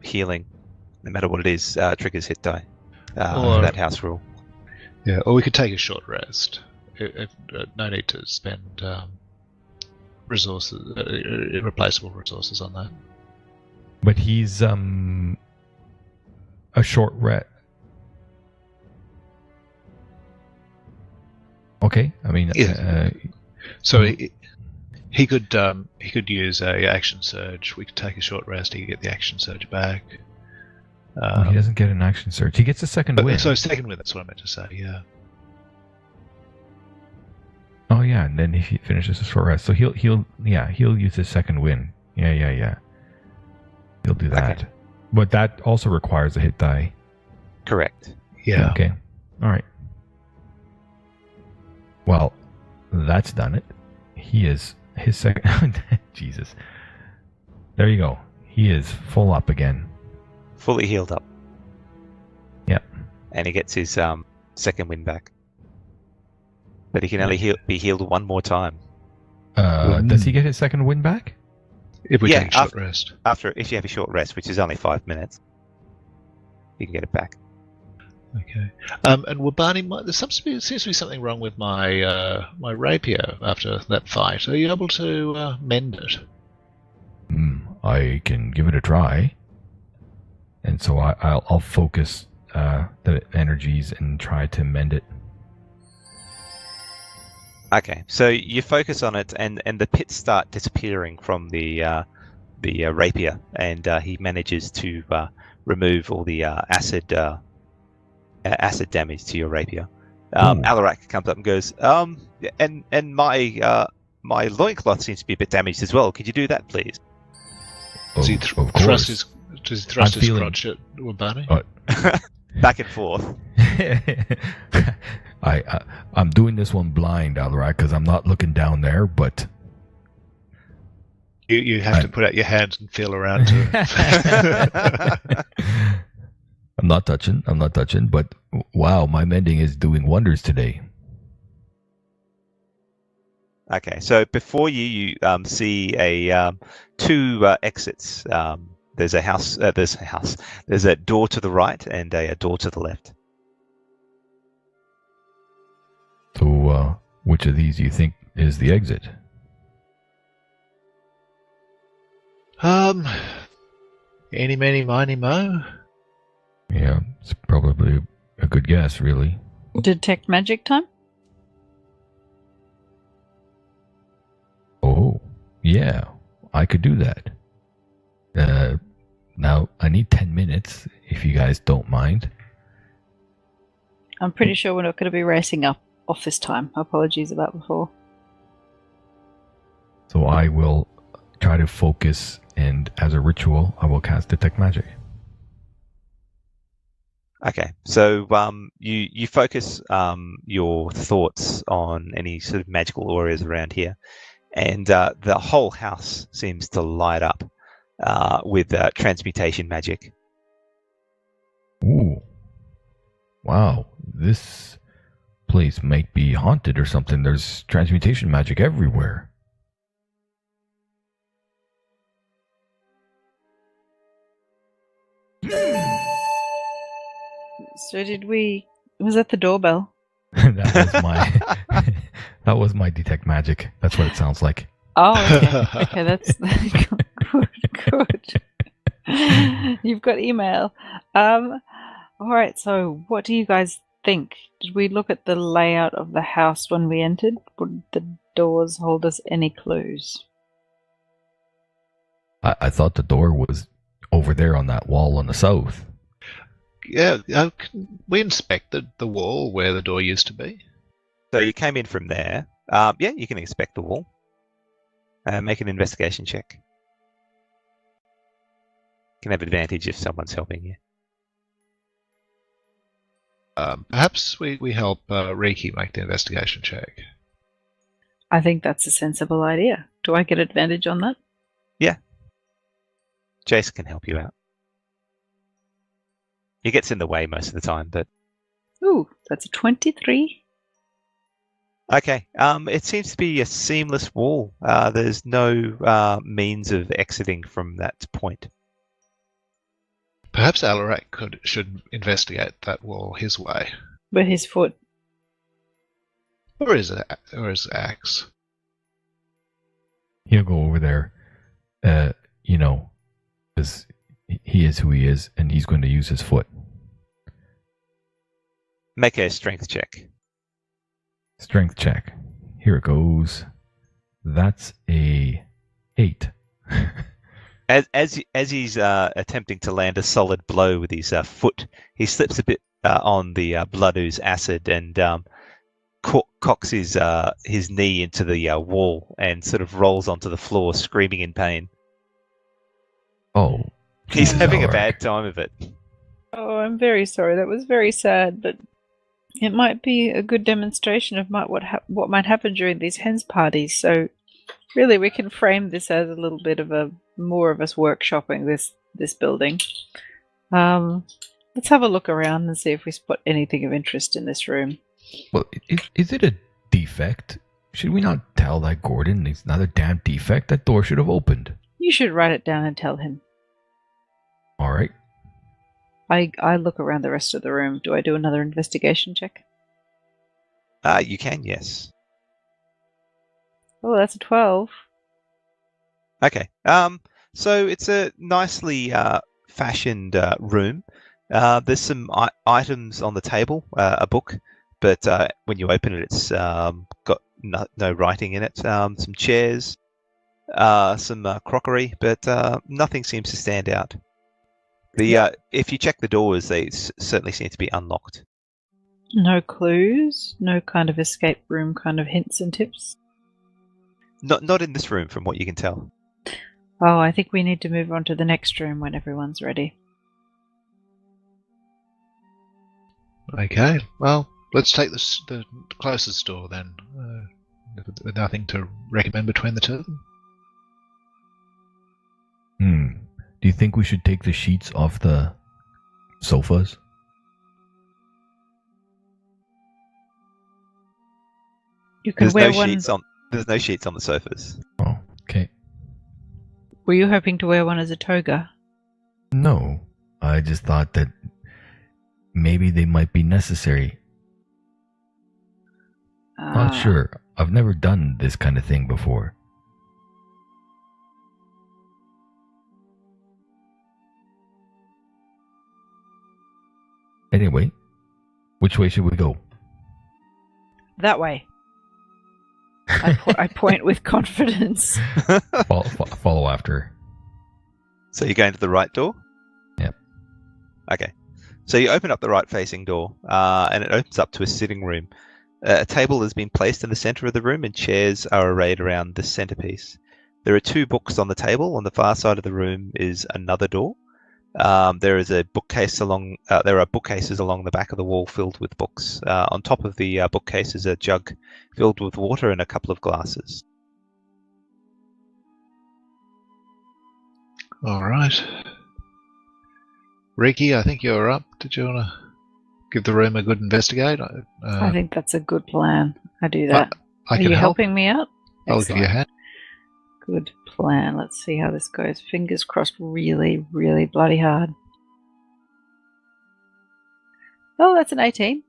healing, no matter what it is, triggers hit die. That house rule. Yeah, or we could take a short rest. No need to spend resources, irreplaceable resources on that. But he's a short rest. Okay, I mean, yeah. So he could use a action surge. We could take a short rest. He could get the action surge back. He doesn't get an action surge. He gets a second win. So second win. That's what I meant to say. Yeah. Oh yeah, and then if he finishes a short rest, so he'll use his second win. Yeah. He'll do that. Okay. But that also requires a hit die. Correct. Yeah. Okay. All right. Well, that's done it. He is his second. Jesus. There you go. He is full up again. Fully healed up. Yep. And he gets his second win back. but he can only be healed one more time. Does he get his second wind back? If we take a short rest. If you have a short rest, which is only 5 minutes, you can get it back. Okay. And Wabani, there seems to be something wrong with my my rapier after that fight. Are you able to mend it? I can give it a try. And so I'll focus the energies and try to mend it. Okay, so you focus on it, and the pits start disappearing from the rapier, and he manages to remove all the acid damage to your rapier. Alarak comes up and goes, and my loincloth seems to be a bit damaged as well. Could you do that, please? Does he thrust his crotch at Wabani? Back and forth. I'm doing this one blind, Alarak, because I'm not looking down there, but you have to put out your hands and feel around to it. I'm not touching, but wow, my mending is doing wonders today. Okay, so before you see two exits. There's a house. There's a door to the right and a door to the left. So, which of these do you think is the exit? Eeny, meeny, miny, mo. Yeah, it's probably a good guess, really. Detect magic time? Oh, yeah, I could do that. Now, I need 10 minutes, if you guys don't mind. I'm pretty sure we're not going to be racing off this time. Apologies about before. So I will try to focus, and as a ritual, I will cast Detect Magic. Okay, so you focus your thoughts on any sort of magical areas around here, and the whole house seems to light up with transmutation magic. Ooh. Wow, this place might be haunted or something. There's transmutation magic everywhere. So was that the doorbell? That was my detect magic. That's what it sounds like. Oh, okay. Okay, that's good. You've got email. All right, so what do you guys think? Did we look at the layout of the house when we entered? Would the doors hold us any clues? I thought the door was over there on that wall on the south. Yeah, we inspected the wall where the door used to be. So you came in from there. Yeah, you can inspect the wall. Make an investigation check. You can have advantage if someone's helping you. Perhaps we help Riki make the investigation check. I think that's a sensible idea. Do I get advantage on that? Yeah. Jace can help you out. He gets in the way most of the time, but... Ooh, that's a 23. Okay, it seems to be a seamless wall. There's no means of exiting from that point. Perhaps Alarak should investigate that wall his way. With his foot. Or his axe. He'll go over there, because he is who he is, and he's going to use his foot. Make a strength check. Strength check. Here it goes. That's a 8. As he's attempting to land a solid blow with his foot, he slips a bit on the blood ooze acid and cocks his knee into the wall and sort of rolls onto the floor, screaming in pain. Oh. He's having a bad time of it. Oh, I'm very sorry. That was very sad, but it might be a good demonstration of what might happen during these hens parties. So, really, we can frame this as a little bit of more of us workshopping this building. Let's have a look around and see if we spot anything of interest in this room. Well, is it a defect. Should we not tell that Gordon it's not a damn defect? That door should have opened. You should write it down and tell him. All right. I look around the rest of the room. Do I do another investigation check? You can, yes. Oh, that's a 12. Okay. So it's a nicely fashioned room. There's some items on the table, a book, but when you open it, it's got no writing in it. Some chairs, some crockery, but nothing seems to stand out. If you check the doors, they certainly seem to be unlocked. No clues? No kind of escape room kind of hints and tips? Not in this room, from what you can tell. Oh, I think we need to move on to the next room when everyone's ready. Okay, well, let's take the closest door then. With nothing to recommend between the two of them. Do you think we should take the sheets off the sofas? You can wear one. There's no sheets on the sofas. Oh, okay. Were you hoping to wear one as a toga? No, I just thought that maybe they might be necessary. Not sure. I've never done this kind of thing before. Anyway, which way should we go? That way. I point with confidence. Follow after. So you're going to the right door? Yep. Okay. So you open up the right-facing door, and it opens up to a sitting room. A table has been placed in the center of the room, and chairs are arrayed around the centerpiece. There are 2 books on the table. On the far side of the room is another door. There is a bookcase along. There are bookcases along the back of the wall filled with books. On top of the bookcase is a jug filled with water and a couple of glasses. All right. Riki, I think you're up. Did you want to give the room a good investigate? I think that's a good plan. I do that. I Are can you help. helping me out? I'll give you a hand. Good plan. Let's see how this goes. Fingers crossed really, really bloody hard. Oh, that's an 18.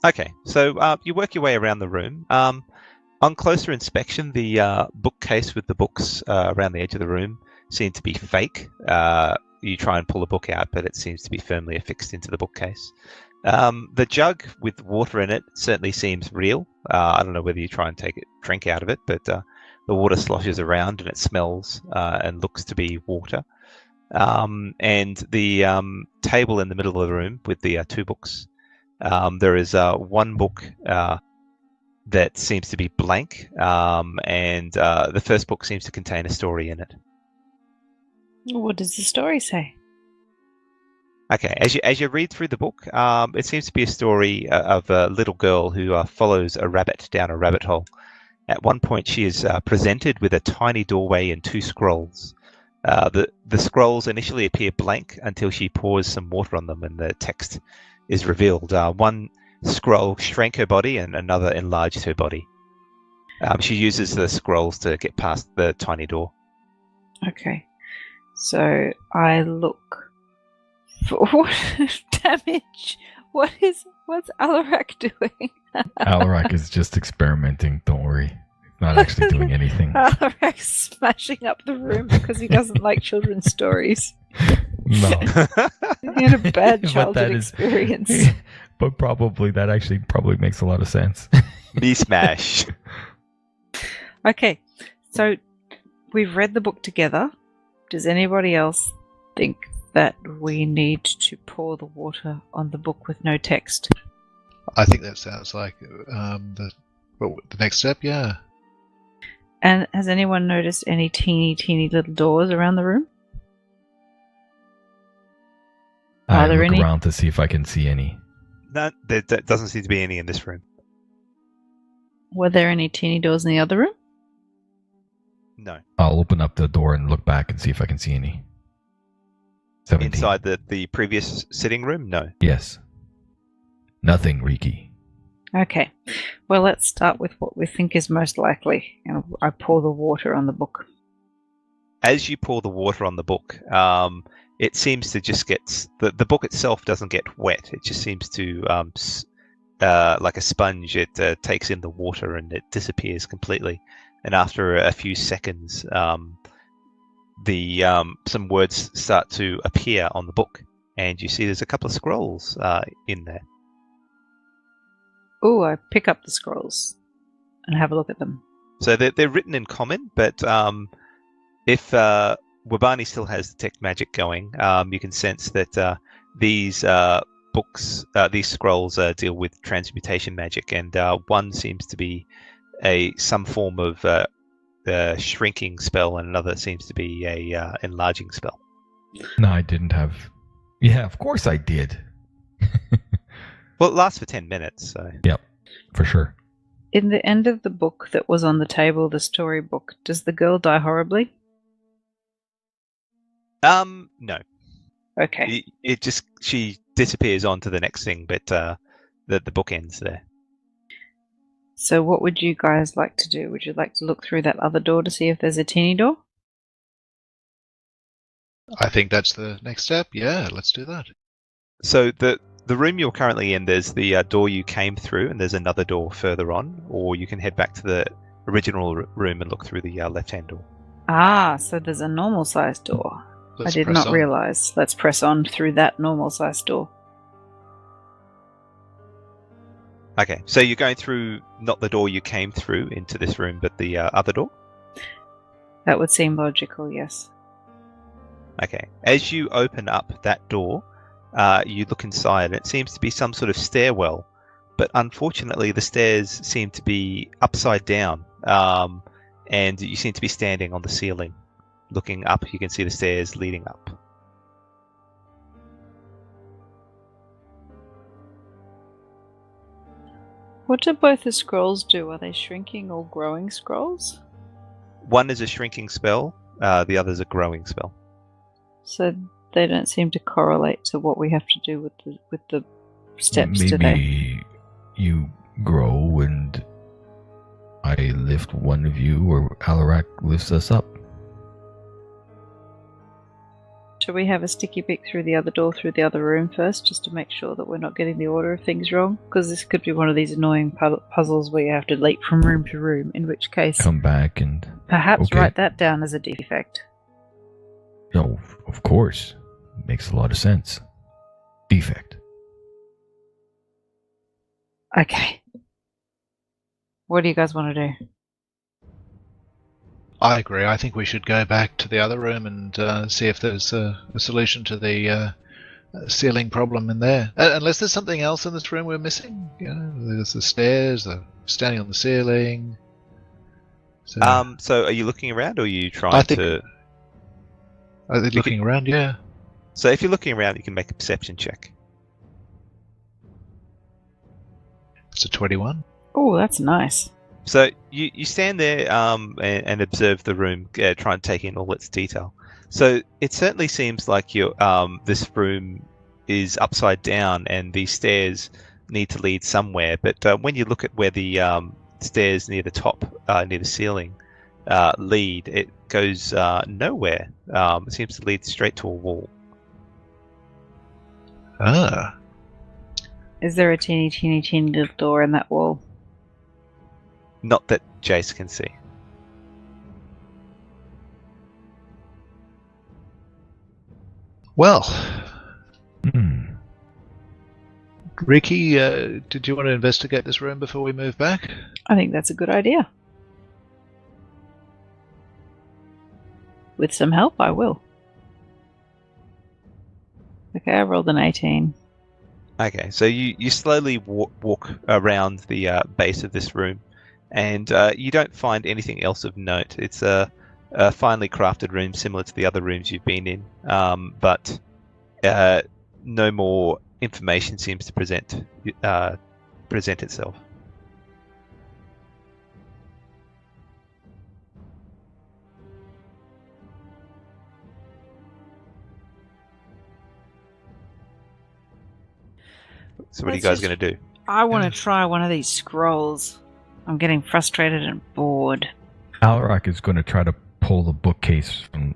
Okay, so you work your way around the room. On closer inspection, the bookcase with the books around the edge of the room seem to be fake. You try and pull a book out, but it seems to be firmly affixed into the bookcase. The jug with water in it certainly seems real. I don't know whether you try and take a drink out of it, but the water sloshes around and it smells and looks to be water. And the table in the middle of the room with the 2 books, there is one book that seems to be blank, and the first book seems to contain a story in it. What does the story say? Okay, as you read through the book, it seems to be a story of a little girl who follows a rabbit down a rabbit hole. At one point, she is presented with a tiny doorway and 2 scrolls. The scrolls initially appear blank until she pours some water on them and the text is revealed. One scroll shrank her body and another enlarged her body. She uses the scrolls to get past the tiny door. Okay. So I look for what damage. What's Alarak doing? Alarak is just experimenting. Don't worry. He's not actually doing anything. Alarak's smashing up the room because he doesn't like children's stories. No. He had a bad But childhood that is- experience. But that actually probably makes a lot of sense. Me smash. Okay, so we've read the book together. Does anybody else think that we need to pour the water on the book with no text? I think that sounds like the next step, yeah. And has anyone noticed any teeny little doors around the room? I Are there look any? around to see if I can see any. No, there doesn't seem to be any in this room. Were there any teeny doors in the other room? No. I'll open up the door and look back and see if I can see any. 17. Inside the previous sitting room? No. Yes. Nothing, Riki. Okay. Well, let's start with what we think is most likely. And I pour the water on the book. As you pour the water on the book, it seems to just get the book itself doesn't get wet. It just seems to like a sponge. It takes in the water and it disappears completely. And after a few seconds, some words start to appear on the book, and you see there's a couple of scrolls in there. Oh, I pick up the scrolls and have a look at them. So they're written in common, but if Wabani still has detect magic going, you can sense that these these scrolls deal with transmutation magic, and one seems to be some form of shrinking spell, and another seems to be a enlarging spell. No, I didn't have. Yeah, of course I did. Well, it lasts for 10 minutes, so... Yep, for sure. In the end of the book that was on the table, the storybook, does the girl die horribly? No. Okay. She disappears on to the next thing, but the book ends there. So what would you guys like to do? Would you like to look through that other door to see if there's a teeny door? I think that's the next step. Yeah, let's do that. So the room you're currently in, there's the door you came through, and there's another door further on, or you can head back to the original room and look through the left-hand door. Ah, so there's a normal-sized door. I did not realize. Let's press on through that normal-sized door. Okay, so you're going through not the door you came through into this room, but the other door? That would seem logical, yes. Okay, as you open up that door, you look inside, and it seems to be some sort of stairwell, but unfortunately the stairs seem to be upside down, and you seem to be standing on the ceiling. Looking up, you can see the stairs leading up. What do both the scrolls do? Are they shrinking or growing scrolls? One is a shrinking spell, the other is a growing spell. So they don't seem to correlate to what we have to do with the steps, Maybe do they? you grow and I lift one of you, or Alarak lifts us up. Should we have a sticky pick through the other door, through the other room first, just to make sure that we're not getting the order of things wrong? Because this could be one of these annoying puzzles where you have to leap from room to room, in which case... Come back and... Perhaps okay. write that down as a defect. No, of course. Makes a lot of sense. Defect. Okay. What do you guys want to do? I agree. I think we should go back to the other room and see if there's a solution to the ceiling problem in there. Unless there's something else in this room we're missing. You know, there's the stairs, the standing on the ceiling. So are you looking around, or are you trying to... Are they looking around? Yeah. So if you're looking around, you can make a perception check. It's a 21. Oh, that's nice. So you stand there and observe the room, try and take in all its detail. So it certainly seems like this room is upside down, and these stairs need to lead somewhere. But when you look at where the stairs near the top, near the ceiling, lead, it goes nowhere. It seems to lead straight to a wall. Ah. Is there a teeny little door in that wall? Not that Jace can see. Well, Ricky, did you want to investigate this room before we move back? I think that's a good idea. With some help, I will. Okay, I rolled an 18. Okay, so you slowly walk around the base of this room, and you don't find anything else of note. It's a finely crafted room similar to the other rooms you've been in, but no more information seems to present itself. So what are you guys going to do? I want to try one of these scrolls. I'm getting frustrated and bored. Alrak is going to try to pull the bookcase from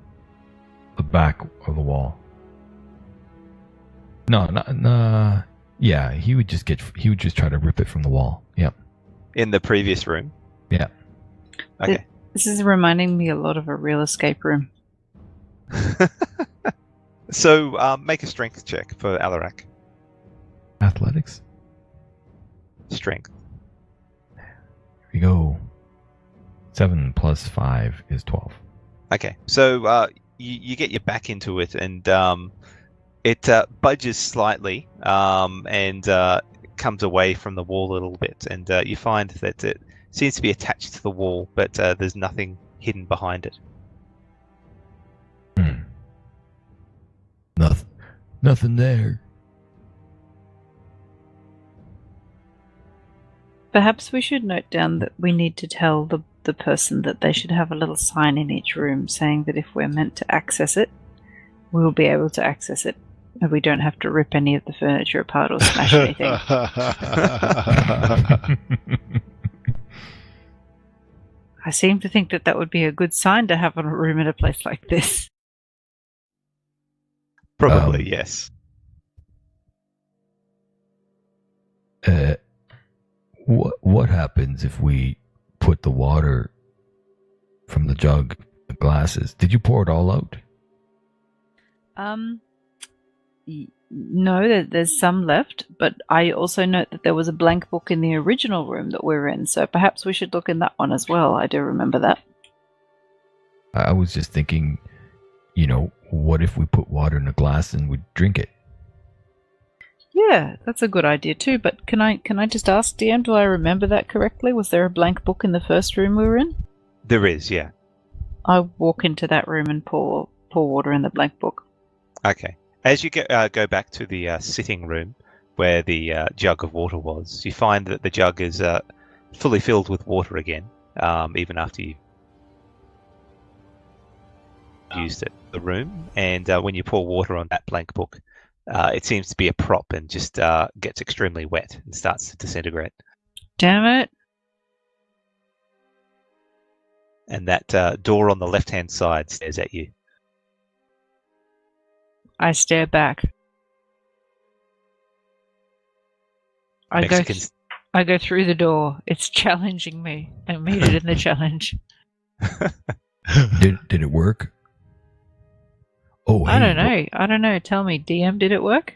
the back of the wall. No. Yeah, he would just try to rip it from the wall. Yep. In the previous room? Yeah. Okay. This is reminding me a lot of a real escape room. So make a strength check for Alarak. Athletics. Strength. Here we go. 7 plus 5 is 12. Okay, so you get your back into it, and it budges slightly and comes away from the wall a little bit, and you find that it seems to be attached to the wall, but there's nothing hidden behind it. Nothing there. Perhaps we should note down that we need to tell the person that they should have a little sign in each room saying that if we're meant to access it, we will be able to access it, and we don't have to rip any of the furniture apart or smash anything. I seem to think that would be a good sign to have on a room in a place like this. Probably, yes. What happens if we put the water from the jug, the glasses? Did you pour it all out? No, there's some left, but I also note that there was a blank book in the original room that we're in, so perhaps we should look in that one as well. I do remember that. I was just thinking, what if we put water in a glass and we drink it? Yeah, that's a good idea too, but can I just ask, DM, do I remember that correctly? Was there a blank book in the first room we were in? There is, yeah. I walk into that room and pour water in the blank book. Okay. As you go back to the sitting room where the jug of water was, you find that the jug is fully filled with water again, even after you used it in the room. And when you pour water on that blank book, it seems to be a prop and just gets extremely wet and starts to disintegrate. Damn it. And that door on the left-hand side stares at you. I stare back. I go through the door. It's challenging me. I made it in the challenge. Did it work? Oh, I don't know. Tell me, DM, did it work?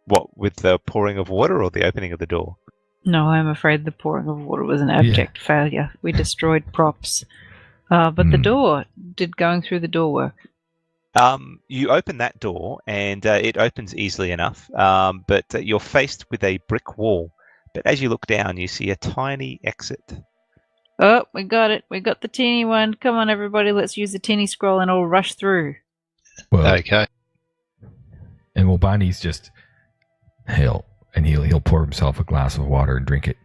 What, with the pouring of water or the opening of the door? No, I'm afraid the pouring of water was an abject failure. We destroyed props. But the door, did going through the door work? You open that door and it opens easily enough, but you're faced with a brick wall. But as you look down, you see a tiny exit. Oh, we got it. We got the teeny one. Come on, everybody. Let's use the teeny scroll and I'll rush through. Well, okay. And Wobani's just he'll pour himself a glass of water and drink it.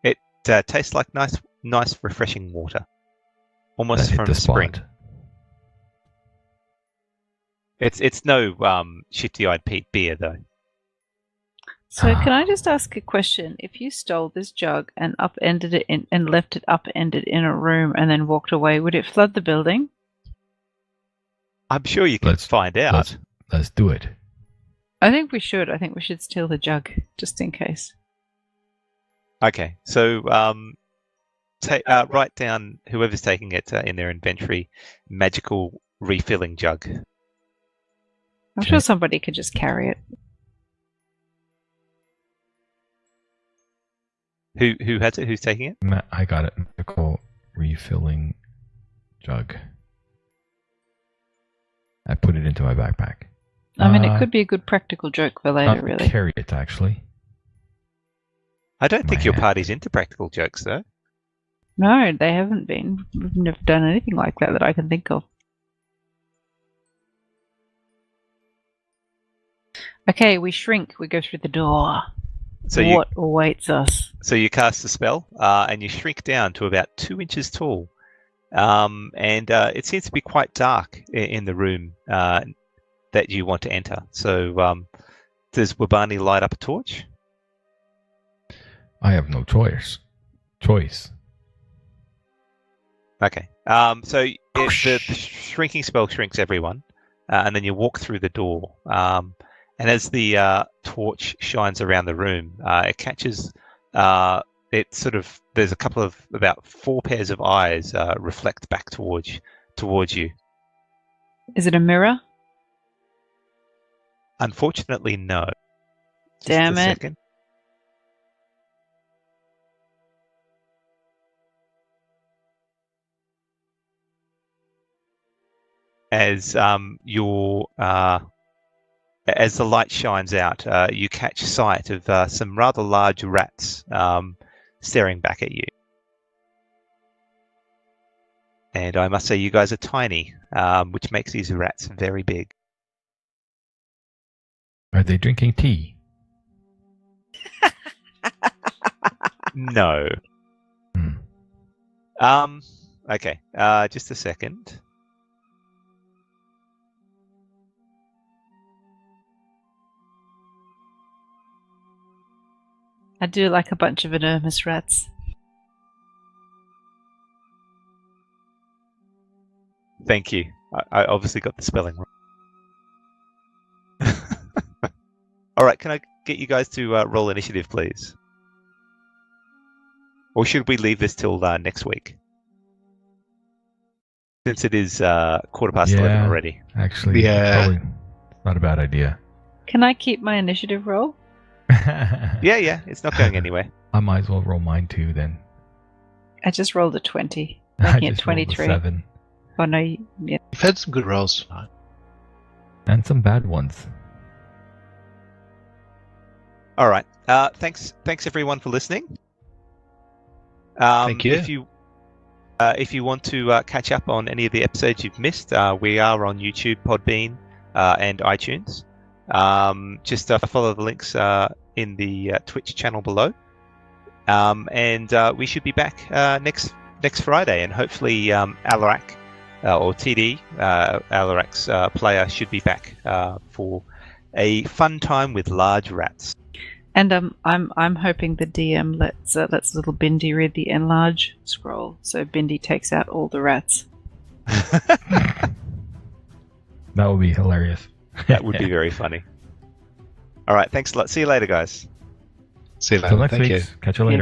It tastes like nice refreshing water, almost Hit from the spring. spot. It's no shifty-eyed Pete beer though. So can I just ask a question? If you stole this jug and upended it and left it upended in a room and then walked away, would it flood the building? I'm sure you can find out. Let's do it. I think we should. I think we should steal the jug, just in case. Okay, so write down whoever's taking it in their inventory, magical refilling jug. I'm sure somebody could just carry it. Who has it? Who's taking it? I got it. Magical refilling jug. I put it into my backpack. I mean, it could be a good practical joke for later, I'll really. carry it, actually. I don't think My your hand. party's into practical jokes, though. No, they haven't been. We've never done anything like that I can think of. Okay, we shrink. We go through the door. So What awaits us? So you cast a spell, and you shrink down to about 2 inches tall. And it seems to be quite dark in the room that you want to enter. So does Wabani light up a torch? I have no choice. Okay. So the shrinking spell shrinks everyone, and then you walk through the door. And as the torch shines around the room, it catches. There's a couple of about 4 pairs of eyes reflect back towards you. Is it a mirror? Unfortunately, no. Just Damn a it. second. As as the light shines out, you catch sight of some rather large rats staring back at you. And I must say, you guys are tiny, which makes these rats very big. Are they drinking tea? No. Hmm. Okay. Just a second. I do like a bunch of enormous rats. Thank you. I obviously got the spelling wrong. All right. Can I get you guys to roll initiative, please? Or should we leave this till next week? Since it is 11:15 already. Actually, probably not a bad idea. Can I keep my initiative roll? Yeah. It's not going anywhere. I might as well roll mine too then. I just rolled a 20, I making it just rolled a 23. 7. Oh no, yeah. You've had some good rolls tonight. And some bad ones. All right. Thanks everyone for listening. Thank you. If you want to catch up on any of the episodes you've missed, we are on YouTube, Podbean, and iTunes. Just follow the links in the Twitch channel below. And we should be back next Friday, and hopefully Alarak or TD, Alarak's player, should be back for a fun time with large rats. And I'm hoping the DM lets little Bindi read the enlarge scroll, so Bindi takes out all the rats. That would be hilarious. That would be very funny. All right, thanks a lot. See you later, guys. See you later. Till next Thank week. you. Catch you later.